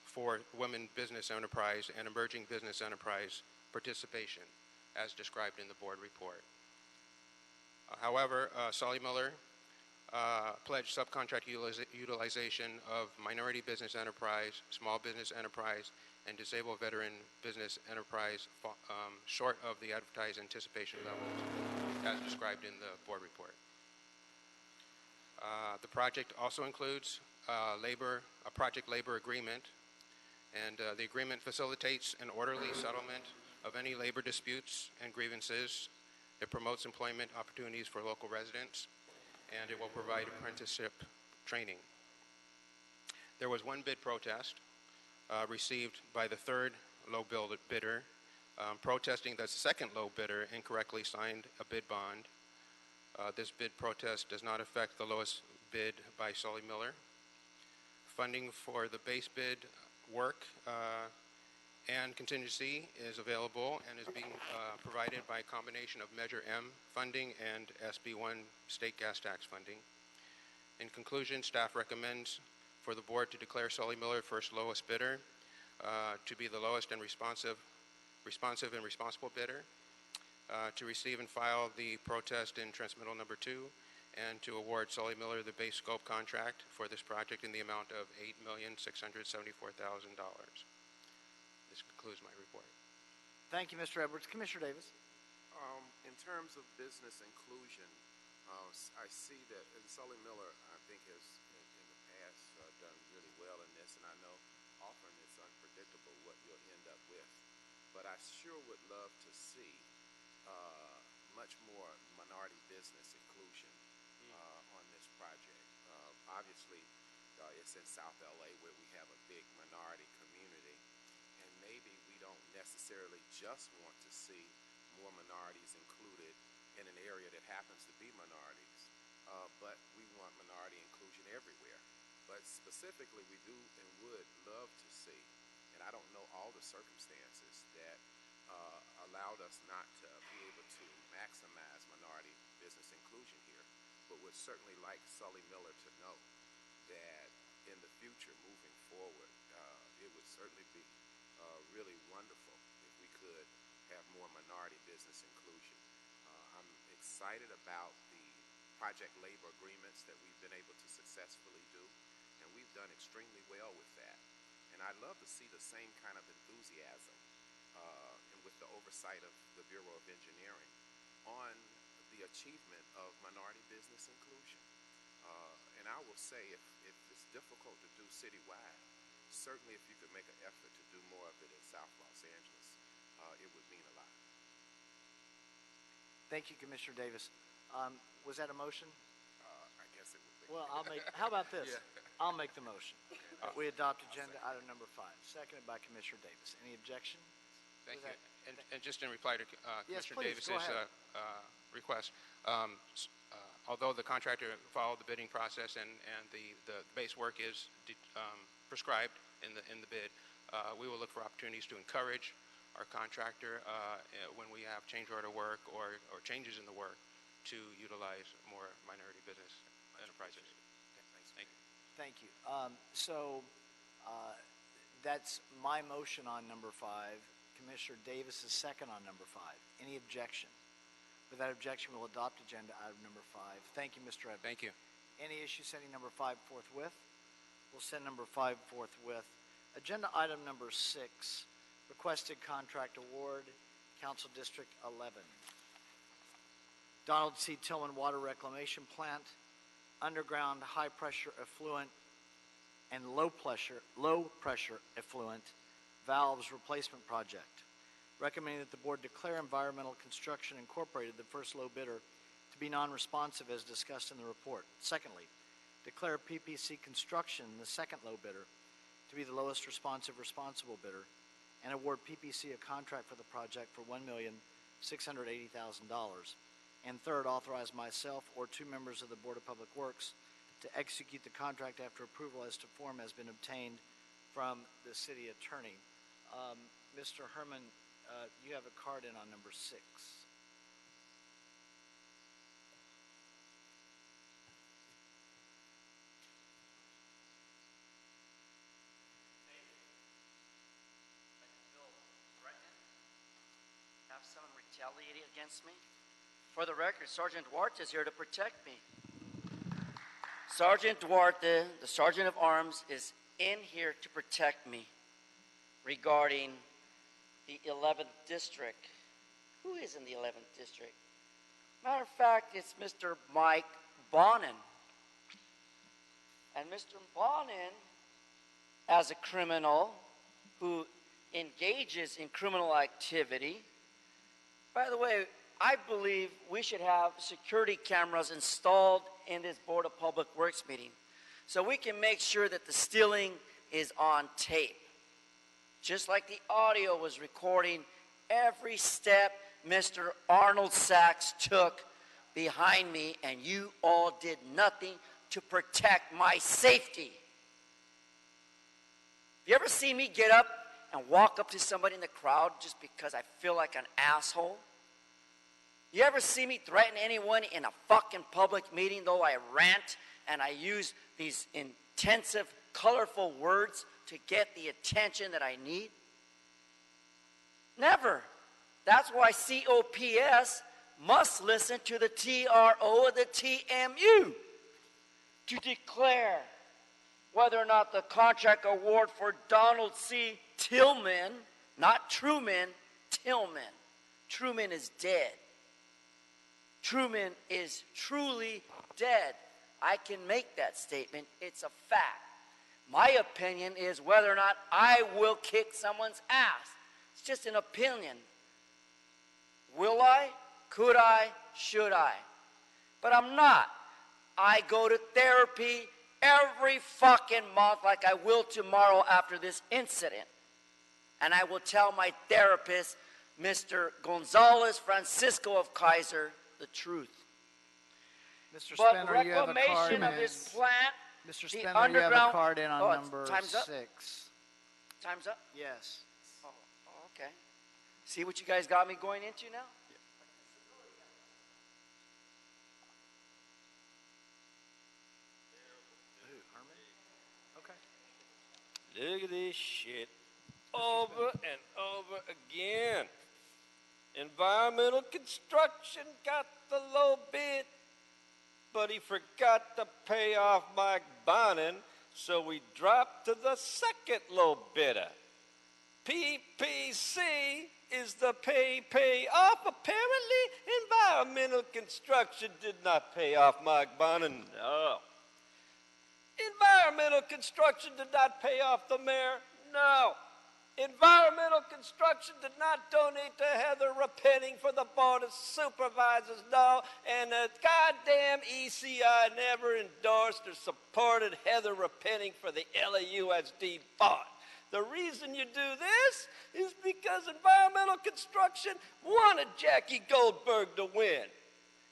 for women business enterprise and emerging business enterprise participation, as described in the board report. However, Sully Miller pledged subcontract utilization of minority business enterprise, small business enterprise, and disabled veteran business enterprise short of the advertised anticipation levels, as described in the board report. The project also includes a project labor agreement, and the agreement facilitates an orderly settlement of any labor disputes and grievances. It promotes employment opportunities for local residents, and it will provide apprenticeship training. There was one bid protest received by the third low bidder, protesting that the second low bidder incorrectly signed a bid bond. This bid protest does not affect the lowest bid by Sully Miller. Funding for the base bid work and contingency is available and is being provided by a combination of Measure M funding and SB1 state gas tax funding. In conclusion, staff recommends for the board to declare Sully Miller first lowest bidder, to be the lowest and responsive and responsible bidder, to receive and file the protest in transmittal number 2, and to award Sully Miller the base scope contract for this project in the amount of $8,674,000. This concludes my report. Thank you, Mr. Edwards. Commissioner Davis. In terms of business inclusion, I see that Sully Miller, I think, has in the past done really well in this, and I know often it's unpredictable what you'll end up with. But I sure would love to see much more minority business inclusion on this project. Obviously, it's in South LA where we have a big minority community, and maybe we don't necessarily just want to see more minorities included in an area that happens to be minorities, but we want minority inclusion everywhere. But specifically, we do and would love to see, and I don't know all the circumstances that allowed us not to be able to maximize minority business inclusion here, but would certainly like Sully Miller to know that in the future, moving forward, it would certainly be really wonderful if we could have more minority business inclusion. I'm excited about the project labor agreements that we've been able to successfully do, and we've done extremely well with that. And I'd love to see the same kind of enthusiasm and with the oversight of the Bureau of Engineering on the achievement of minority business inclusion. And I will say, if it's difficult to do citywide, certainly if you could make an effort to do more of it in South Los Angeles, it would mean a lot. Thank you, Commissioner Davis. Was that a motion? I guess it would be. Well, how about this? Yeah. I'll make the motion. We adopt agenda item number 5, seconded by Commissioner Davis. Any objection? Thank you. And just in reply to Yes, Commissioner please, go Davis's ahead. request, although the contractor followed the bidding process and the base work is prescribed in the bid, we will look for opportunities to encourage our contractor when we have change order work or changes in the work to utilize more minority business enterprises. Okay, thank you. Thank you. That's my motion on number 5. Commissioner Davis is second on number 5. Any objection? Without objection, we'll adopt agenda item number 5. Thank you, Mr. Evans. Thank you. Any issue sending number 5 forthwith? We'll send number 5 forthwith. Agenda item number 6, requested contract award, Council District 11. Donald C. Tillman Water Reclamation Plant, underground high-pressure effluent and low-pressure effluent valves replacement project. Recommending that the board declare Environmental Construction Incorporated, the first low bidder, to be non-responsive as discussed in the report. Secondly, declare PPC Construction, the second low bidder, to be the lowest responsible bidder, and award PPC a contract for the project for $1,680,000. And third, authorize myself or 2 members of the Board of Public Works to execute the contract after approval as to form has been obtained from the city attorney. Mr. Herman, you have a card in on number 6. Have someone retaliate against me? For the record, Sergeant Duarte is here to protect me. Sergeant Duarte, the Sergeant of Arms, is in here to protect me regarding the 11th District. Who is in the 11th District? Matter of fact, it's Mr. Mike Bonin. And Mr. Bonin, as a criminal who engages in criminal activity, by the way, I believe we should have security cameras installed in this Board of Public Works meeting so we can make sure that the stealing is on tape. Just like the audio was recording every step Mr. Arnold Sachs took behind me, and you all did nothing to protect my safety. You ever see me get up and walk up to somebody in the crowd just because I feel like an asshole? You ever see me threaten anyone in a fucking public meeting, though I rant and I use these intensive, colorful words to get the attention that I need? Never. That's why COPS must listen to the TRO of the TMU to declare whether or not the contract award for Donald C. Tillman, not Truman, Tillman. Truman is dead. Truman is truly dead. I can make that statement. It's a fact. My opinion is whether or not I will kick someone's ass. It's just an opinion. Will I? Could I? Should I? But I'm not. I go to therapy every fucking month like I will tomorrow after this incident. And I will tell my therapist, Mr. Gonzalez Francisco of Kaiser, the truth. Mr. But Spender, you have a card reclamation in. of this plant, Mr. the Spender, you underground... have a card in on Oh, number time's up? 6. Time's up? Yes. Oh, okay. See what you guys got me going into now? Look at this shit over and over again. Environmental construction got the low bid, but he forgot to pay off Mike Bonin, so we dropped to the second low bidder. PPC is the pay off. Apparently, environmental construction did not pay off Mike Bonin. No. Environmental construction did not pay off the mayor. No. Environmental construction did not donate to Heather Repenting for the Board of Supervisors. No. And the goddamn ECI never endorsed or supported Heather Repenting for the LAUSD board. The reason you do this is because environmental construction wanted Jackie Goldberg to win.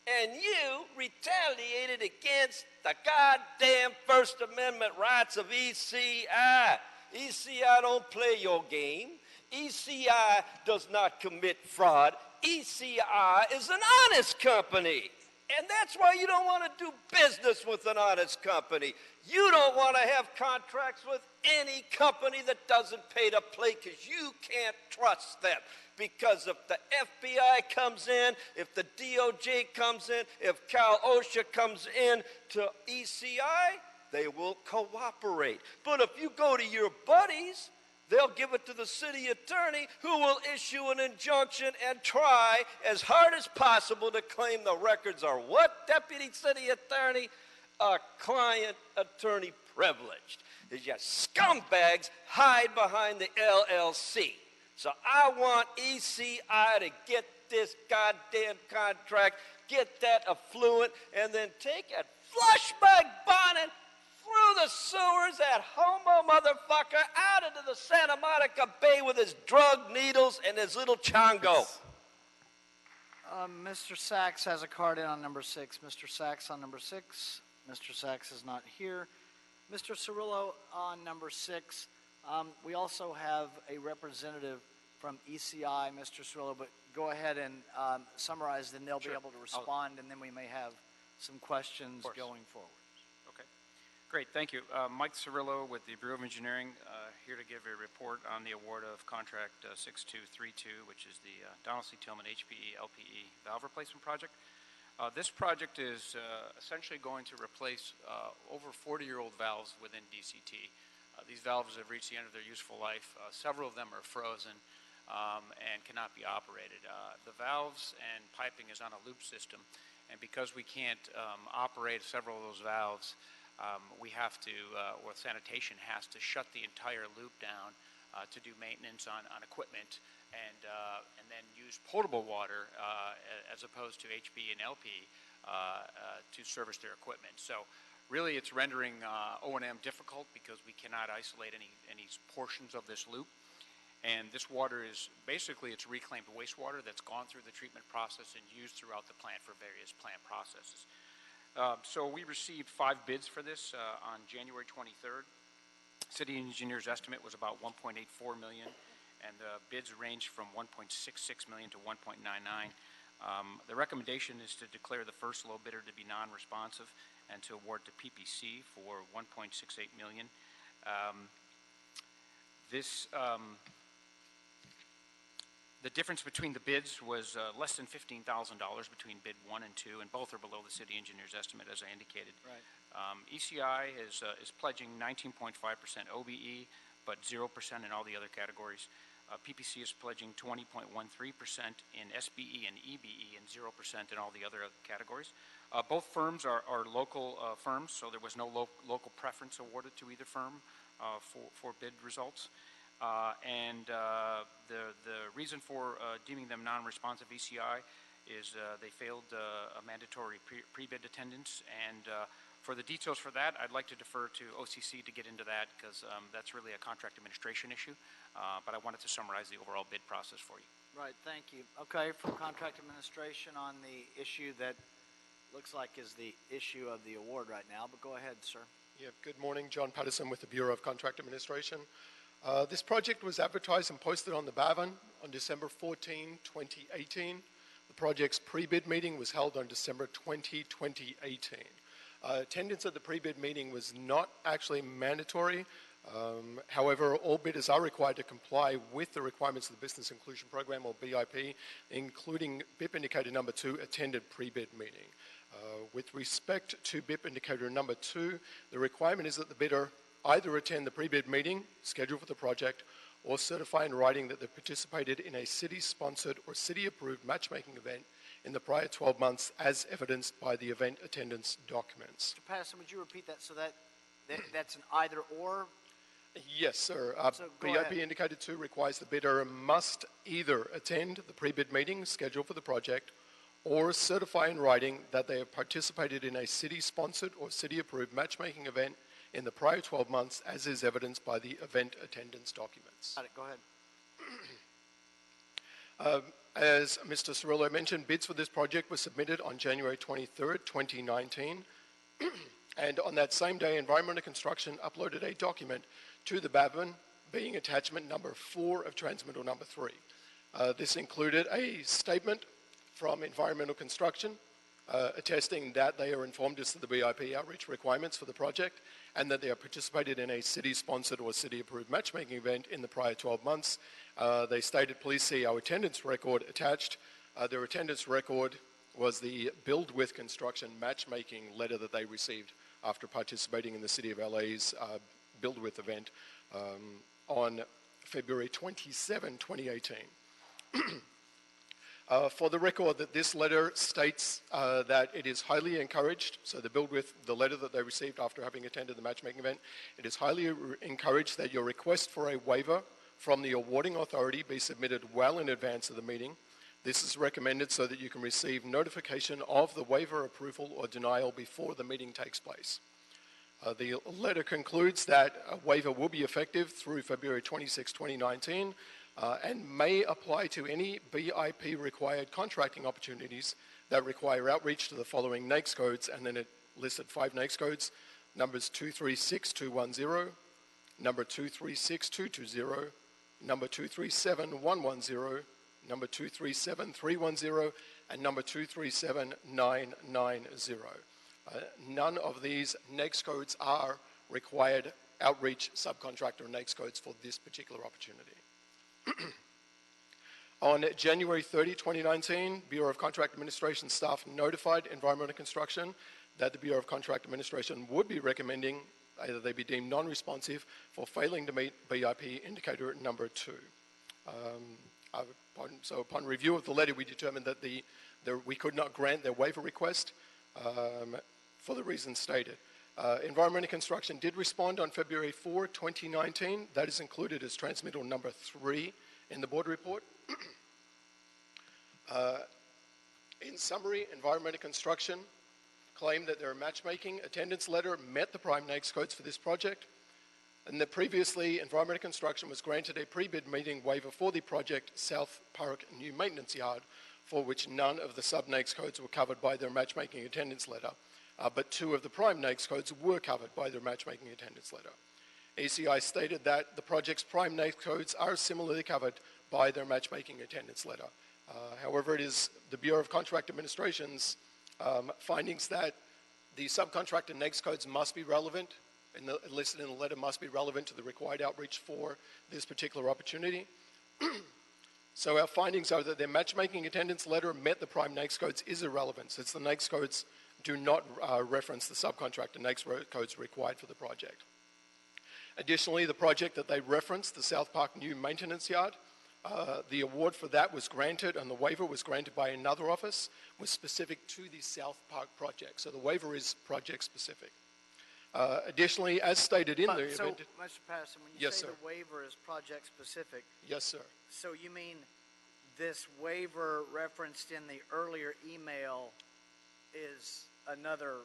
And you retaliated against the goddamn First Amendment rights of ECI. ECI don't play your game. ECI does not commit fraud. ECI is an honest company. And that's why you don't want to do business with an honest company. You don't want to have contracts with any company that doesn't pay to play because you can't trust them. Because if the FBI comes in, if the DOJ comes in, if Cal OSHA comes in to ECI, they will cooperate. But if you go to your buddies, they'll give it to the city attorney who will issue an injunction and try as hard as possible to claim the records are what, Deputy City Attorney? Client attorney privileged. Is you scumbags hide behind the LLC. So I want ECI to get this goddamn contract, get that affluent, and then take it flush my bonnet through the sewers, that homo motherfucker out into the Santa Monica Bay with his drug needles and his little chongo. Mr. Sachs has a card in on number 6. Mr. Sachs on number 6. Mr. Sachs is not here. Mr. Cirillo on number 6. We also have a representative from ECI, Mr. Cirillo, but go ahead and summarize, then they'll be able to respond, and then we may have some questions going forward. Great, thank you. Mike Cirillo with the Bureau of Engineering, here to give a report on the award of contract 6232, which is the Donald C. Tillman HPE LPE valve replacement project. This project is essentially going to replace over 40-year-old valves within DCT. These valves have reached the end of their useful life. Several of them are frozen and cannot be operated. The valves and piping is on a loop system, and because we can't operate several of those valves, we have to, or sanitation has to shut the entire loop down to do maintenance on equipment and then use potable water as opposed to HB and LP to service their equipment. So really it's rendering O&M difficult because we cannot isolate any portions of this loop. And this water is basically, it's reclaimed wastewater that's gone through the treatment process and used throughout the plant for various plant processes. So we received 5 bids for this on January 23rd. City engineer's estimate was about $1.84 million, and the bids ranged from $1.66 million to $1.99. The recommendation is to declare the first low bidder to be non-responsive and to award to PPC for $1.68 million. The difference between the bids was less than $15,000 between bid 1 and 2, and both are below the city engineer's estimate, as I indicated. Right. ECI is pledging 19.5% OBE, but 0% in all the other categories. PPC is pledging 20.13% in SBE and EBE and 0% in all the other categories. Both firms are local firms, so there was no local preference awarded to either firm for bid results. The reason for deeming them non-responsive ECI is they failed a mandatory pre-bid attendance, and for the details for that, I'd like to defer to OCC to get into that because that's really a contract administration issue, but I wanted to summarize the overall bid process for you. Right, thank you. Okay, for contract administration on the issue that looks like is the issue of the award right now, but go ahead, sir. Yeah, good morning. John Patterson with the Bureau of Contract Administration. This project was advertised and posted on the BAVN on December 14, 2018. The project's pre-bid meeting was held on December 20, 2018. Attendance at the pre-bid meeting was not actually mandatory. However, all bidders are required to comply with the requirements of the Business Inclusion Program, or BIP, including BIP Indicator Number 2 attended pre-bid meeting. With respect to BIP Indicator Number 2, the requirement is that the bidder either attend the pre-bid meeting scheduled for the project or certify in writing that they participated in a city-sponsored or city-approved matchmaking event in the prior 12 months as evidenced by the event attendance documents. Mr. Patterson, would you repeat that? So that's an either or? Yes, sir. Go BIP ahead. Indicator 2 requires the bidder must either attend the pre-bid meeting scheduled for the project or certify in writing that they have participated in a city-sponsored or city-approved matchmaking event in the prior 12 months, as is evidenced by the event attendance documents. Got it, go ahead. As Mr. Cirillo mentioned, bids for this project were submitted on January 23rd, 2019. And on that same day, Environmental Construction uploaded a document to the BAVN, being attachment number 4 of transmittal number 3. This included a statement from Environmental Construction attesting that they are informed as to the BIP outreach requirements for the project and that they have participated in a city-sponsored or city-approved matchmaking event in the prior 12 months. They stated, please see our attendance record attached. Their attendance record was the Build With Construction matchmaking letter that they received after participating in the City of LA's Build With event on February 27, 2018. For the record, that this letter states that it is highly encouraged, so the letter that they received after having attended the matchmaking event, it is highly encouraged that your request for a waiver from the awarding authority be submitted well in advance of the meeting. This is recommended so that you can receive notification of the waiver approval or denial before the meeting takes place. The letter concludes that a waiver will be effective through February 26, 2019, and may apply to any BIP required contracting opportunities that require outreach to the following NAICS codes, and then it listed 5 NAICS codes, numbers 236210, number 236220, number 237110, number 237310, and number 237990. None of these NAICS codes are required outreach subcontractor NAICS codes for this particular opportunity. On January 30, 2019, Bureau of Contract Administration staff notified Environmental Construction that the Bureau of Contract Administration would be recommending either they be deemed non-responsive for failing to meet BIP indicator number 2. So upon review of the letter, we determined that we could not grant their waiver request for the reasons stated. Environmental Construction did respond on February 4, 2019. That is included as transmittal number 3 in the board report. In summary, Environmental Construction claimed that their matchmaking attendance letter met the prime NAICS codes for this project, and that previously Environmental Construction was granted a pre-bid meeting waiver for the project South Park New Maintenance Yard, for which none of the sub-NAICS codes were covered by their matchmaking attendance letter, but 2 of the prime NAICS codes were covered by their matchmaking attendance letter. ECI stated that the project's prime NAICS codes are similarly covered by their matchmaking attendance letter. However, it is the Bureau of Contract Administration's findings that the subcontractor NAICS codes must be relevant, and listed in the letter must be relevant to the required outreach for this particular opportunity. So our findings are that their matchmaking attendance letter met the prime NAICS codes is irrelevant, since the NAICS codes do not reference the subcontractor NAICS codes required for the project. Additionally, the project that they referenced, the South Park New Maintenance Yard, the award for that was granted, and the waiver was granted by another office, was specific to the South Park project. So the waiver is project specific. Additionally, as stated in the event... So, Mr. Patterson, when you Yes, say sir. the waiver is project specific... Yes, sir. So you mean this waiver referenced in the earlier email is another...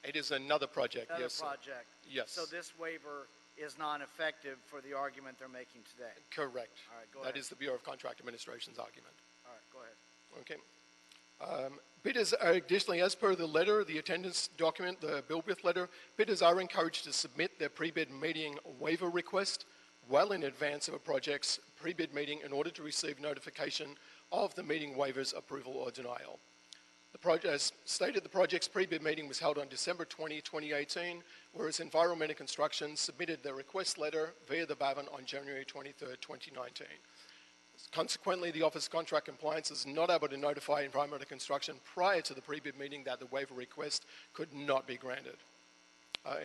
It is another project, Another yes, sir. project. Yes. So this waiver is non-effective for the argument they're making today. Correct. All right, go That ahead. is the Bureau of Contract Administration's argument. All right, go ahead. Okay. Bidders are additionally, as per the letter, the attendance document, the bill with letter, bidders are encouraged to submit their pre-bid meeting waiver request well in advance of a project's pre-bid meeting in order to receive notification of the meeting waiver's approval or denial. As stated, the project's pre-bid meeting was held on December 20, 2018, whereas Environmental Construction submitted their request letter via the BAVN on January 23, 2019. Consequently, the Office of Contract Compliance is not able to notify Environmental Construction prior to the pre-bid meeting that the waiver request could not be granted.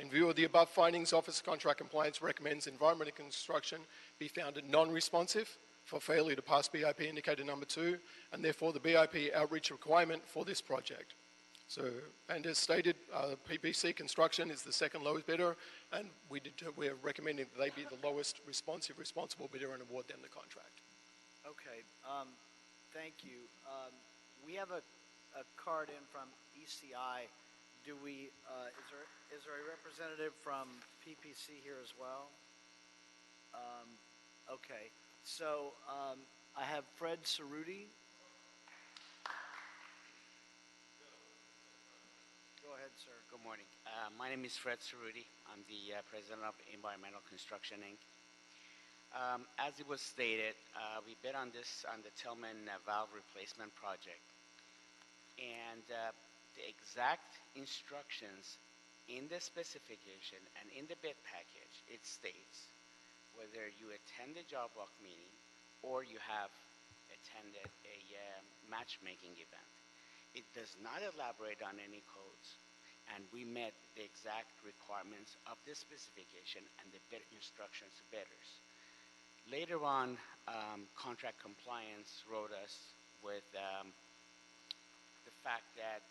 In view of the above findings, Office of Contract Compliance recommends Environmental Construction be found non-responsive for failure to pass BIP indicator number 2, and therefore the BIP outreach requirement for this project. So, and as stated, PPC Construction is the second lowest bidder, and we're recommending that they be the lowest responsible bidder and award them the contract. Okay, thank you. We have a card in from ECI do we, is there a representative from PPC here as well? Okay, so I have Fred Cerruti. Go ahead, sir. Good morning. My name is Fred Cerruti. I'm the president of Environmental Construction, Inc. As it was stated, we bid on the Tillman valve replacement project. And the exact instructions in the specification and in the bid package, it states whether you attend a job walk meeting or you have attended a matchmaking event. It does not elaborate on any codes, and we met the exact requirements of the specification and the bid instructions to bidders. Later on, contract compliance wrote us with the fact that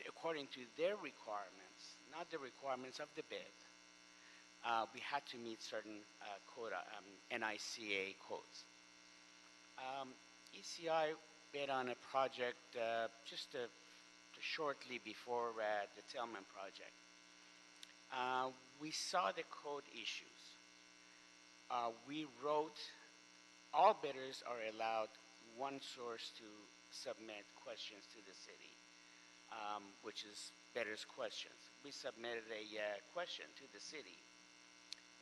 according to their requirements, not the requirements of the bid, we had to meet certain quota, NICA codes. ECI bid on a project just shortly before the Tillman project. We saw the code issues. We wrote, all bidders are allowed one source to submit questions to the city, which is bidders' questions. We submitted a question to the city.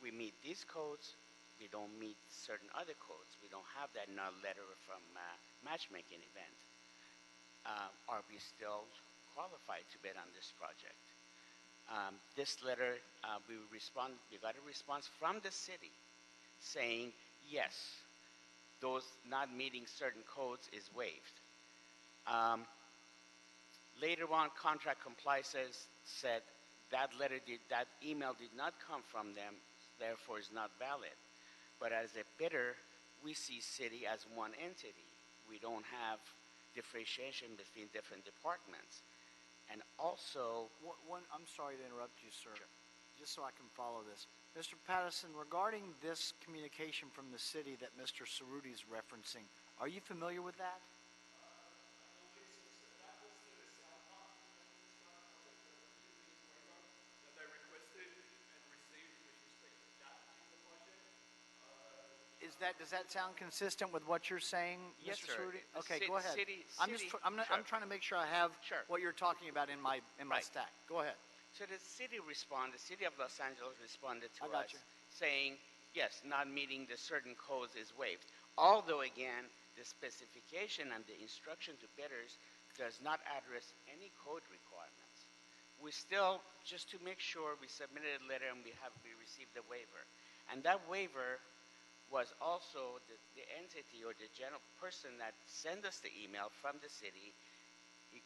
We meet these codes, we don't meet certain other codes. We don't have that letter from matchmaking event. Are we still qualified to bid on this project? This letter, we got a response from the city saying, yes, those not meeting certain codes is waived. Later on, contract compliance said that email did not come from them, therefore is not valid. But as a bidder, we see city as one entity. We don't have differentiation between different departments. And also... I'm sorry to interrupt you, sir. Sure. Just so I can follow this. Mr. Patterson, regarding this communication from the city that Mr. Cerruti is referencing, are you familiar with that? Does that sound consistent with what you're saying, Yes, Mr. sir. Cerruti? Okay, go ahead. I'm Sure. trying to make sure I have what you're talking about in my Right. stack. Go ahead. So the city of Los Angeles responded to I got us you. saying, yes, not meeting the certain codes is waived. Although, again, the specification and the instruction to bidders does not address any code requirements. We still, just to make sure, we submitted a letter and we received a waiver. And that waiver was also the entity or the general person that sent us the email from the city. He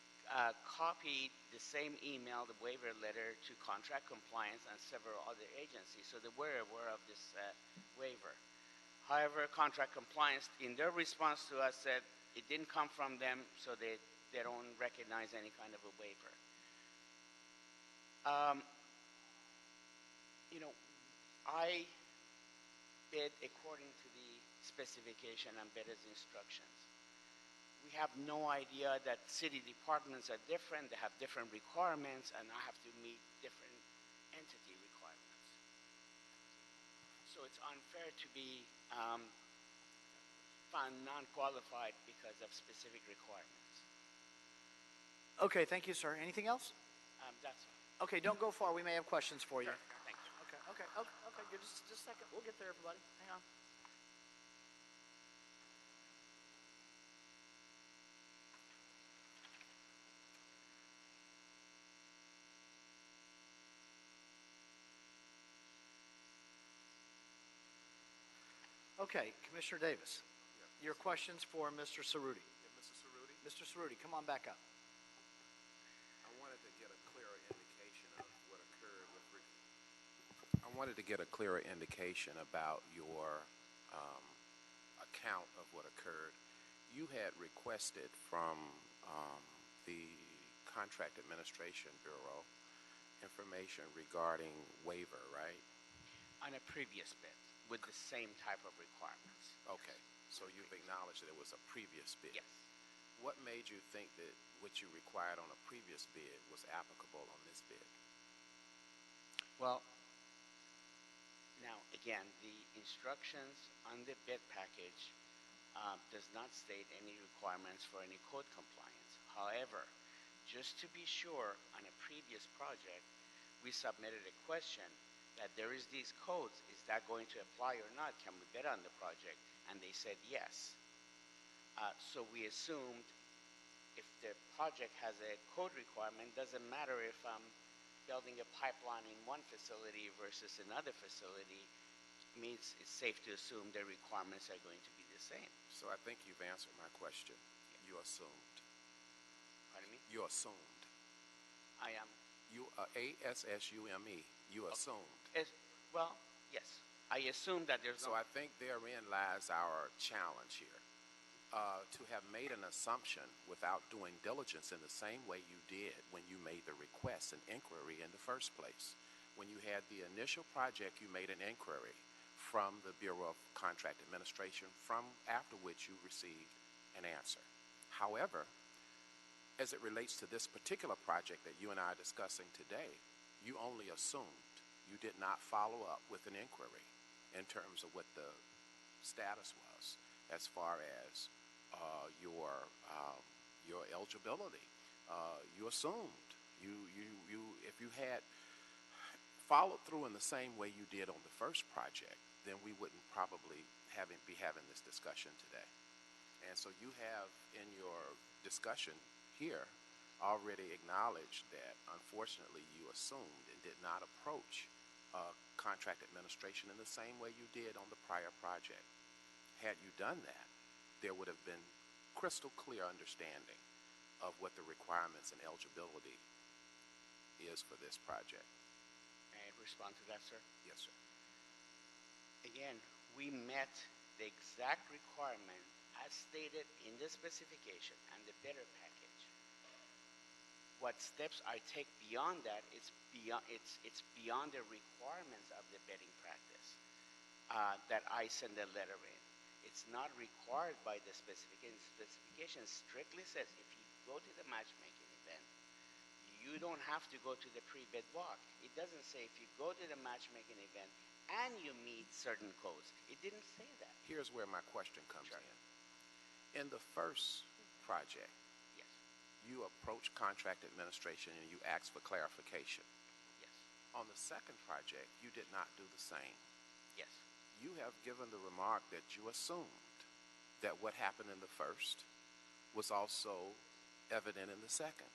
copied the same email, the waiver letter, to contract compliance and several other agencies, so they were aware of this waiver. However, contract compliance, in their response to us, said it didn't come from them, so they don't recognize any kind of a waiver. I bid according to the specification and bidder's instructions. We have no idea that city departments are different, they have different requirements, and I have to meet different entity requirements. So it's unfair to be found non-qualified because of specific requirements. Okay, thank you, sir. Anything else? That's all. Okay, don't go far. We may have questions for you. Sure, thank you. Okay, just a second. We'll get there, everybody. Hang on. Okay, Commissioner Davis. Your questions for Mr. Cerruti. Mr. Cerruti? Mr. Cerruti, come on back up. I wanted to get a clearer indication of what occurred with I wanted to get a clearer indication about your account of what occurred. You had requested from the Contract Administration Bureau information regarding waiver, right? On a previous bid with the same type of requirements. Okay, so you've acknowledged that it was a previous bid? Yes. what made you think that what you required on a previous bid was applicable on this bid? Well, now, again, the instructions on the bid package does not state any requirements for any code compliance. However, just to be sure, on a previous project, we submitted a question that there is these codes. Is that going to apply or not? Can we bid on the project? And they said yes. So we assumed if the project has a code requirement, doesn't matter if I'm building a pipeline in one facility versus another facility, means it's safe to assume the requirements are going to be the same. So I think you've answered my question. You assumed. Pardon me? You assumed. I am. You, A-S-S-U-M-E. You assumed. Well, yes. I assume that there's So I think therein lies our challenge here. To have made an assumption without doing diligence in the same way you did when you made the request and inquiry in the first place. When you had the initial project, you made an inquiry from the Bureau of Contract Administration, from after which you received an answer. However, as it relates to this particular project that you and I are discussing today, you only assumed. You did not follow up with an inquiry in terms of what the status was as far as your eligibility. You assumed. If you had followed through in the same way you did on the first project, then we wouldn't probably be having this discussion today. And so you have in your discussion here already acknowledged that unfortunately you assumed and did not approach contract administration in the same way you did on the prior project. Had you done that, there would have been crystal clear understanding of what the requirements and eligibility is for this project. May I respond to that, sir? Yes, sir. Again, we met the exact requirement as stated in the specification and the bidder package. What steps I take beyond that, it's beyond the requirements of the bidding practice that I send a letter in. It's not required by the specification. The specification strictly says if you go to the matchmaking event, you don't have to go to the pre-bid walk. It doesn't say if you go to the matchmaking event and you meet certain codes. It didn't say that. Here's where my question comes in. In the first project, yes, you approached contract administration and you asked for clarification. Yes. On the second project, you did not do the same. Yes. You have given the remark that you assumed that what happened in the first was also evident in the second,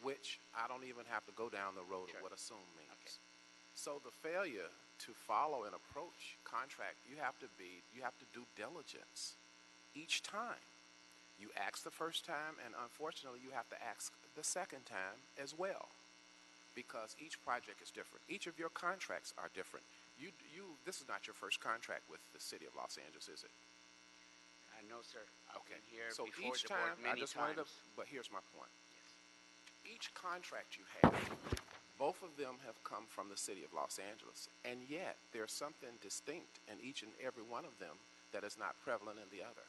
which I don't even have to go down the road of what assume means. Okay. So the failure to follow and approach contract, you have to do diligence each time. You ask the first time, and unfortunately you have to ask the second time as well, because each project is different. Each of your contracts are different. This is not your first contract with the City of Los Angeles, is it? No, sir. I've Okay. been here So before each the board time, many I just times. wanted to, but here's my point. Each contract you have, both of them have come from the City of Los Angeles, and yet there's something distinct in each and every one of them that is not prevalent in the other.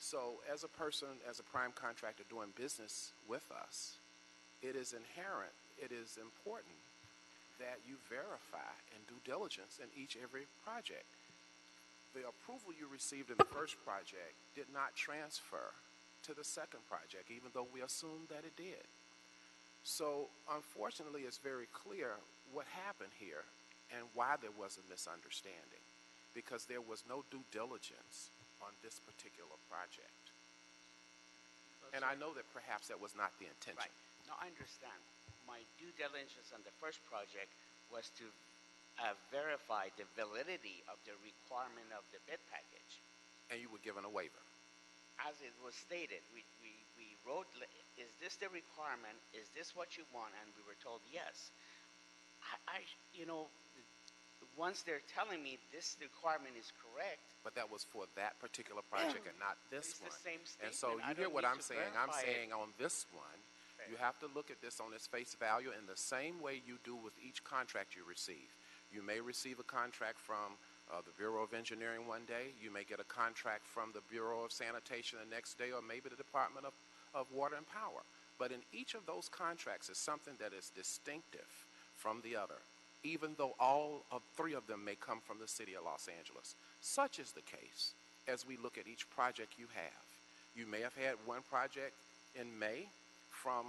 So as a person, as a prime contractor doing business with us, it is inherent, it is important that you verify and do diligence in each every project. The approval you received in the first project did not transfer to the second project, even though we assumed that it did. So unfortunately, it's very clear what happened here and why there was a misunderstanding, because there was no due diligence on this particular project. And I know that perhaps that was not the intention. Right. No, I understand. My due diligence on the first project was to verify the validity of the requirement of the bid package. And you were given a waiver. As it was stated, we wrote, is this the requirement? Is this what you want? And we were told yes. Once they're telling me this requirement is correct. But that was for that particular project and not this It's one. the same And so statement. you I hear don't what need I'm to saying. I'm verify saying it. on this one, you have to look at this on its face value in the same way you do with each contract you receive. You may receive a contract from the Bureau of Engineering one day. You may get a contract from the Bureau of Sanitation the next day, or maybe the Department of Water and Power. But in each of those contracts is something that is distinctive from the other, even though all of three of them may come from the city of Los Angeles. Such is the case as we look at each project you have. You may have had one project in May from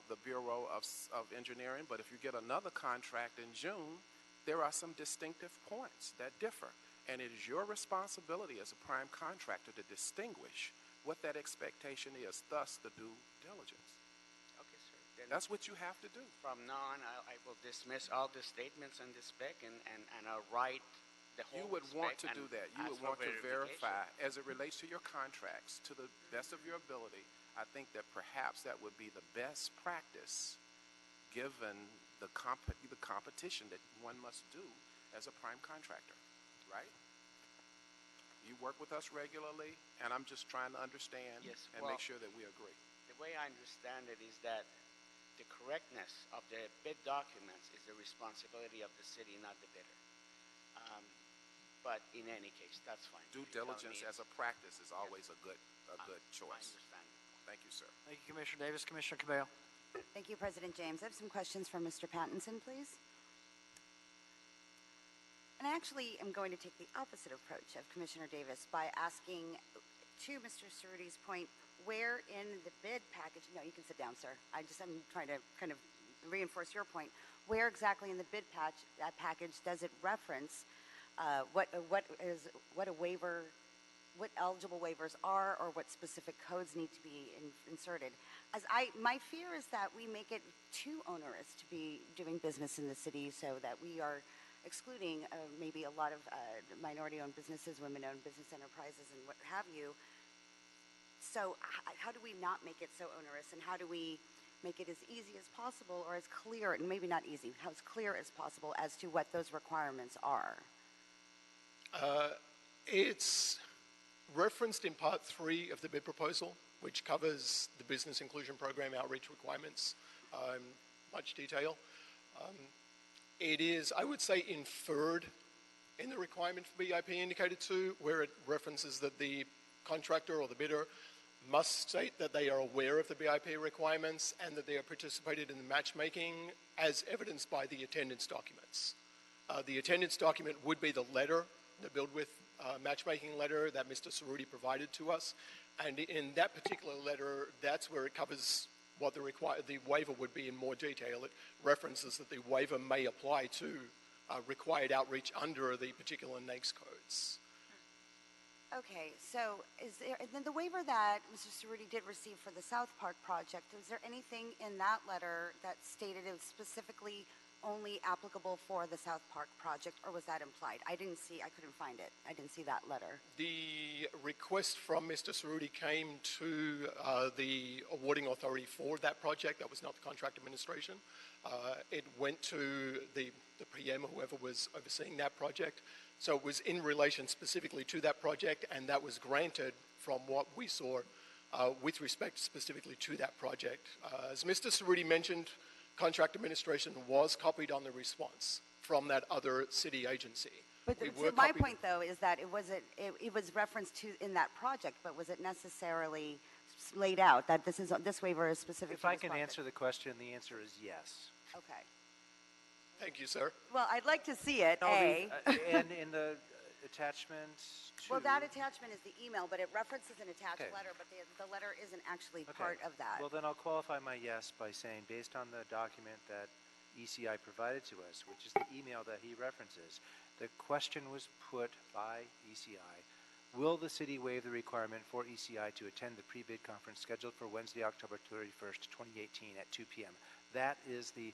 the Bureau of Engineering, but if you get another contract in June, there are some distinctive points that differ. And it is your responsibility as a prime contractor to distinguish what that expectation is, thus the due diligence. Okay, sir. Then That's what you have to do. from now on, I will dismiss all the statements in the spec and I'll write the whole You would want spec to do and that. You ask would for want to verification. verify, as it relates to your contracts, to the best of your ability. I think that perhaps that would be the best practice, given the competition that one must do as a prime contractor, right? You work with us regularly, and I'm just trying to understand Yes, and well, make sure that we agree. The way I understand it is that the correctness of the bid documents is the responsibility of the city, not the bidder. But in any case, that's fine. Due You tell diligence me as a practice is always a good choice. I understand. Thank you, sir. Thank you, Commissioner Davis. Commissioner Cabello. Thank you, President James. I have some questions for Mr. Pattinson, please. And I actually am going to take the opposite approach of Commissioner Davis by asking, to Mr. Cerruti's point, where in the bid package, no, you can sit down, sir. I'm trying to kind of reinforce your point. Where exactly in the bid package does it reference what eligible waivers are, or what specific codes need to be inserted? My fear is that we make it too onerous to be doing business in the city, so that we are excluding maybe a lot of minority-owned businesses, women-owned business enterprises, and what have you. So how do we not make it so onerous, and how do we make it as easy as possible, or as clear, and maybe not easy, how as clear as possible as to what those requirements are? It's referenced in Part 3 of the bid proposal, which covers the Business Inclusion Program outreach requirements in much detail. It is, I would say, inferred in the requirement for BIP indicated 2, where it references that the contractor or the bidder must state that they are aware of the BIP requirements and that they have participated in the matchmaking, as evidenced by the attendance documents. The attendance document would be the letter, the Build With matchmaking letter that Mr. Cerruti provided to us. And in that particular letter, that's where it covers what the waiver would be in more detail. It references that the waiver may apply to required outreach under the particular NAICS codes. Okay, so and then the waiver that Mr. Cerruti did receive for the South Park project, is there anything in that letter that stated it was specifically only applicable for the South Park project, or was that implied? I couldn't find it. I didn't see that letter. The request from Mr. Cerruti came to the awarding authority for that project. That was not the contract administration. It went to the PM, whoever was overseeing that project. So it was in relation specifically to that project, and that was granted from what we saw with respect specifically to that project. As Mr. Cerruti mentioned, contract administration was copied on the response from that other city agency. But my point, though, is that it was referenced to in that project, but was it necessarily laid out that this waiver is specific If to I this can project? answer the question, the answer is yes. Okay. Thank you, sir. Well, I'd like to see it, No, A. And in the attachment to... Well, that attachment is the email, but it references an attached Okay. letter, but the letter isn't actually Okay. part of that. Well, then I'll qualify my yes by saying, based on the document that ECI provided to us, which is the email that he references, the question was put by ECI, will the city waive the requirement for ECI to attend the pre-bid conference scheduled for Wednesday, October 31st, 2018 at 2 p.m.? That is the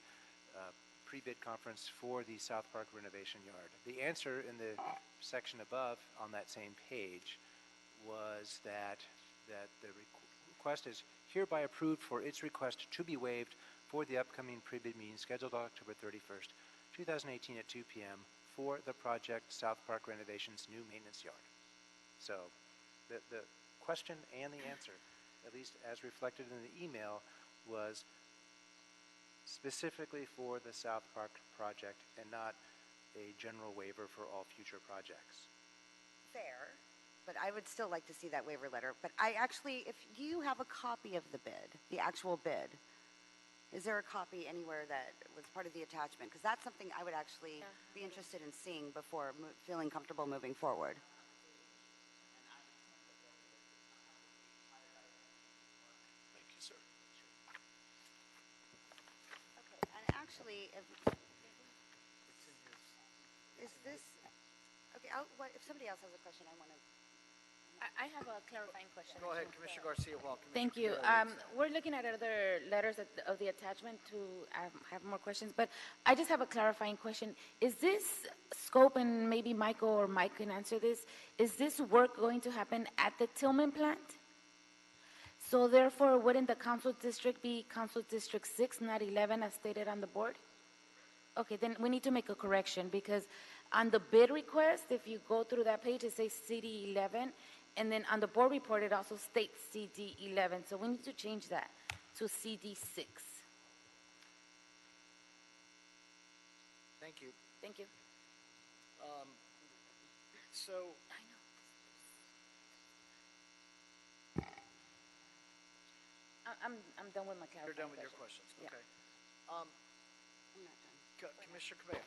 pre-bid conference for the South Park renovation yard. The answer in the section above on that same page was that the request is hereby approved for its request to be waived for the upcoming pre-bid meeting scheduled October 31st, 2018 at 2 p.m. for the project South Park renovation's new maintenance yard. So the question and the answer, at least as reflected in the email, was specifically for the South Park project and not a general waiver for all future projects. Fair, but I would still like to see that waiver letter. But I actually, if you have a copy of the bid, the actual bid, is there a copy anywhere that was part of the attachment? Because that's something I would actually be interested in seeing before feeling comfortable moving forward. Thank you, sir. Okay, and actually, is this, okay, if somebody else has a question, I want to. I have a clarifying question. Go ahead, Commissioner Garcia. Welcome. Thank you. We're looking at other letters of the attachment to have more questions, but I just have a clarifying question. Is this scope, and maybe Michael or Mike can answer this, is this work going to happen at the Tillman plant? So therefore, wouldn't the council district be Council District 6, not 11, as stated on the board? Okay, then we need to make a correction, because on the bid request, if you go through that page, it says CD 11, and then on the board report, it also states CD 11. So we need to change that to CD 6. Thank you. Thank you. So, I'm done with my clarifying. you're done with your questions. Yeah. Okay. I'm not done. Commissioner Cabello.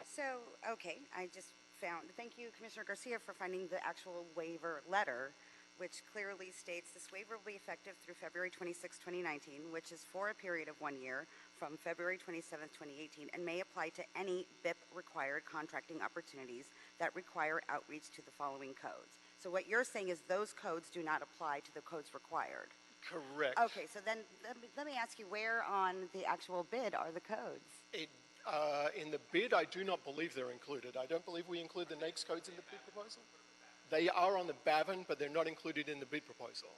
So, okay, I just found, thank you, Commissioner Garcia, for finding the actual waiver letter, which clearly states this waiver will be effective through February 26, 2019, which is for a period of 1 year from February 27, 2018, and may apply to any BIP-required contracting opportunities that require outreach to the following codes. So what you're saying is those codes do not apply to the codes required. Correct. Okay, so then let me ask you, where on the actual bid are the codes? In the bid, I do not believe they're included. I don't believe we include the NAICS codes in the bid proposal. They are on the BAVN, but they're not included in the bid proposal.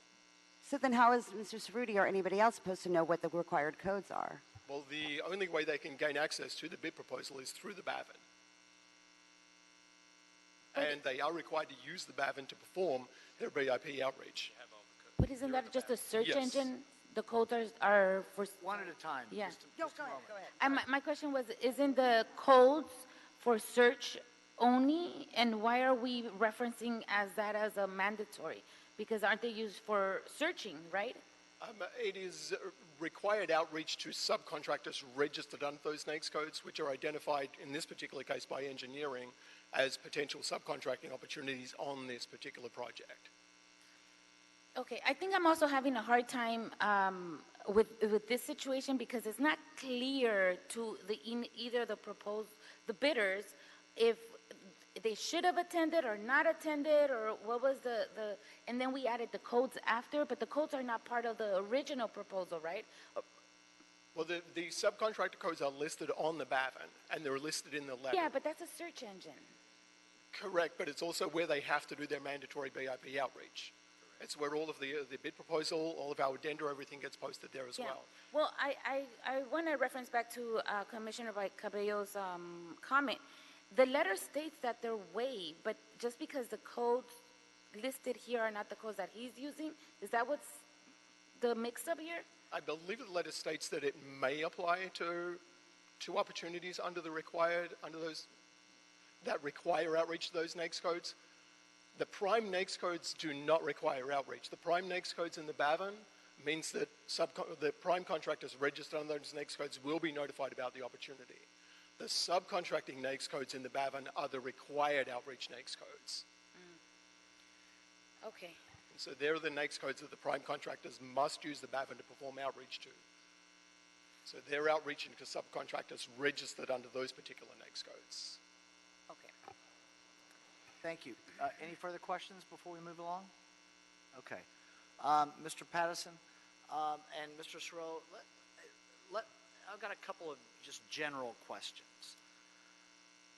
So then how is Mr. Cerruti or anybody else supposed to know what the required codes are? Well, the only way they can gain access to the bid proposal is through the BAVN. And they are required to use the BAVN to perform their BIP outreach. But isn't that just a search Yes. engine? The codes are for... One at a time. Yeah. Go ahead. And my question was, isn't the codes for search only, and why are we referencing that as a mandatory? Because aren't they used for searching, right? It is required outreach to subcontractors registered under those NAICS codes, which are identified in this particular case by engineering as potential subcontracting opportunities on this particular project. Okay, I think I'm also having a hard time with this situation, because it's not clear to either the bidders if they should have attended or not attended, or what was and then we added the codes after, but the codes are not part of the original proposal, right? Well, the subcontractor codes are listed on the BAVN, and they're listed in the letter. Yeah, but that's a search engine. Correct, but it's also where they have to do their mandatory BIP outreach. It's where all of the bid proposal, all of our addenda, everything gets posted there as well. Well, I want to reference back to Commissioner Cabello's comment. The letter states that they're waived, but just because the codes listed here are not the codes that he's using, is that what's the mix-up here? I believe the letter states that it may apply to opportunities under those that require outreach to those NAICS codes. The prime NAICS codes do not require outreach. The prime NAICS codes in the BAVN means that the prime contractors registered on those NAICS codes will be notified about the opportunity. The subcontracting NAICS codes in the BAVN are the required outreach NAICS codes. Okay. And so they're the NAICS codes that the prime contractors must use the BAVN to perform outreach to. So they're outreaching to subcontractors registered under those particular NAICS codes. Okay. Thank you. Any further questions before we move along? Okay. Mr. Pattison and Mr. Sorrell, I've got a couple of just general questions.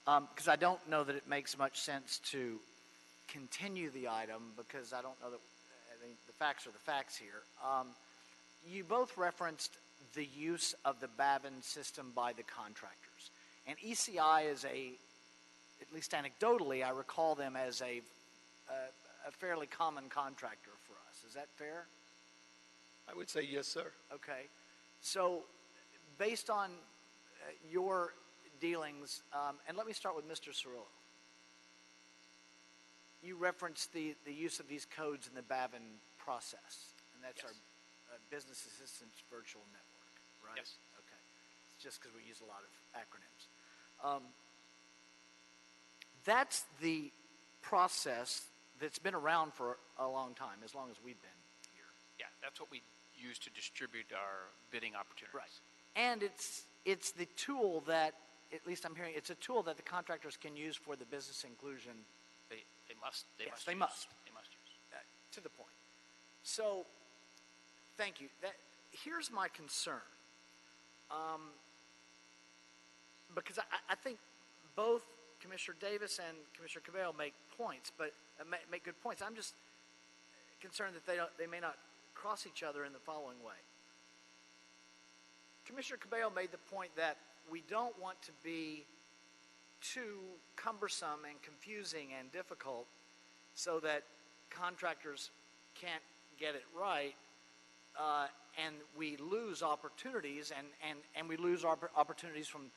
Because I don't know that it makes much sense to continue the item, because I don't know that, I mean, the facts are the facts here. You both referenced the use of the BAVN system by the contractors. And ECI is at least anecdotally, I recall them as a fairly common contractor for us. Is that fair? I would say yes, sir. Okay. So based on your dealings, and let me start with Mr. Cirillo. You referenced the use of these codes in the BAVN process, and that's Yes. our Business Assistance Virtual Network, right? Yes. Okay. It's just because we use a lot of acronyms. That's the process that's been around for a long time, as long as we've been here. Yeah, that's what we use to distribute our bidding opportunities. Right. And it's the tool that, at least I'm hearing, it's a tool that the contractors can use for the business inclusion. They must. They Yes, must. they use. must. They must use. To the point. So, thank you. Here's my concern. Because I think both Commissioner Davis and Commissioner Cabello make points, but make good points. I'm just concerned that they may not cross each other in the following way. Commissioner Cabello made the point that we don't want to be too cumbersome and confusing and difficult so that contractors can't get it right, and we lose opportunities, and we lose opportunities from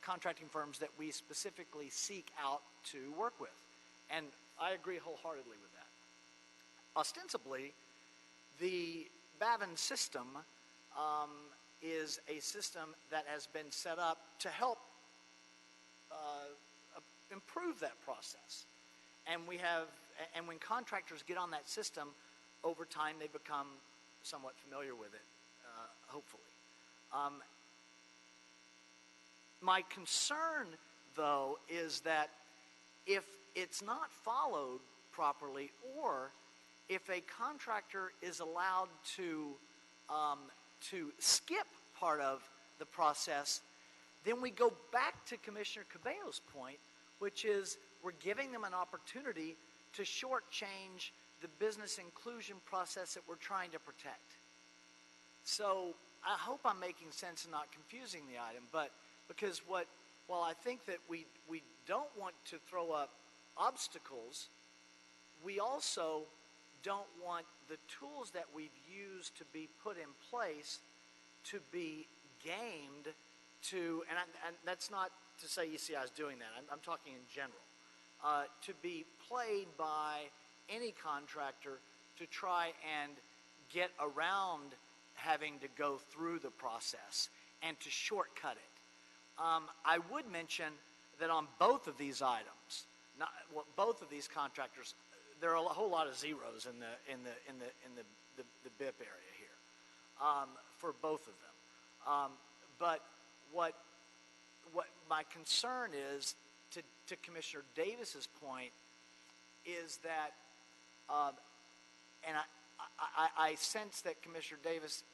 contracting firms that we specifically seek out to work with. And I agree wholeheartedly with that. Ostensibly, the BAVN system is a system that has been set up to help improve that process. And when contractors get on that system, over time they become somewhat familiar with it, hopefully. My concern, though, is that if it's not followed properly, or if a contractor is allowed to skip part of the process, then we go back to Commissioner Cabello's point, which is we're giving them an opportunity to shortchange the business inclusion process that we're trying to protect. So I hope I'm making sense and not confusing the item, but because while I think that we don't want to throw up obstacles, we also don't want the tools that we've used to be put in place to be gamed to, and that's not to say ECI is doing that, I'm talking in general, to be played by any contractor to try and get around having to go through the process and to shortcut it. I would mention that on both of these items, both of these contractors, there are a whole lot of zeros in the BIP area here for both of them. But what my concern is, to Commissioner Davis's point, is that, and I sense that Commissioner Davis,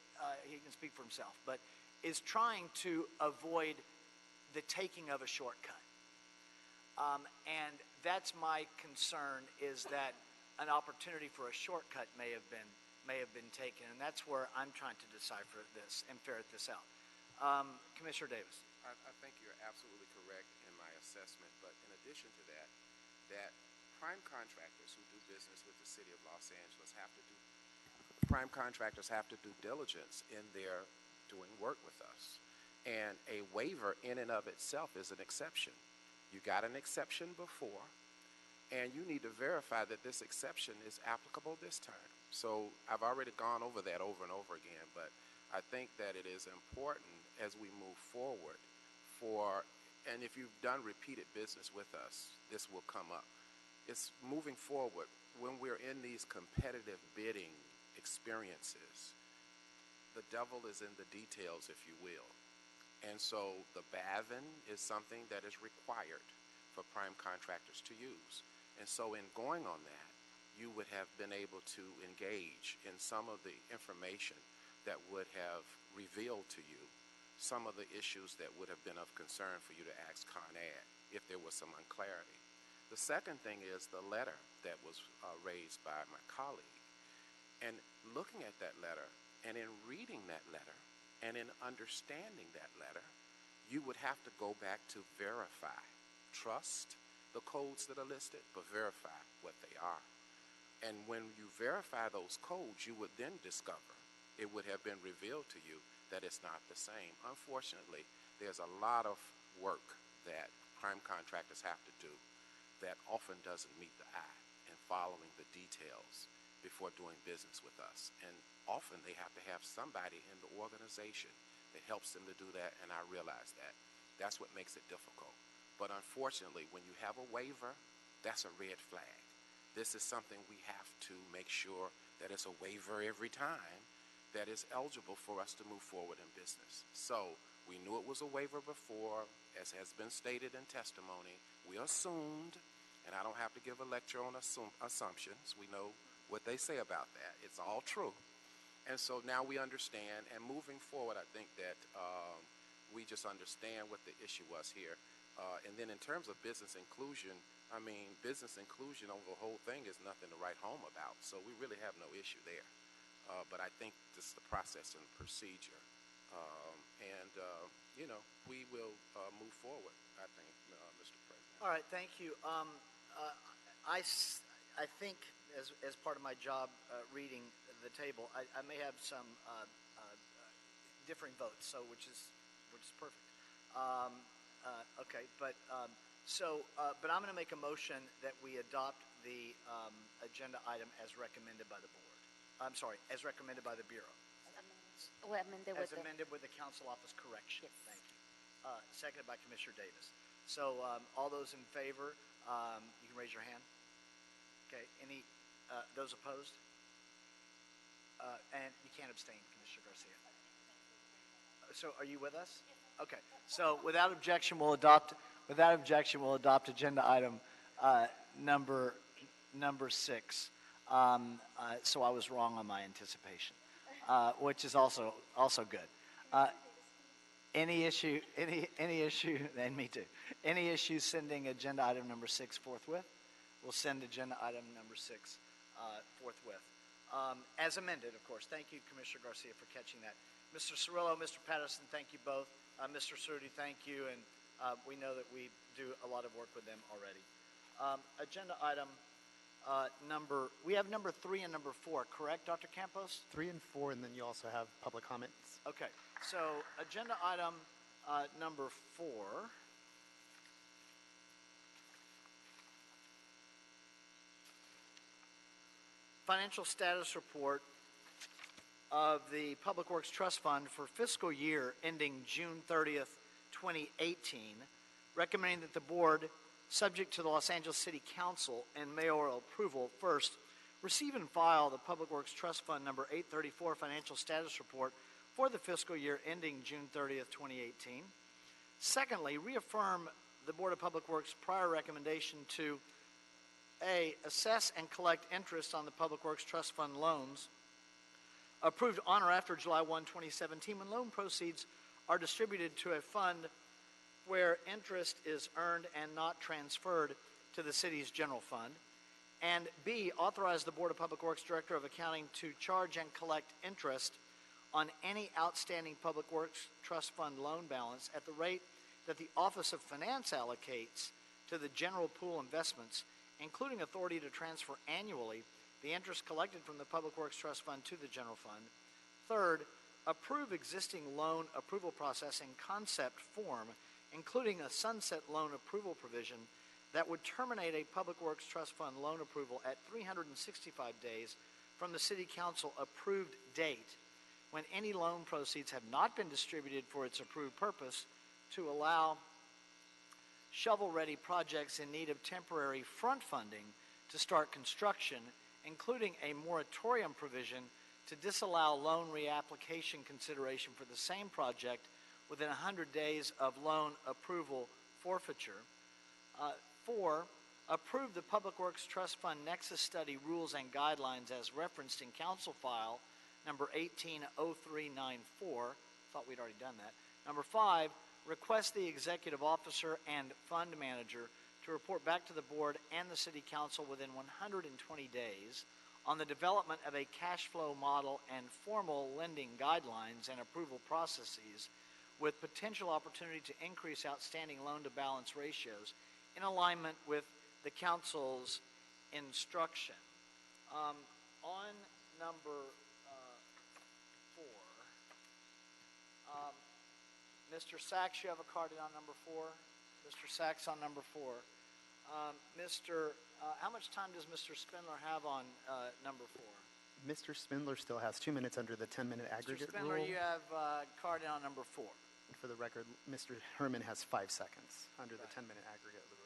he can speak for himself, but is trying to avoid the taking of a shortcut. And that's my concern, is that an opportunity for a shortcut may have been taken, and that's where I'm trying to decipher this and ferret this out. Commissioner Davis. I think you're absolutely correct in my assessment, but in addition to that, that prime contractors who do business with the city of Los Angeles have to do diligence in their doing work with us. And a waiver in and of itself is an exception. You got an exception before, and you need to verify that this exception is applicable this time. So I've already gone over that over and over again, but I think that it is important as we move forward and if you've done repeated business with us, this will come up. It's moving forward when we're in these competitive bidding experiences. The devil is in the details, if you will. And so the BAVN is something that is required for prime contractors to use. And so in going on that, you would have been able to engage in some of the information that would have revealed to you some of the issues that would have been of concern for you to ask Con Ed if there was some unclarity. The second thing is the letter that was raised by my colleague. And looking at that letter, and in reading that letter, and in understanding that letter, you would have to go back to verify. Trust the codes that are listed, but verify what they are. And when you verify those codes, you would then discover, it would have been revealed to you that it's not the same. Unfortunately, there's a lot of work that prime contractors have to do that often doesn't meet the eye in following the details before doing business with us. And often they have to have somebody in the organization that helps them to do that, and I realize that. That's what makes it difficult. But unfortunately, when you have a waiver, that's a red flag. This is something we have to make sure that it's a waiver every time that is eligible for us to move forward in business. So we knew it was a waiver before, as has been stated in testimony. We assumed, and I don't have to give a lecture on assumptions. We know what they say about that. It's all true. And so now we understand, and moving forward, I think that we just understand what the issue was here. And then in terms of business inclusion, I mean, business inclusion over the whole thing is nothing to write home about. So we really have no issue there. But I think this is the process and procedure. You know, we will move forward, I think, Mr. President. All right, thank you. I think as part of my job reading the table, I may have some differing votes, so which is perfect. Okay, but but I'm going to make a motion that we adopt the agenda item as recommended by the board. I'm sorry, as recommended by the Bureau. As amended with the council office correction. Yes. Thank you. Seconded by Commissioner Davis. So all those in favor, you can raise your hand. Okay. Any those opposed? And you can't abstain, Commissioner Garcia. So are you with us? Okay. So without objection, we'll adopt agenda item number 6. So I was wrong on my anticipation, which is also good. Any issue, and me too. Any issue sending agenda item number 6 forthwith? We'll send agenda item number 6 forthwith. As amended, of course. Thank you, Commissioner Garcia, for catching that. Mr. Cirillo, Mr. Patterson, thank you both. Mr. Cerruti, thank you, and we know that we do a lot of work with them already. Agenda item we have number 3 and number 4, correct, Dr. Campos? 3 and 4, and then you also have public comments. Okay, so agenda item number 4. Financial status report of the Public Works Trust Fund for fiscal year ending June 30th, 2018, recommending that the board, subject to the Los Angeles City Council and mayoral approval, first, receive and file the Public Works Trust Fund number 834 financial status report for the fiscal year ending June 30th, 2018. Secondly, reaffirm the Board of Public Works' prior recommendation to A, assess and collect interest on the Public Works Trust Fund loans approved on or after July 1, 2017, when loan proceeds are distributed to a fund where interest is earned and not transferred to the city's general fund. And B, authorize the Board of Public Works Director of Accounting to charge and collect interest on any outstanding Public Works Trust Fund loan balance at the rate that the Office of Finance allocates to the general pool investments, including authority to transfer annually the interest collected from the Public Works Trust Fund to the general fund. Third, approve existing loan approval process in concept form, including a sunset loan approval provision that would terminate a Public Works Trust Fund loan approval at 365 days from the City Council approved date, when any loan proceeds have not been distributed for its approved purpose, to allow shovel-ready projects in need of temporary front funding to start construction, including a moratorium provision to disallow loan reapplication consideration for the same project within 100 days of loan approval forfeiture. 4, approve the Public Works Trust Fund Nexus Study rules and guidelines as referenced in Council File number 180394. Thought we'd already done that. Number 5, request the Executive Officer and Fund Manager to report back to the Board and the City Council within 120 days on the development of a cash flow model and formal lending guidelines and approval processes with potential opportunity to increase outstanding loan-to-balance ratios in alignment with the Council's instruction. On number 4, Mr. Sachs, you have a card in on number 4. Mr. Sachs on number 4. How much time does Mr. Spindler have on number 4? Mr. Spindler still has 2 minutes under the 10-minute aggregate Mr. Spindler, rule. you have a card in on number 4. For the record, Mr. Herman has 5 seconds under the 10-minute aggregate rule.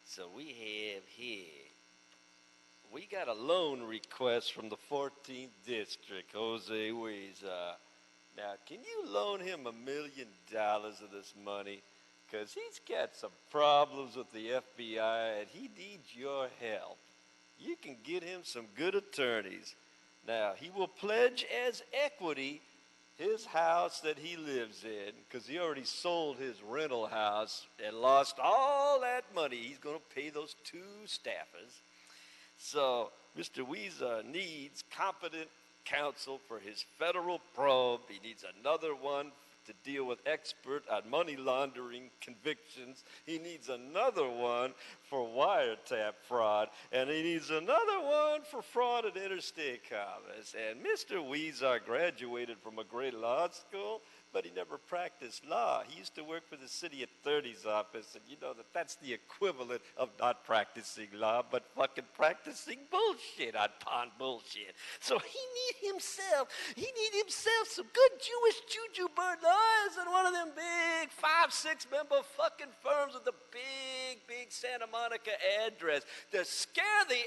So we have here, we got a loan request from the 14th District, Jose Huiza. Now, can you loan him $1 million of this money? Because he's got some problems with the FBI and he needs your help. You can get him some good attorneys. Now, he will pledge as equity his house that he lives in, because he already sold his rental house and lost all that money. He's going to pay those 2 staffers. So Mr. Huiza needs competent counsel for his federal probe. He needs another one to deal with expert on money laundering convictions. He needs another one for wiretap fraud. And he needs another one for fraud at interstate commerce. And Mr. Huiza graduated from a great law school, but he never practiced law. He used to work for the city attorney's office, and you know that's the equivalent of not practicing law, but fucking practicing bullshit on bullshit. So he need himself some good Jewish juju bird lawyers and one of them big 5-6 member fucking firms with a big Santa Monica address to scare the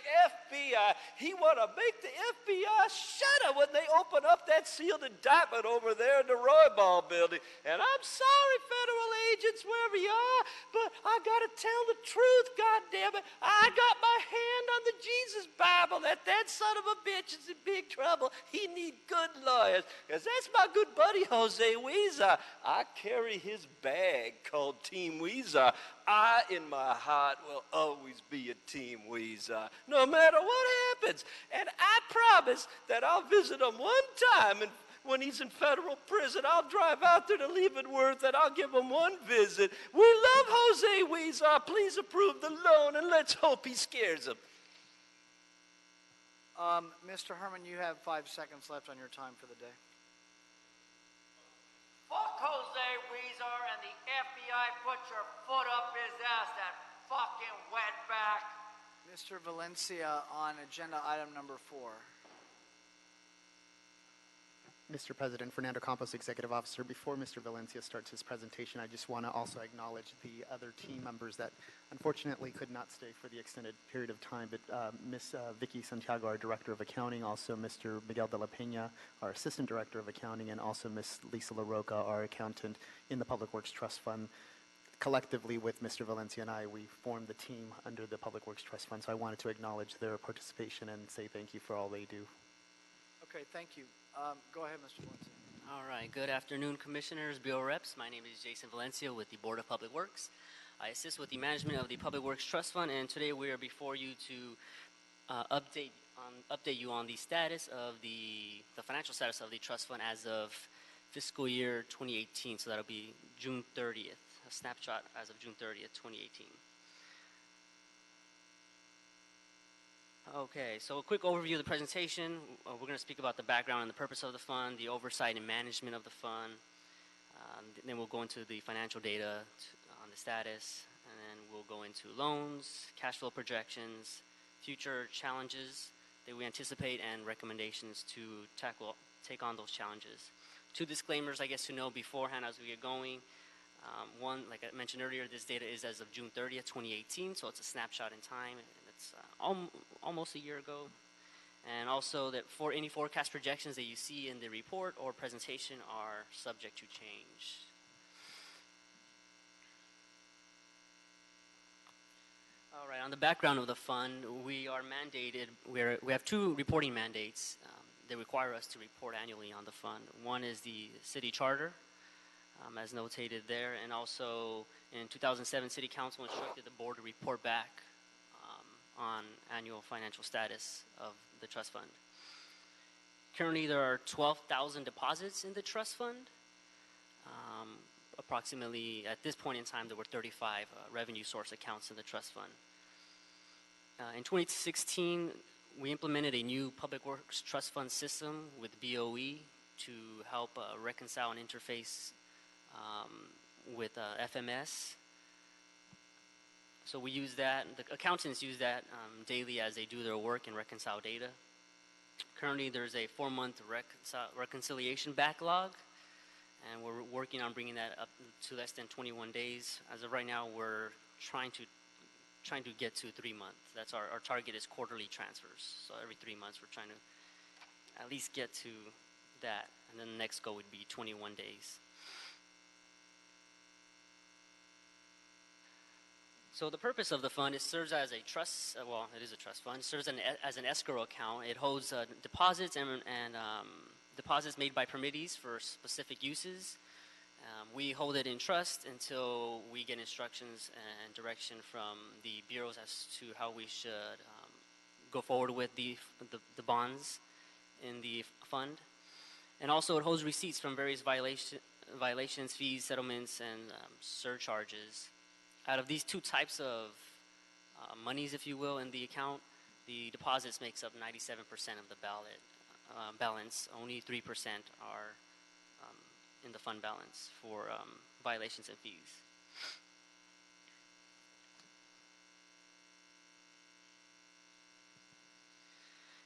FBI. He want to make the FBI shudder when they open up that sealed indictment over there in the Roybal building. And I'm sorry, federal agents, wherever you are, but I gotta tell the truth, goddammit. I got my hand on the Jesus Bible that son of a bitch is in big trouble. He need good lawyers, because that's my good buddy Jose Huiza. I carry his bag called Team Huiza. I, in my heart, will always be a Team Huiza, no matter what happens. And I promise that I'll visit him one time, and when he's in federal prison, I'll drive out there to Leavenworth and I'll give him one visit. We love Jose Huiza. Please approve the loan, and let's hope he scares him. Mr. Herman, you have 5 seconds left on your time for the day. Fuck Jose Huiza and the FBI. Put your foot up his ass, that fucking wetback. Mr. Valencia on agenda item number 4. Mr. President, Fernando Campos, Executive Officer. Before Mr. Valencia starts his presentation, I just want to also acknowledge the other team members that unfortunately could not stay for the extended period of time, but Ms. Vicky Santiago, our Director of Accounting, also Mr. Miguel de la Peña, our Assistant Director of Accounting, and also Ms. Lisa LaRocca, our Accountant in the Public Works Trust Fund. Collectively, with Mr. Valencia and I, we formed the team under the Public Works Trust Fund, so I wanted to acknowledge their participation and say thank you for all they do. Okay, thank you. Go ahead, Mr. Valencia. All right. Good afternoon, Commissioners, Bureau Reps. My name is Jason Valencia with the Board of Public Works. I assist with the management of the Public Works Trust Fund, and today we are before you to update you on the status of the financial status of the trust fund as of fiscal year 2018. So that'll be June 30th, a snapshot as of June 30th, 2018. Okay, so a quick overview of the presentation. We're going to speak about the background and the purpose of the fund, the oversight and management of the fund. Then we'll go into the financial data on the status, and then we'll go into loans, cash flow projections, future challenges that we anticipate, and recommendations to take on those challenges. 2 disclaimers, I guess, to know beforehand as we get going. One, like I mentioned earlier, this data is as of June 30th, 2018, so it's a snapshot in time, and it's almost a year ago. And also that for any forecast projections that you see in the report or presentation are subject to change. All right, on the background of the fund, we are mandated, we have 2 reporting mandates that require us to report annually on the fund. One is the city charter, as notated there, and also in 2007, City Council instructed the board to report back on annual financial status of the trust fund. Currently, there are 12,000 deposits in the trust fund. Approximately, at this point in time, there were 35 revenue source accounts in the trust fund. In 2016, We implemented a new Public Works Trust Fund system with BOE to help reconcile and interface with FMS. So we use that, the accountants use that daily as they do their work and reconcile data. Currently, there's a 4-month reconciliation backlog, and we're working on bringing that up to less than 21 days. As of right now, we're trying to get to 3 months. That's our target is quarterly transfers. So every 3 months, we're trying to at least get to that, and then the next goal would be 21 days. So the purpose of the fund, it serves as a trust, well, it is a trust fund. It serves as an escrow account. It holds deposits and deposits made by permittees for specific uses. We hold it in trust until we get instructions and direction from the bureaus as to how we should go forward with the bonds in the fund. And also it holds receipts from various violations, fees, settlements, and surcharges. Out of these two types of monies, if you will, in the account, the deposits makes up 97% of the balance. Only 3% are in the fund balance for violations and fees.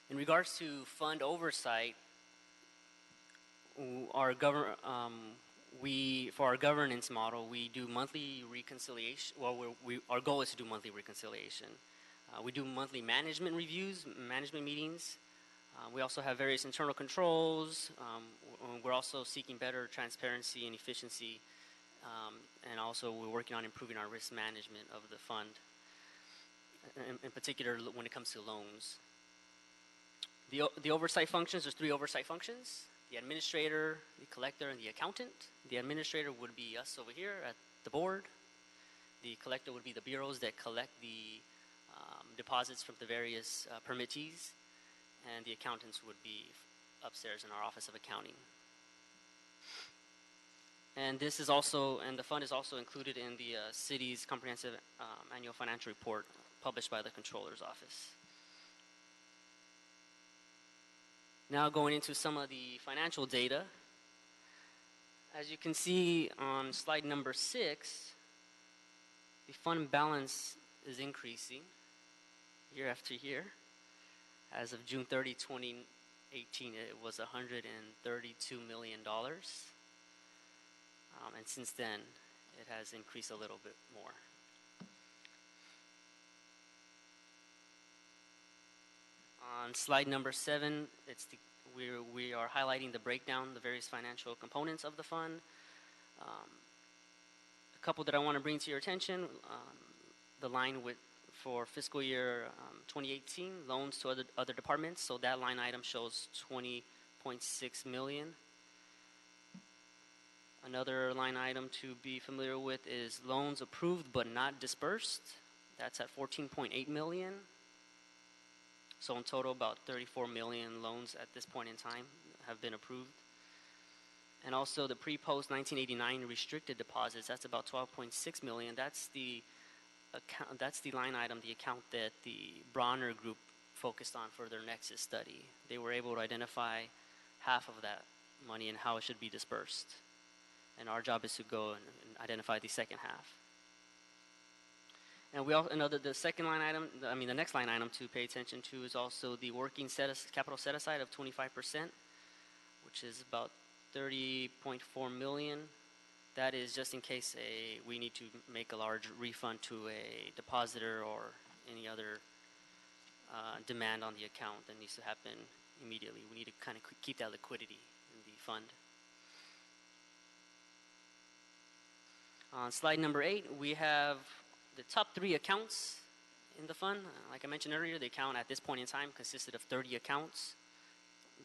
In regards to fund oversight, for our governance model, we do monthly reconciliation. Well, our goal is to do monthly reconciliation. We do monthly management reviews, management meetings. We also have various internal controls. We're also seeking better transparency and efficiency. And also we're working on improving our risk management of the fund, in particular when it comes to loans. The oversight functions, there's 3 oversight functions: the administrator, the collector, and the accountant. The administrator would be us over here at the board. The collector would be the bureaus that collect the deposits from the various permittees. And the accountants would be upstairs in our Office of Accounting. And this is also, and the fund is also included in the city's comprehensive annual financial report published by the Controller's Office. Now going into some of the financial data. As you can see on slide number 6, the fund balance is increasing year after year. As of June 30, 2018, it was $132 million. And since then, it has increased a little bit more. On slide number 7, we are highlighting the breakdown, the various financial components of the fund. A couple that I want to bring to your attention, the line for fiscal year 2018, loans to other departments. So that line item shows $20.6 million. Another line item to be familiar with is loans approved but not dispersed. That's at $14.8 million. So in total, about 34 million loans at this point in time have been approved. And also the pre-post 1989 restricted deposits, that's about 12.6 million. That's the line item, the account that the Bronner Group focused on for their Nexus study. They were able to identify half of that money and how it should be dispersed. And our job is to go and identify the second half. And the second line item, the next line item to pay attention to is also the working capital set aside of 25%, which is about 30.4 million. That is just in case we need to make a large refund to a depositor or any other demand on the account that needs to happen immediately. We need to kind of keep that liquidity in the fund. On slide number 8, we have the top 3 accounts in the fund. Like I mentioned earlier, the account at this point in time consisted of 30 accounts.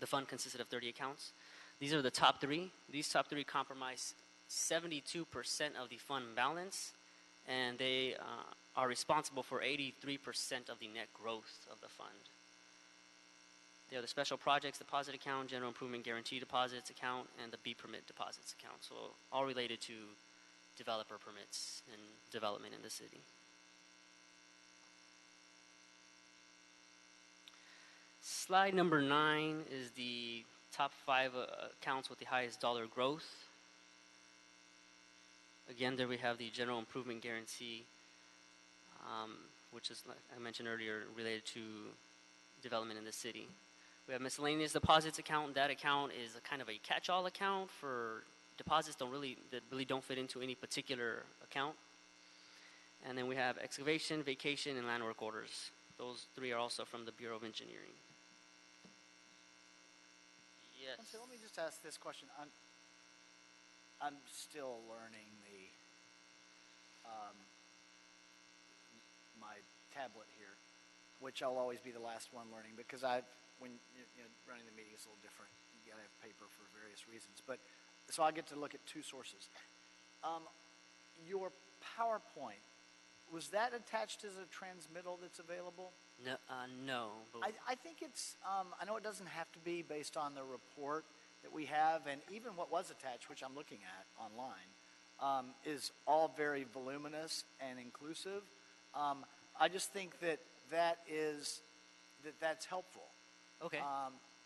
The fund consisted of 30 accounts. These are the top 3. These top 3 comprise 72% of the fund balance, and they are responsible for 83% of the net growth of the fund. They are the Special Projects Deposit Account, General Improvement Guarantee Deposits Account, and the B Permit Deposits Account. So all related to developer permits and development in the city. Slide number 9 is the top 5 accounts with the highest dollar growth. Again, there we have the general improvement guarantee, which is, like I mentioned earlier, related to development in the city. We have miscellaneous deposits account. That account is a kind of a catch-all account for deposits that really don't fit into any particular account. And then we have excavation, vacation, and land work orders. Those 3 are also from the Bureau of Engineering. Yes. So let me just ask this question. I'm still learning my tablet here, which I'll always be the last one learning because when running the meeting is a little different. You got to have paper for various reasons. But so I get to look at 2 sources. Your PowerPoint, was that attached as a transmittal that's available? No. No. I think it's, I know it doesn't have to be based on the report that we have, and even what was attached, which I'm looking at online, is all very voluminous and inclusive. I just think that's helpful. Okay.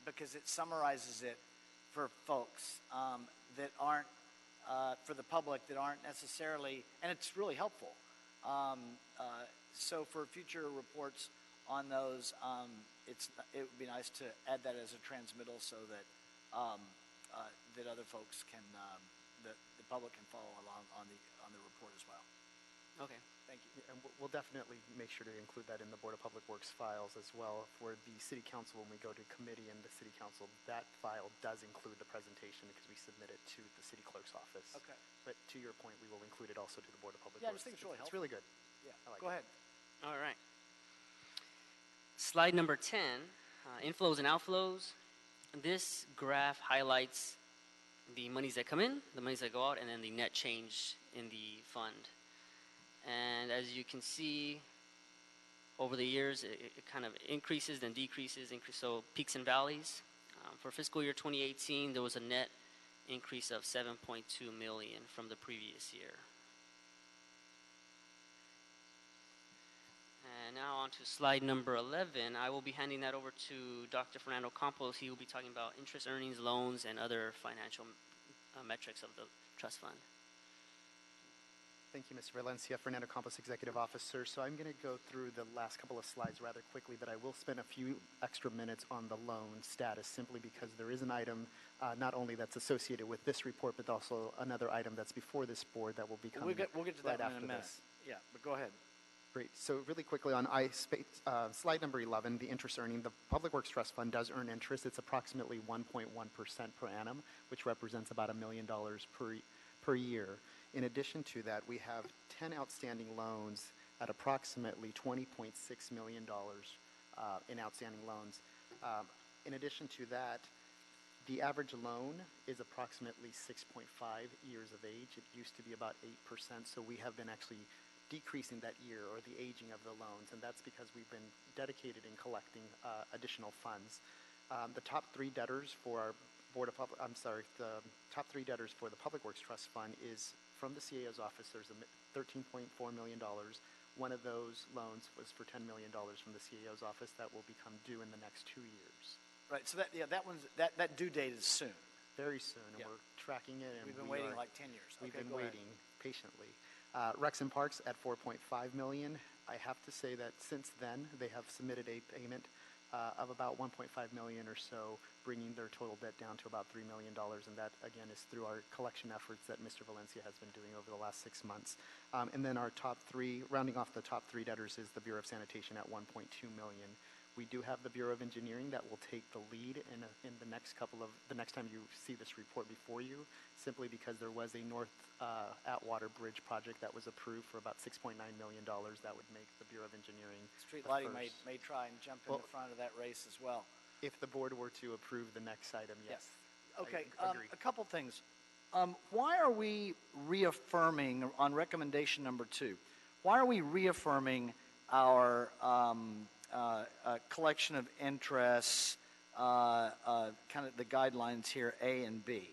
Because it summarizes it for folks that aren't, for the public that aren't necessarily, and it's really helpful. So for future reports on those, it would be nice to add that as a transmittal so that that other folks can, that the public can follow along on the report as well. Okay. Thank you. And we'll definitely make sure to include that in the Board of Public Works files as well. For the City Council, when we go to committee and the City Council, that file does include the presentation because we submit it to the City Clerk's office. Okay. But to your point, we will include it also to the Board of Public Yeah, I Works. just think it's really It's helpful. really good. Yeah. I like Go it. ahead. All right. Slide number 10, inflows and outflows. This graph highlights the monies that come in, the monies that go out, and then the net change in the fund. And as you can see, over the years, it kind of increases, then decreases, so peaks and valleys. For fiscal year 2018, there was a net increase of $7.2 million from the previous year. And now on to slide number 11. I will be handing that over to Dr. Fernando Campos. He will be talking about interest earnings, loans, and other financial metrics of the trust fund. Thank you, Mr. Valencia. Fernando Campos, Executive Officer. So I'm going to go through the last couple of slides rather quickly, but I will spend a few extra minutes on the loan status simply because there is an item not only that's associated with this report, but also another item that's before this board that will be coming We'll get to right that in after a minute. this. Yeah, but go ahead. Great. So really quickly on slide number 11, the interest earning, the Public Works Trust Fund does earn interest. It's approximately 1.1% per annum, which represents about $1 million per year. In addition to that, we have 10 outstanding loans at approximately $20.6 million in outstanding loans. In addition to that, the average loan is approximately 6.5 years of age. It used to be about 8%, so we have been actually decreasing that year or the aging of the loans, and that's because we've been dedicated in collecting additional funds. The top 3 debtors for our the top 3 debtors for the Public Works Trust Fund is from the CAO's office. There's $13.4 million. One of those loans was for $10 million from the CAO's office that will become due in the next 2 years. Right. So that due date is soon. Very soon, and Yeah. we're tracking it. And We've been waiting like 10 years. We've Okay, been go ahead. waiting patiently. Rex and Parks at $4.5 million. I have to say that since then, they have submitted a payment of about $1.5 million or so, bringing their total debt down to about $3 million, and that, again, is through our collection efforts that Mr. Valencia has been doing over the last 6 months. And then our top 3, rounding off the top 3 debtors, is the Bureau of Sanitation at $1.2 million. We do have the Bureau of Engineering that will take the lead in the next time you see this report before you, simply because there was a North Atwater Bridge project that was approved for about $6.9 million. That would make the Bureau of Engineering Street the lighting first. may try and jump in the front of that race as well. If the board were to approve the next item, yes. Okay, I agree. a couple things. Why are we reaffirming, on recommendation number 2, why are we reaffirming our collection of interests, kind of the guidelines here, A and B?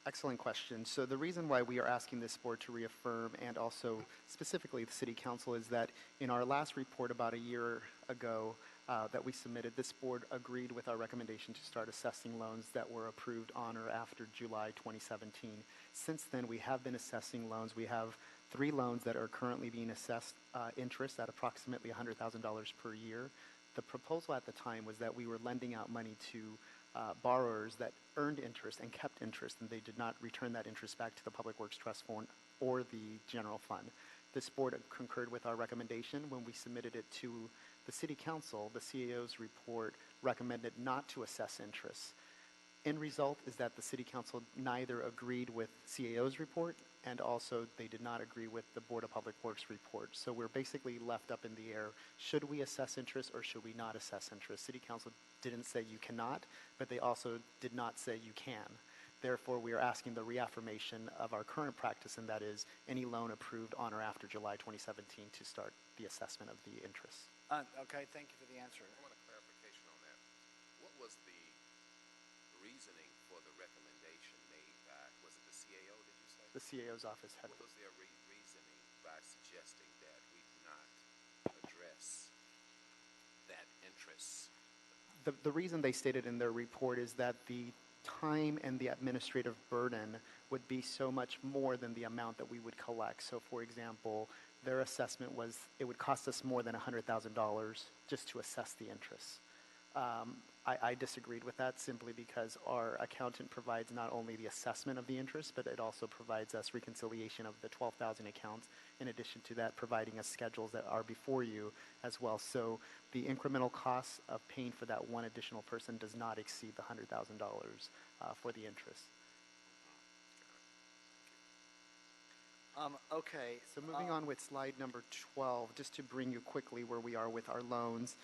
Excellent question. So the reason why we are asking this board to reaffirm, and also specifically the City Council, is that in our last report about a year ago, that we submitted, this board agreed with our recommendation to start assessing loans that were approved on or after July 2017. Since then, we have been assessing loans. We have 3 loans that are currently being assessed interest at approximately $100,000 per year. The proposal at the time was that we were lending out money to borrowers that earned interest and kept interest, and they did not return that interest back to the Public Works Trust Fund or the general fund. This board concurred with our recommendation. When we submitted it to the City Council, the CAO's report recommended not to assess interest. End result is that the City Council neither agreed with CAO's report, and also they did not agree with the Board of Public Works report. So we're basically left up in the air. Should we assess interest or should we not assess interest? City Council didn't say you cannot, but they also did not say you can. Therefore, we are asking the reaffirmation of our current practice, and that is any loan approved on or after July 2017 to start the assessment of the interest. Okay, thank you for the answer. I want a clarification on that. What was the reasoning for the recommendation made by, was it the CAO, did you say? The CAO's office had. What was their reasoning by suggesting that we do not address that interest? The reason they stated in their report is that the time and the administrative burden would be so much more than the amount that we would collect. So, for example, their assessment was it would cost us more than $100,000 just to assess the interest. I disagreed with that simply because our accountant provides not only the assessment of the interest, but it also provides us reconciliation of the 12,000 accounts. In addition to that, providing us schedules that are before you as well. So the incremental cost of paying for that one additional person does not exceed the $100,000 for the interest. Okay. So moving on with slide number 12, just to bring you quickly where we are with our loans,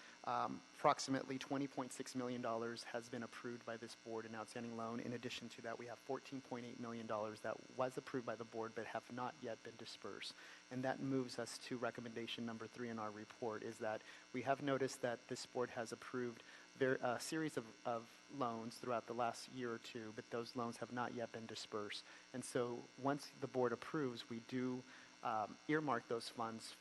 approximately $20.6 million has been approved by this board in outstanding loan. In addition to that, we have $14.8 million that was approved by the board but have not yet been dispersed. And that moves us to recommendation number 3 in our report, is that we have noticed that this board has approved a series of loans throughout the last year or two, but those loans have not yet been dispersed. And so once the board approves, we do earmark those funds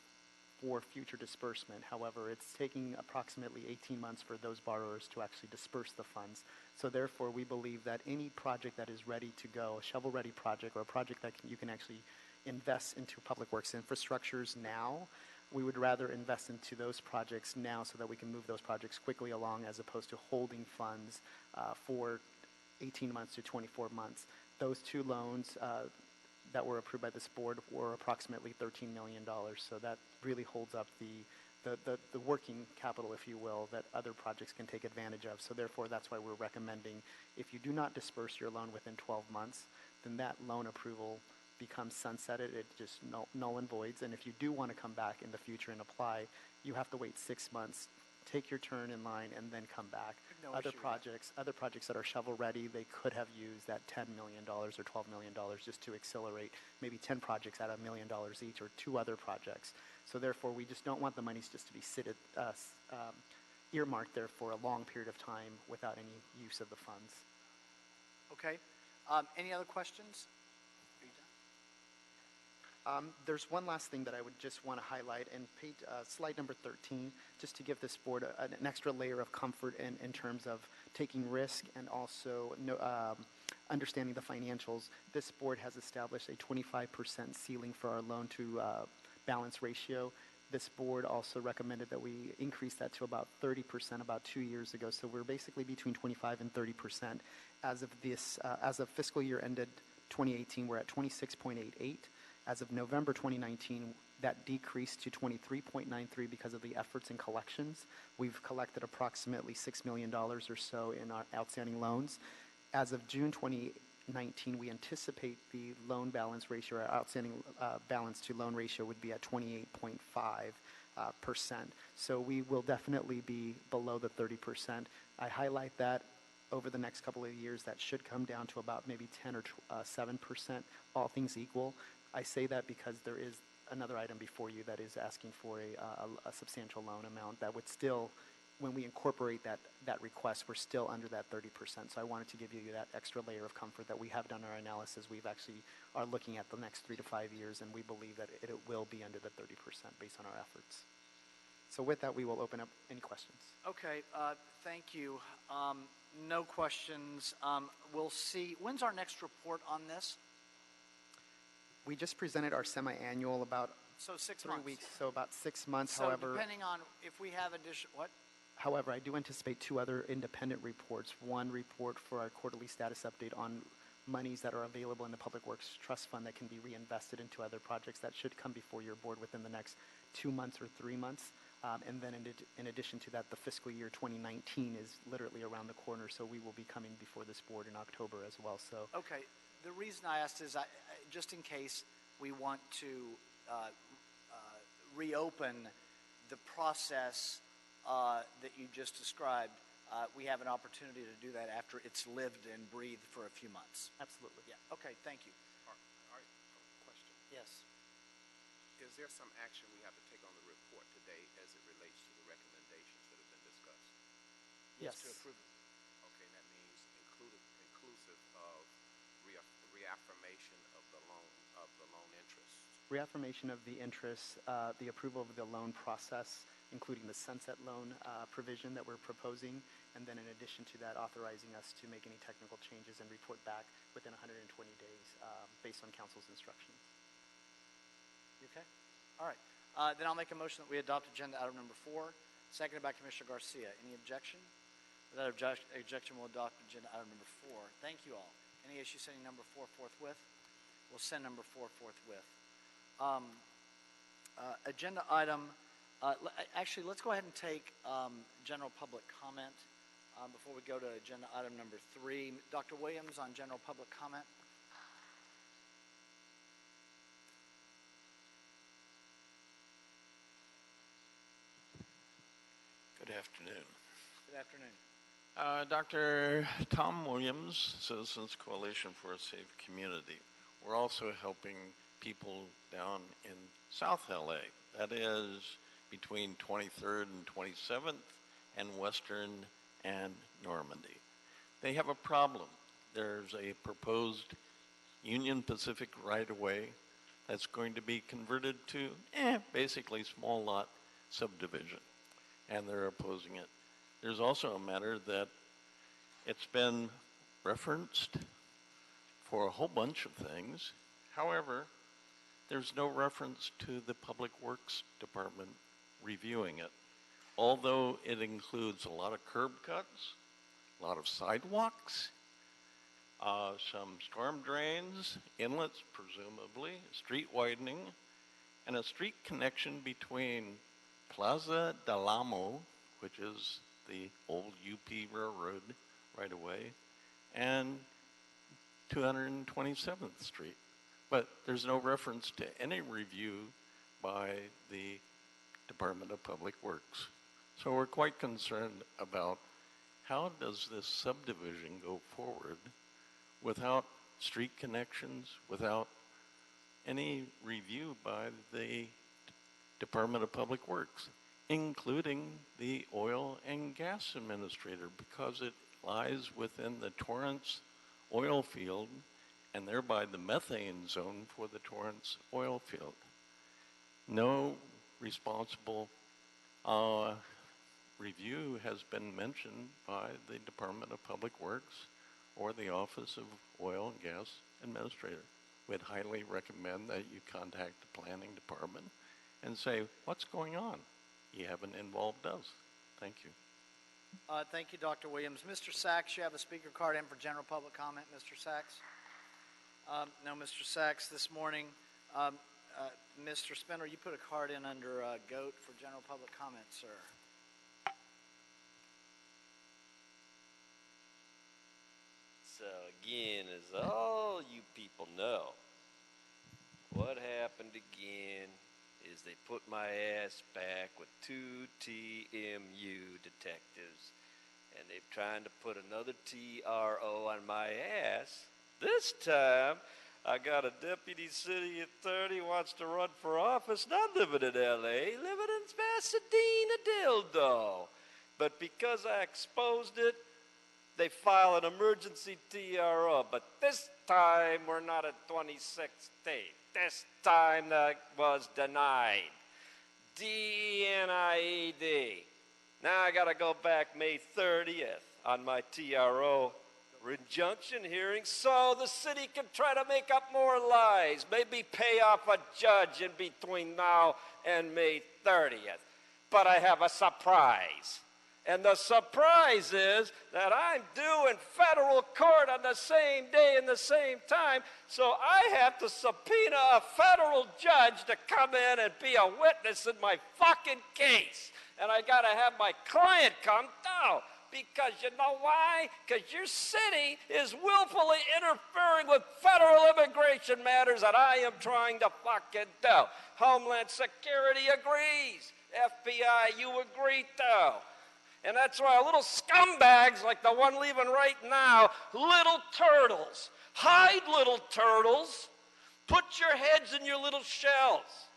for future disbursement. However, it's taking approximately 18 months for those borrowers to actually disperse the funds. So therefore, we believe that any project that is ready to go, a shovel-ready project or a project that you can actually invest into public works infrastructures now, we would rather invest into those projects now so that we can move those projects quickly along as opposed to holding funds for 18 months to 24 months. Those 2 loans that were approved by this board were approximately $13 million. So that really holds up the working capital, if you will, that other projects can take advantage of. So therefore, that's why we're recommending if you do not disperse your loan within 12 months, then that loan approval becomes sunsetted. It just null and voids. And if you do want to come back in the future and apply, you have to wait 6 months, take your turn in line, and then come back. No other issue. projects that are shovel ready, they could have used that $10 million or $12 million just to accelerate maybe 10 projects at $1 million each, or 2 other projects. So therefore, we just don't want the monies just to be earmarked there for a long period of time without any use of the funds. Okay. Any other questions? There's one last thing that I would just want to highlight, and slide number 13, just to give this board an extra layer of comfort in terms of taking risk and also understanding the financials. This board has established a 25% ceiling for our loan to balance ratio. This board also recommended that we increase that to about 30% about 2 years ago. So we're basically between 25 and 30%. As of fiscal year ended 2018, we're at 26.88. As of November 2019, that decreased to 23.93 because of the efforts in collections. We've collected approximately $6 million or so in our outstanding loans. As of June 2019, we anticipate the loan balance ratio, our outstanding balance to loan ratio would be at 28.5%. So we will definitely be below the 30%. I highlight that over the next couple of years, that should come down to about maybe 10 or 7%, all things equal. I say that because there is another item before you that is asking for a substantial loan amount that would still, when we incorporate that request, we're still under that 30%. So I wanted to give you that extra layer of comfort that we have done our analysis. We've actually are looking at the next 3 to 5 years, and we believe that it will be under the 30% based on our efforts. So with that, we will open up any questions. Okay, thank you. No questions. We'll see. When's our next report on this? We just presented our semi-annual about So 6 3 months. weeks, so about 6 months. So However, depending on if we have what? However, I do anticipate 2 other independent reports. One report for our quarterly status update on monies that are available in the Public Works Trust Fund that can be reinvested into other projects that should come before your board within the next 2 months or 3 months. And then in addition to that, the fiscal year 2019 is literally around the corner, so we will be coming before this board in October as well. So Okay, the reason I asked is just in case we want to reopen the process that you just described, we have an opportunity to do that after it's lived and breathed for a few months. Absolutely. Yeah, okay, thank you. Question. Yes. Is there some action we have to take on the report today as it relates to the recommendations that have been discussed? Yes. To approve them. Okay, that means inclusive of reaffirmation of the loan interest. Reaffirmation of the interest, the approval of the loan process, including the sunset loan provision that we're proposing, and then in addition to that, authorizing us to make any technical changes and report back within 120 days based on council's instructions. You okay? All right. Then I'll make a motion that we adopt agenda item number 4, seconded by Commissioner Garcia. Any objection? Without objection, we'll adopt agenda item number 4. Thank you all. Any issue sending number 4 forthwith? We'll send number 4 forthwith. Agenda item, actually, let's go ahead and take general public comment before we go to agenda item number 3. Dr. Williams on general public comment. Good afternoon. Good afternoon. Dr. Tom Williams, Citizens Coalition for a Safe Community. We're also helping people down in South LA, that is between 23rd and 27th and Western and Normandy. They have a problem. There's a proposed Union Pacific right-of-way that's going to be converted to basically small lot subdivision, and they're opposing it. There's also a matter that it's been referenced for a whole bunch of things. However, there's no reference to the Public Works Department reviewing it. Although it includes a lot of curb cuts, a lot of sidewalks, some storm drains, inlets presumably, street widening, and a street connection between Plaza del Amo, which is the old UP Railroad right away, and 227th Street. But there's no reference to any review by the Department of Public Works. So we're quite concerned about how does this subdivision go forward without street connections, without any review by the Department of Public Works, including the Oil and Gas Administrator, because it lies within the Torrance oil field and thereby the methane zone for the Torrance oil field. No responsible review has been mentioned by the Department of Public Works or the Office of Oil and Gas Administrator. We'd highly recommend that you contact the Planning Department and say, what's going on? You haven't involved us. Thank you. Thank you, Dr. Williams. Mr. Sachs, you have a speaker card in for general public comment, Mr. Sachs? No, Mr. Sachs, this morning. Mr. Spindler, you put a card in under GOAT for general public comment, sir. So again, as all you people know, what happened again is they put my ass back with 2 TMU detectives, and they're trying to put another TRO on my ass. This time, I got a deputy city attorney who wants to run for office, not living in LA, living in Pasadena, dildo. But because I exposed it, they file an emergency TRO. But this time, we're not at 26th state. This time, that was denied. D-E-N-I-E-D. Now I gotta go back May 30th on my TRO injunction hearing so the city can try to make up more lies, maybe pay off a judge in between now and May 30th. But I have a surprise. And the surprise is that I'm due in federal court on the same day and the same time, so I have to subpoena a federal judge to come in and be a witness in my fucking case. And I gotta have my client come down. Because you know why? Because your city is willfully interfering with federal immigration matters that I am trying to fucking do. Homeland Security agrees. FBI, you agree too. And that's why little scumbags like the one leaving right now, little turtles, hide little turtles, put your heads in your little shells.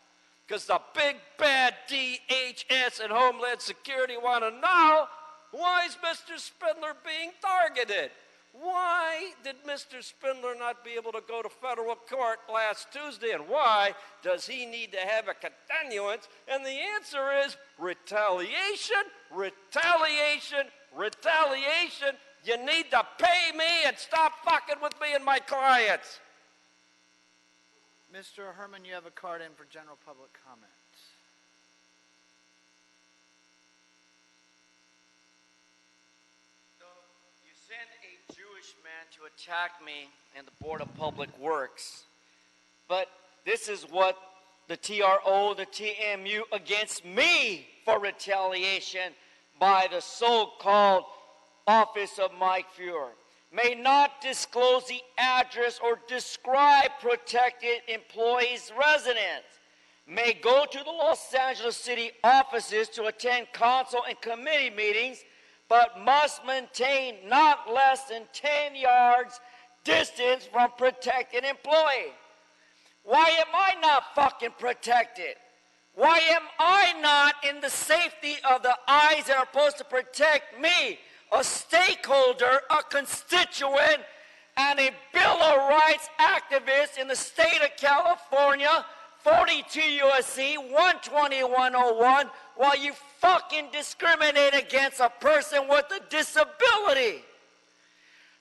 Because the big bad DHS and Homeland Security want to know, why is Mr. Spindler being targeted? Why did Mr. Spindler not be able to go to federal court last Tuesday? And why does he need to have a continuance? And the answer is retaliation, retaliation, retaliation. You need to pay me and stop fucking with me and my clients. Mr. Herman, you have a card in for general public comment. Sent a Jewish man to attack me and the Board of Public Works. But this is what the TRO, the TMU against me for retaliation by the so-called Office of Mike Fuhrer. May not disclose the address or describe protected employees' residence. May go to the Los Angeles City offices to attend council and committee meetings, but must maintain not less than 10 yards distance from protected employee. Why am I not fucking protected? Why am I not in the safety of the eyes that are supposed to protect me, a stakeholder, a constituent, and a Bill of Rights activist in the state of California, 42 U.S.C. 12101, while you fucking discriminate against a person with a disability?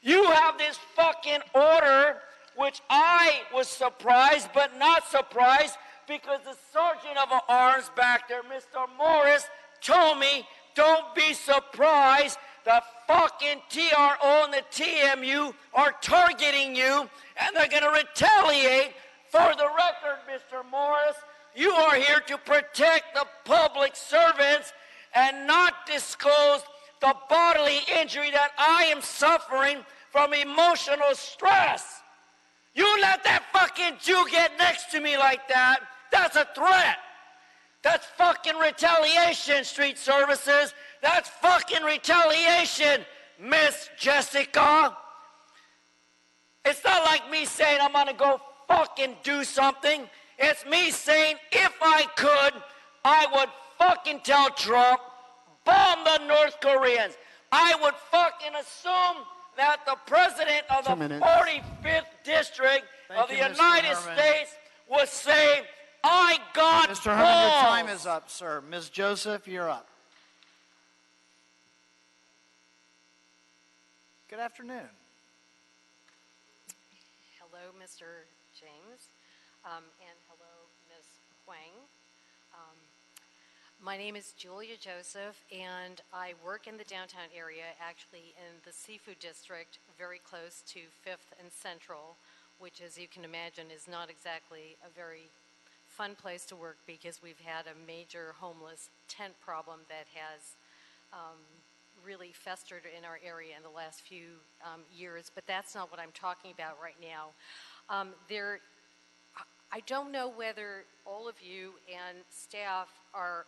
You have this fucking order, which I was surprised, but not surprised, because the sergeant of arms back there, Mr. Morris, told me, don't be surprised, the fucking TRO and the TMU are targeting you, and they're gonna retaliate. For the record, Mr. Morris, you are here to protect the public servants and not disclose the bodily injury that I am suffering from emotional stress. You let that fucking Jew get next to me like that, that's a threat. That's fucking retaliation, street services. That's fucking retaliation, Miss Jessica. It's not like me saying I'm gonna go fucking do something. It's me saying if I could, I would fucking tell Trump, bomb the North Koreans. I would fucking assume that the president of the 45th District of the United States would say, I got Mr. Herman, your time is up, sir. Ms. Joseph, you're up. Good afternoon. Hello, Mr. James, and hello, Ms. Huang. My name is Julia Joseph, and I work in the downtown area, actually in the Seafood District, very close to 5th and Central, which, as you can imagine, is not exactly a very fun place to work because we've had a major homeless tent problem that has really festered in our area in the last few years, but that's not what I'm talking about right now. I don't know whether all of you and staff are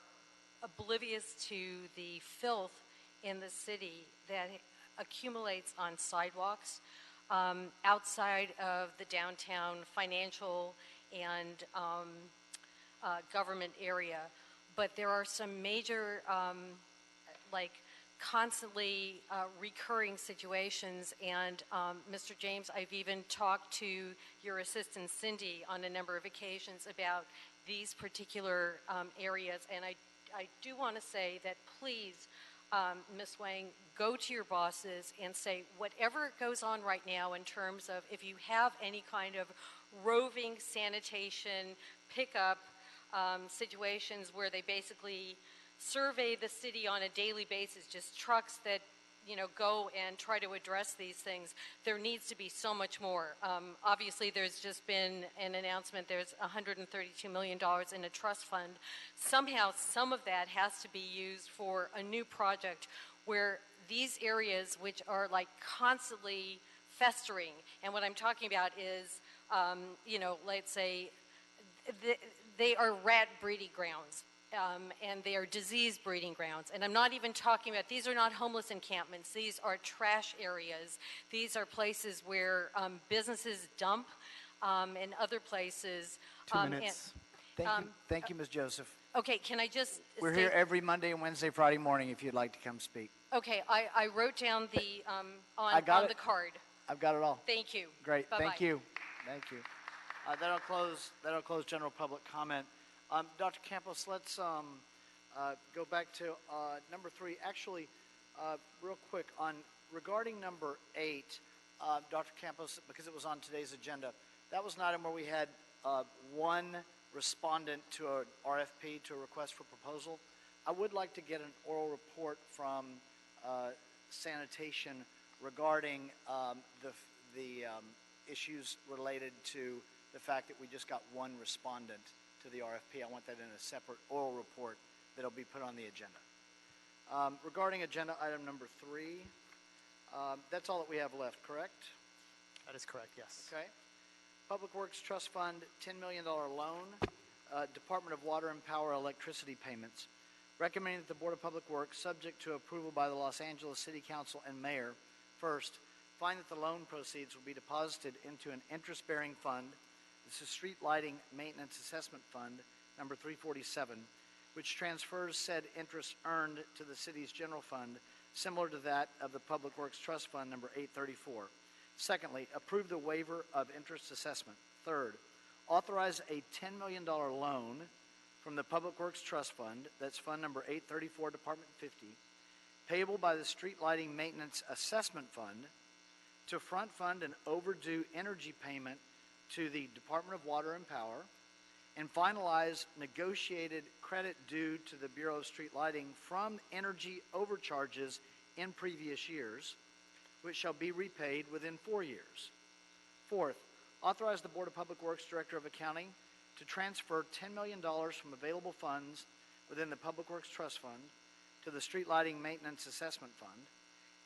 oblivious to the filth in the city that accumulates on sidewalks outside of the downtown financial and government area. But there are some major, constantly recurring situations, and Mr. James, I've even talked to your assistant Cindy on a number of occasions about these particular areas. And I do want to say that please, Ms. Wang, go to your bosses and say whatever goes on right now in terms of if you have any kind of roving sanitation pickup situations where they basically survey the city on a daily basis, just trucks that go and try to address these things. There needs to be so much more. Obviously, there's just been an announcement. There's $132 million in a trust fund. Somehow, some of that has to be used for a new project where these areas, which are like constantly festering, and what I'm talking about is, let's say, they are rat breeding grounds. And they are disease breeding grounds. And I'm not even talking about, these are not homeless encampments. These are trash areas. These are places where businesses dump and other places. 2 minutes. Thank you, Ms. Joseph. Okay, can I just We're say, here every Monday and Wednesday, Friday morning if you'd like to come speak. Okay, I wrote down the, on the card. I've got it all. Thank you. Great, Bye-bye. thank you. Thank you. That'll close general public comment. Dr. Campos, let's go back to number 3. Actually, real quick, regarding number 8, Dr. Campos, because it was on today's agenda, that was an item where we had one respondent to an RFP, to a request for proposal. I would like to get an oral report from sanitation regarding the issues related to the fact that we just got one respondent to the RFP. I want that in a separate oral report that'll be put on the agenda. Regarding agenda item number 3, that's all that we have left, correct? That is correct, yes. Okay. Public Works Trust Fund, $10 million loan, Department of Water and Power electricity payments. Recommending that the Board of Public Works, subject to approval by the Los Angeles City Council and Mayor, first, find that the loan proceeds will be deposited into an interest-bearing fund. This is Street Lighting Maintenance Assessment Fund, number 347, which transfers said interest earned to the city's general fund, similar to that of the Public Works Trust Fund, number 834. Secondly, approve the waiver of interest assessment. Third, authorize a $10 million loan from the Public Works Trust Fund, that's fund number 834, Department 50, payable by the Street Lighting Maintenance Assessment Fund to front fund an overdue energy payment to the Department of Water and Power, and finalize negotiated credit due to the Bureau of Street Lighting from energy overcharges in previous years, which shall be repaid within 4 years. Fourth, authorize the Board of Public Works Director of Accounting to transfer $10 million from available funds within the Public Works Trust Fund to the Street Lighting Maintenance Assessment Fund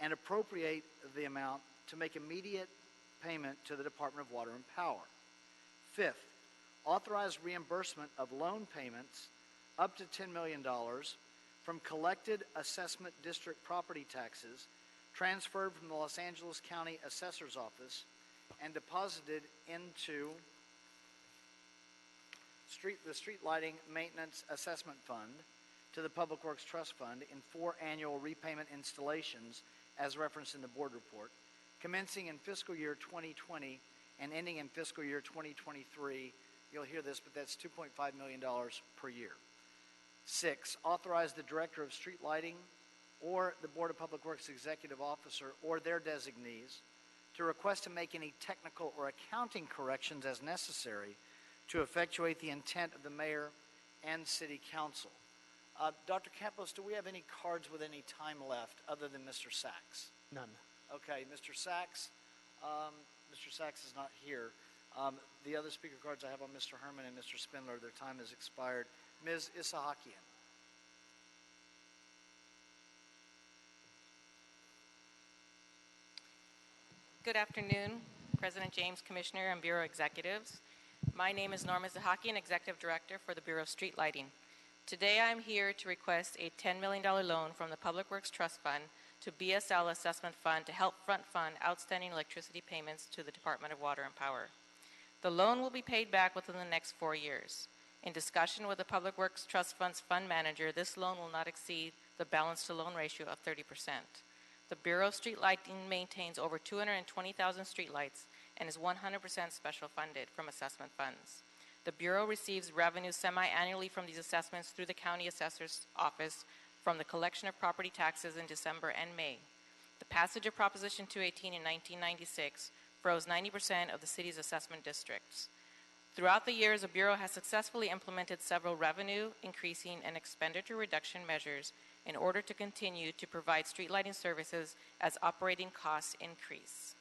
and appropriate the amount to make immediate payment to the Department of Water and Power. Fifth, authorize reimbursement of loan payments up to $10 million from collected assessment district property taxes transferred from the Los Angeles County Assessor's Office and deposited into the Street Lighting Maintenance Assessment Fund to the Public Works Trust Fund in 4 annual repayment installations as referenced in the board report, commencing in fiscal year 2020 and ending in fiscal year 2023. You'll hear this, but that's $2.5 million per year. 6, authorize the Director of Street Lighting or the Board of Public Works Executive Officer or their designees to request to make any technical or accounting corrections as necessary to effectuate the intent of the Mayor and City Council. Dr. Campos, do we have any cards with any time left other than Mr. Sachs? None. Okay, Mr. Sachs. Mr. Sachs is not here. The other speaker cards I have on Mr. Herman and Mr. Spindler, their time has expired. Ms. Isahakian. Good afternoon, President James, Commissioner, and Bureau Executives. My name is Norma Zahakian, Executive Director for the Bureau of Street Lighting. Today I'm here to request a $10 million loan from the Public Works Trust Fund to BSL Assessment Fund to help front fund outstanding electricity payments to the Department of Water and Power. The loan will be paid back within the next 4 years. In discussion with the Public Works Trust Fund's fund manager, this loan will not exceed the balance to loan ratio of 30%. The Bureau of Street Lighting maintains over 220,000 streetlights and is 100% special funded from assessment funds. The Bureau receives revenue semi-annually from these assessments through the County Assessor's Office from the collection of property taxes in December and May. The passage of Proposition 218 in 1996 froze 90% of the city's assessment districts. Throughout the years, the Bureau has successfully implemented several revenue increasing and expenditure reduction measures in order to continue to provide street lighting services as operating costs increase.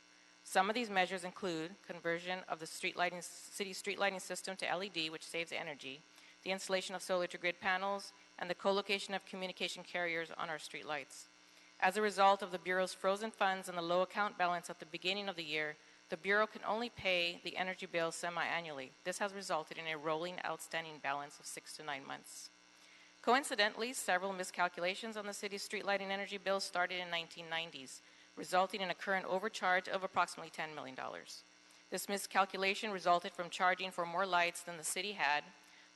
Some of these measures include conversion of the city street lighting system to LED, which saves energy, the installation of solar to grid panels, and the co-location of communication carriers on our street lights. As a result of the Bureau's frozen funds and the low account balance at the beginning of the year, the Bureau can only pay the energy bill semi-annually. This has resulted in a rolling outstanding balance of 6 to 9 months. Coincidentally, several miscalculations on the city's street lighting energy bills started in 1990s, resulting in a current overcharge of approximately $10 million. This miscalculation resulted from charging for more lights than the city had,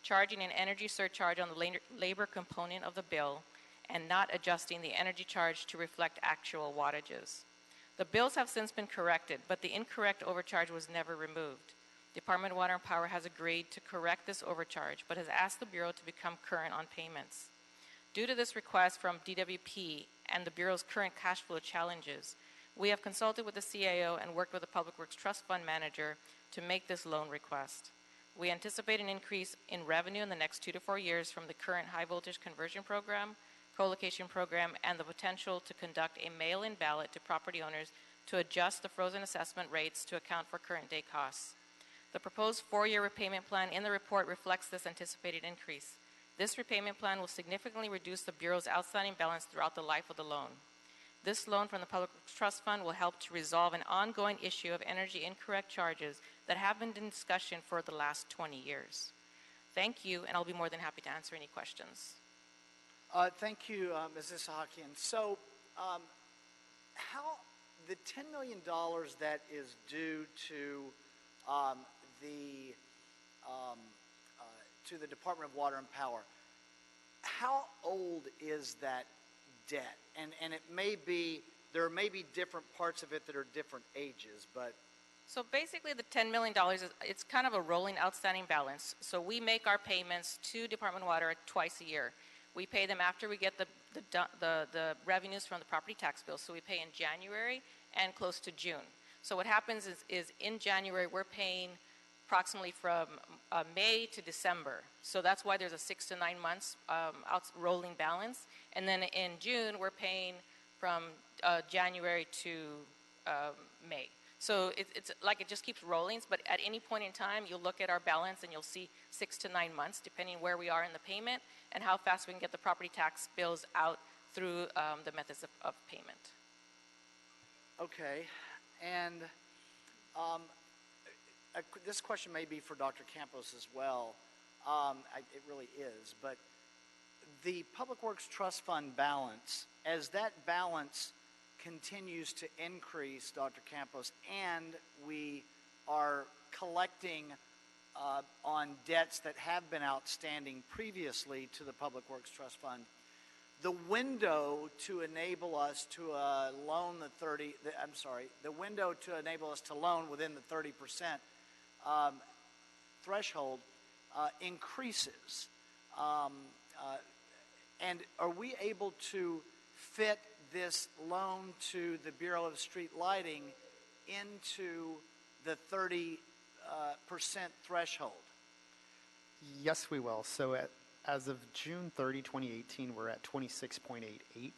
charging an energy surcharge on the labor component of the bill, and not adjusting the energy charge to reflect actual wattages. The bills have since been corrected, but the incorrect overcharge was never removed. Department of Water and Power has agreed to correct this overcharge, but has asked the Bureau to become current on payments. Due to this request from DWP and the Bureau's current cash flow challenges, we have consulted with the CAO and worked with the Public Works Trust Fund manager to make this loan request. We anticipate an increase in revenue in the next 2 to 4 years from the current high voltage conversion program, co-location program, and the potential to conduct a mail-in ballot to property owners to adjust the frozen assessment rates to account for current day costs. The proposed 4-year repayment plan in the report reflects this anticipated increase. This repayment plan will significantly reduce the Bureau's outstanding balance throughout the life of the loan. This loan from the Public Trust Fund will help to resolve an ongoing issue of energy incorrect charges that have been in discussion for the last 20 years. Thank you, and I'll be more than happy to answer any questions. Thank you, Ms. Isahakian. So, how the $10 million that is due to the Department of Water and Power, how old is that debt? And it may be, there may be different parts of it that are different ages, but. So basically the $10 million, it's kind of a rolling outstanding balance. So we make our payments to Department of Water twice a year. We pay them after we get the revenues from the property tax bill. So we pay in January and close to June. So what happens is in January, we're paying approximately from May to December. So that's why there's a 6 to 9 months rolling balance. And then in June, we're paying from January to May. So it's like it just keeps rolling, but at any point in time, you'll look at our balance and you'll see 6 to 9 months, depending where we are in the payment and how fast we can get the property tax bills out through the methods of payment. Okay, and this question may be for Dr. Campos as well. It really is, but the Public Works Trust Fund balance, as that balance continues to increase, Dr. Campos, and we are collecting on debts that have been outstanding previously to the Public Works Trust Fund, the window to enable us to loan the window to enable us to loan within the 30% threshold increases. And are we able to fit this loan to the Bureau of Street Lighting into the 30% threshold? Yes, we will. So as of June 30, 2018, we're at 26.88.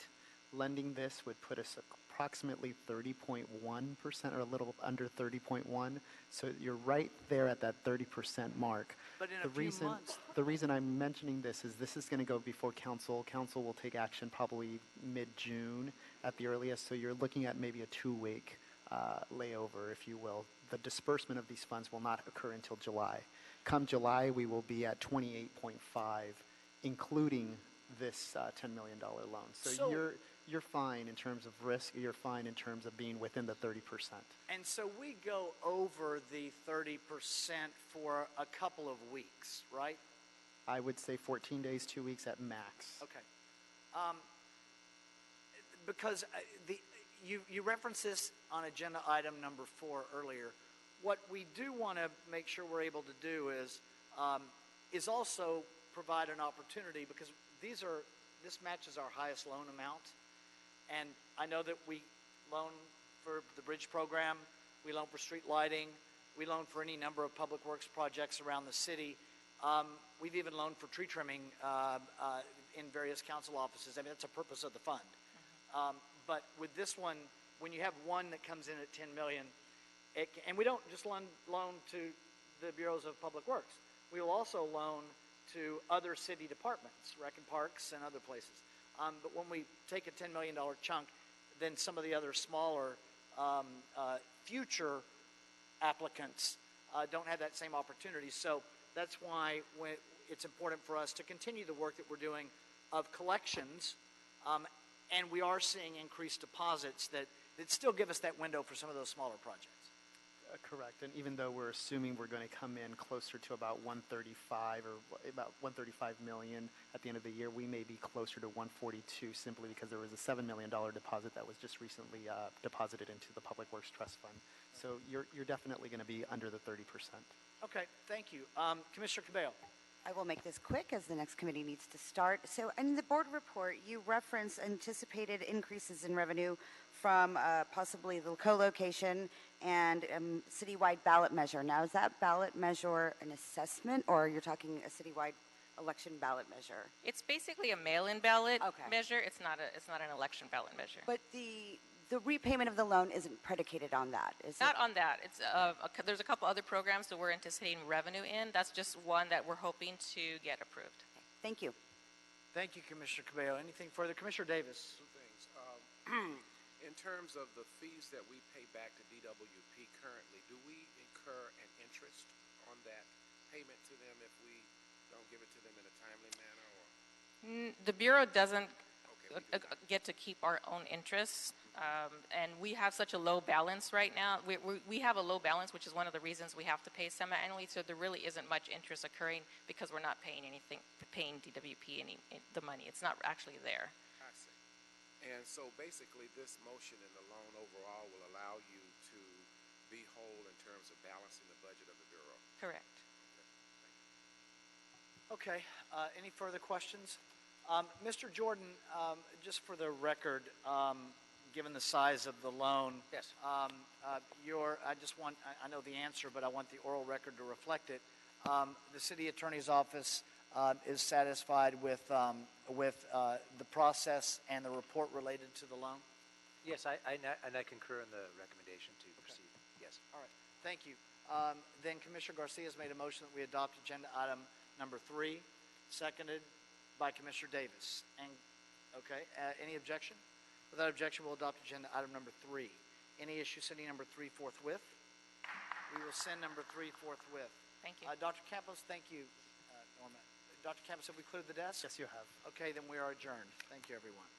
Lending this would put us approximately 30.1% or a little under 30.1. So you're right there at that 30% mark. But in a few months. The reason I'm mentioning this is going to go before council. Council will take action probably mid-June at the earliest. So you're looking at maybe a 2-week layover, if you will. The disbursement of these funds will not occur until July. Come July, we will be at 28.5, including this $10 million loan. So you're fine in terms of risk. You're fine in terms of being within the 30%. And so we go over the 30% for a couple of weeks, right? I would say 14 days, 2 weeks at max. Okay. Because you referenced this on agenda item number 4 earlier. What we do want to make sure we're able to do is is also provide an opportunity because this matches our highest loan amount. And I know that we loan for the bridge program, we loan for street lighting, we loan for any number of public works projects around the city. We've even loaned for tree trimming in various council offices. I mean, that's a purpose of the fund. But with this one, when you have one that comes in at 10 million, and we don't just loan to the bureaus of public works. We will also loan to other city departments, rec and parks and other places. But when we take a $10 million chunk, then some of the other smaller future applicants don't have that same opportunity. So that's why it's important for us to continue the work that we're doing of collections, and we are seeing increased deposits that still give us that window for some of those smaller projects. Correct, and even though we're assuming we're going to come in closer to about 135 or about 135 million at the end of the year, we may be closer to 142 simply because there was a $7 million deposit that was just recently deposited into the Public Works Trust Fund. So you're definitely going to be under the 30%. Okay, thank you. Commissioner Cabello. I will make this quick as the next committee needs to start. So in the board report, you reference anticipated increases in revenue from possibly the co-location and citywide ballot measure. Now, is that ballot measure an assessment, or you're talking a citywide election ballot measure? It's basically a mail-in ballot measure. It's not an election ballot measure. But the repayment of the loan isn't predicated on that, is it? Not on that. It's there's a couple other programs that we're anticipating revenue in. That's just one that we're hoping to get approved. Thank you. Thank you, Commissioner Cabello. Anything further? Commissioner Davis. Two things. In terms of the fees that we pay back to BWP currently, do we incur an interest on that payment to them if we don't give it to them in a timely manner? Or? The Bureau doesn't get to keep our own interests, and we have such a low balance right now. We have a low balance, which is one of the reasons we have to pay semi-annually, so there really isn't much interest occurring because we're not paying DWP the money. It's not actually there. I see. And so basically this motion and the loan overall will allow you to be whole in terms of balancing the budget of the Bureau? Correct. Okay, any further questions? Mr. Jordan, just for the record, given the size of the loan, yes. I know the answer, but I want the oral record to reflect it. The city attorney's office is satisfied with the process and the report related to the loan? Yes, and I concur in the recommendation to proceed. Yes. All right, thank you. Then Commissioner Garcia has made a motion that we adopt agenda item number 3, seconded by Commissioner Davis. And okay, any objection? Without objection, we'll adopt agenda item number 3. Any issue sending number 3 forthwith? We will send number 3 forthwith. Thank you. Dr. Campos, thank you, Norma. Dr. Campos, have we cleared the desk? Yes, you have. Okay, then we are adjourned. Thank you, everyone.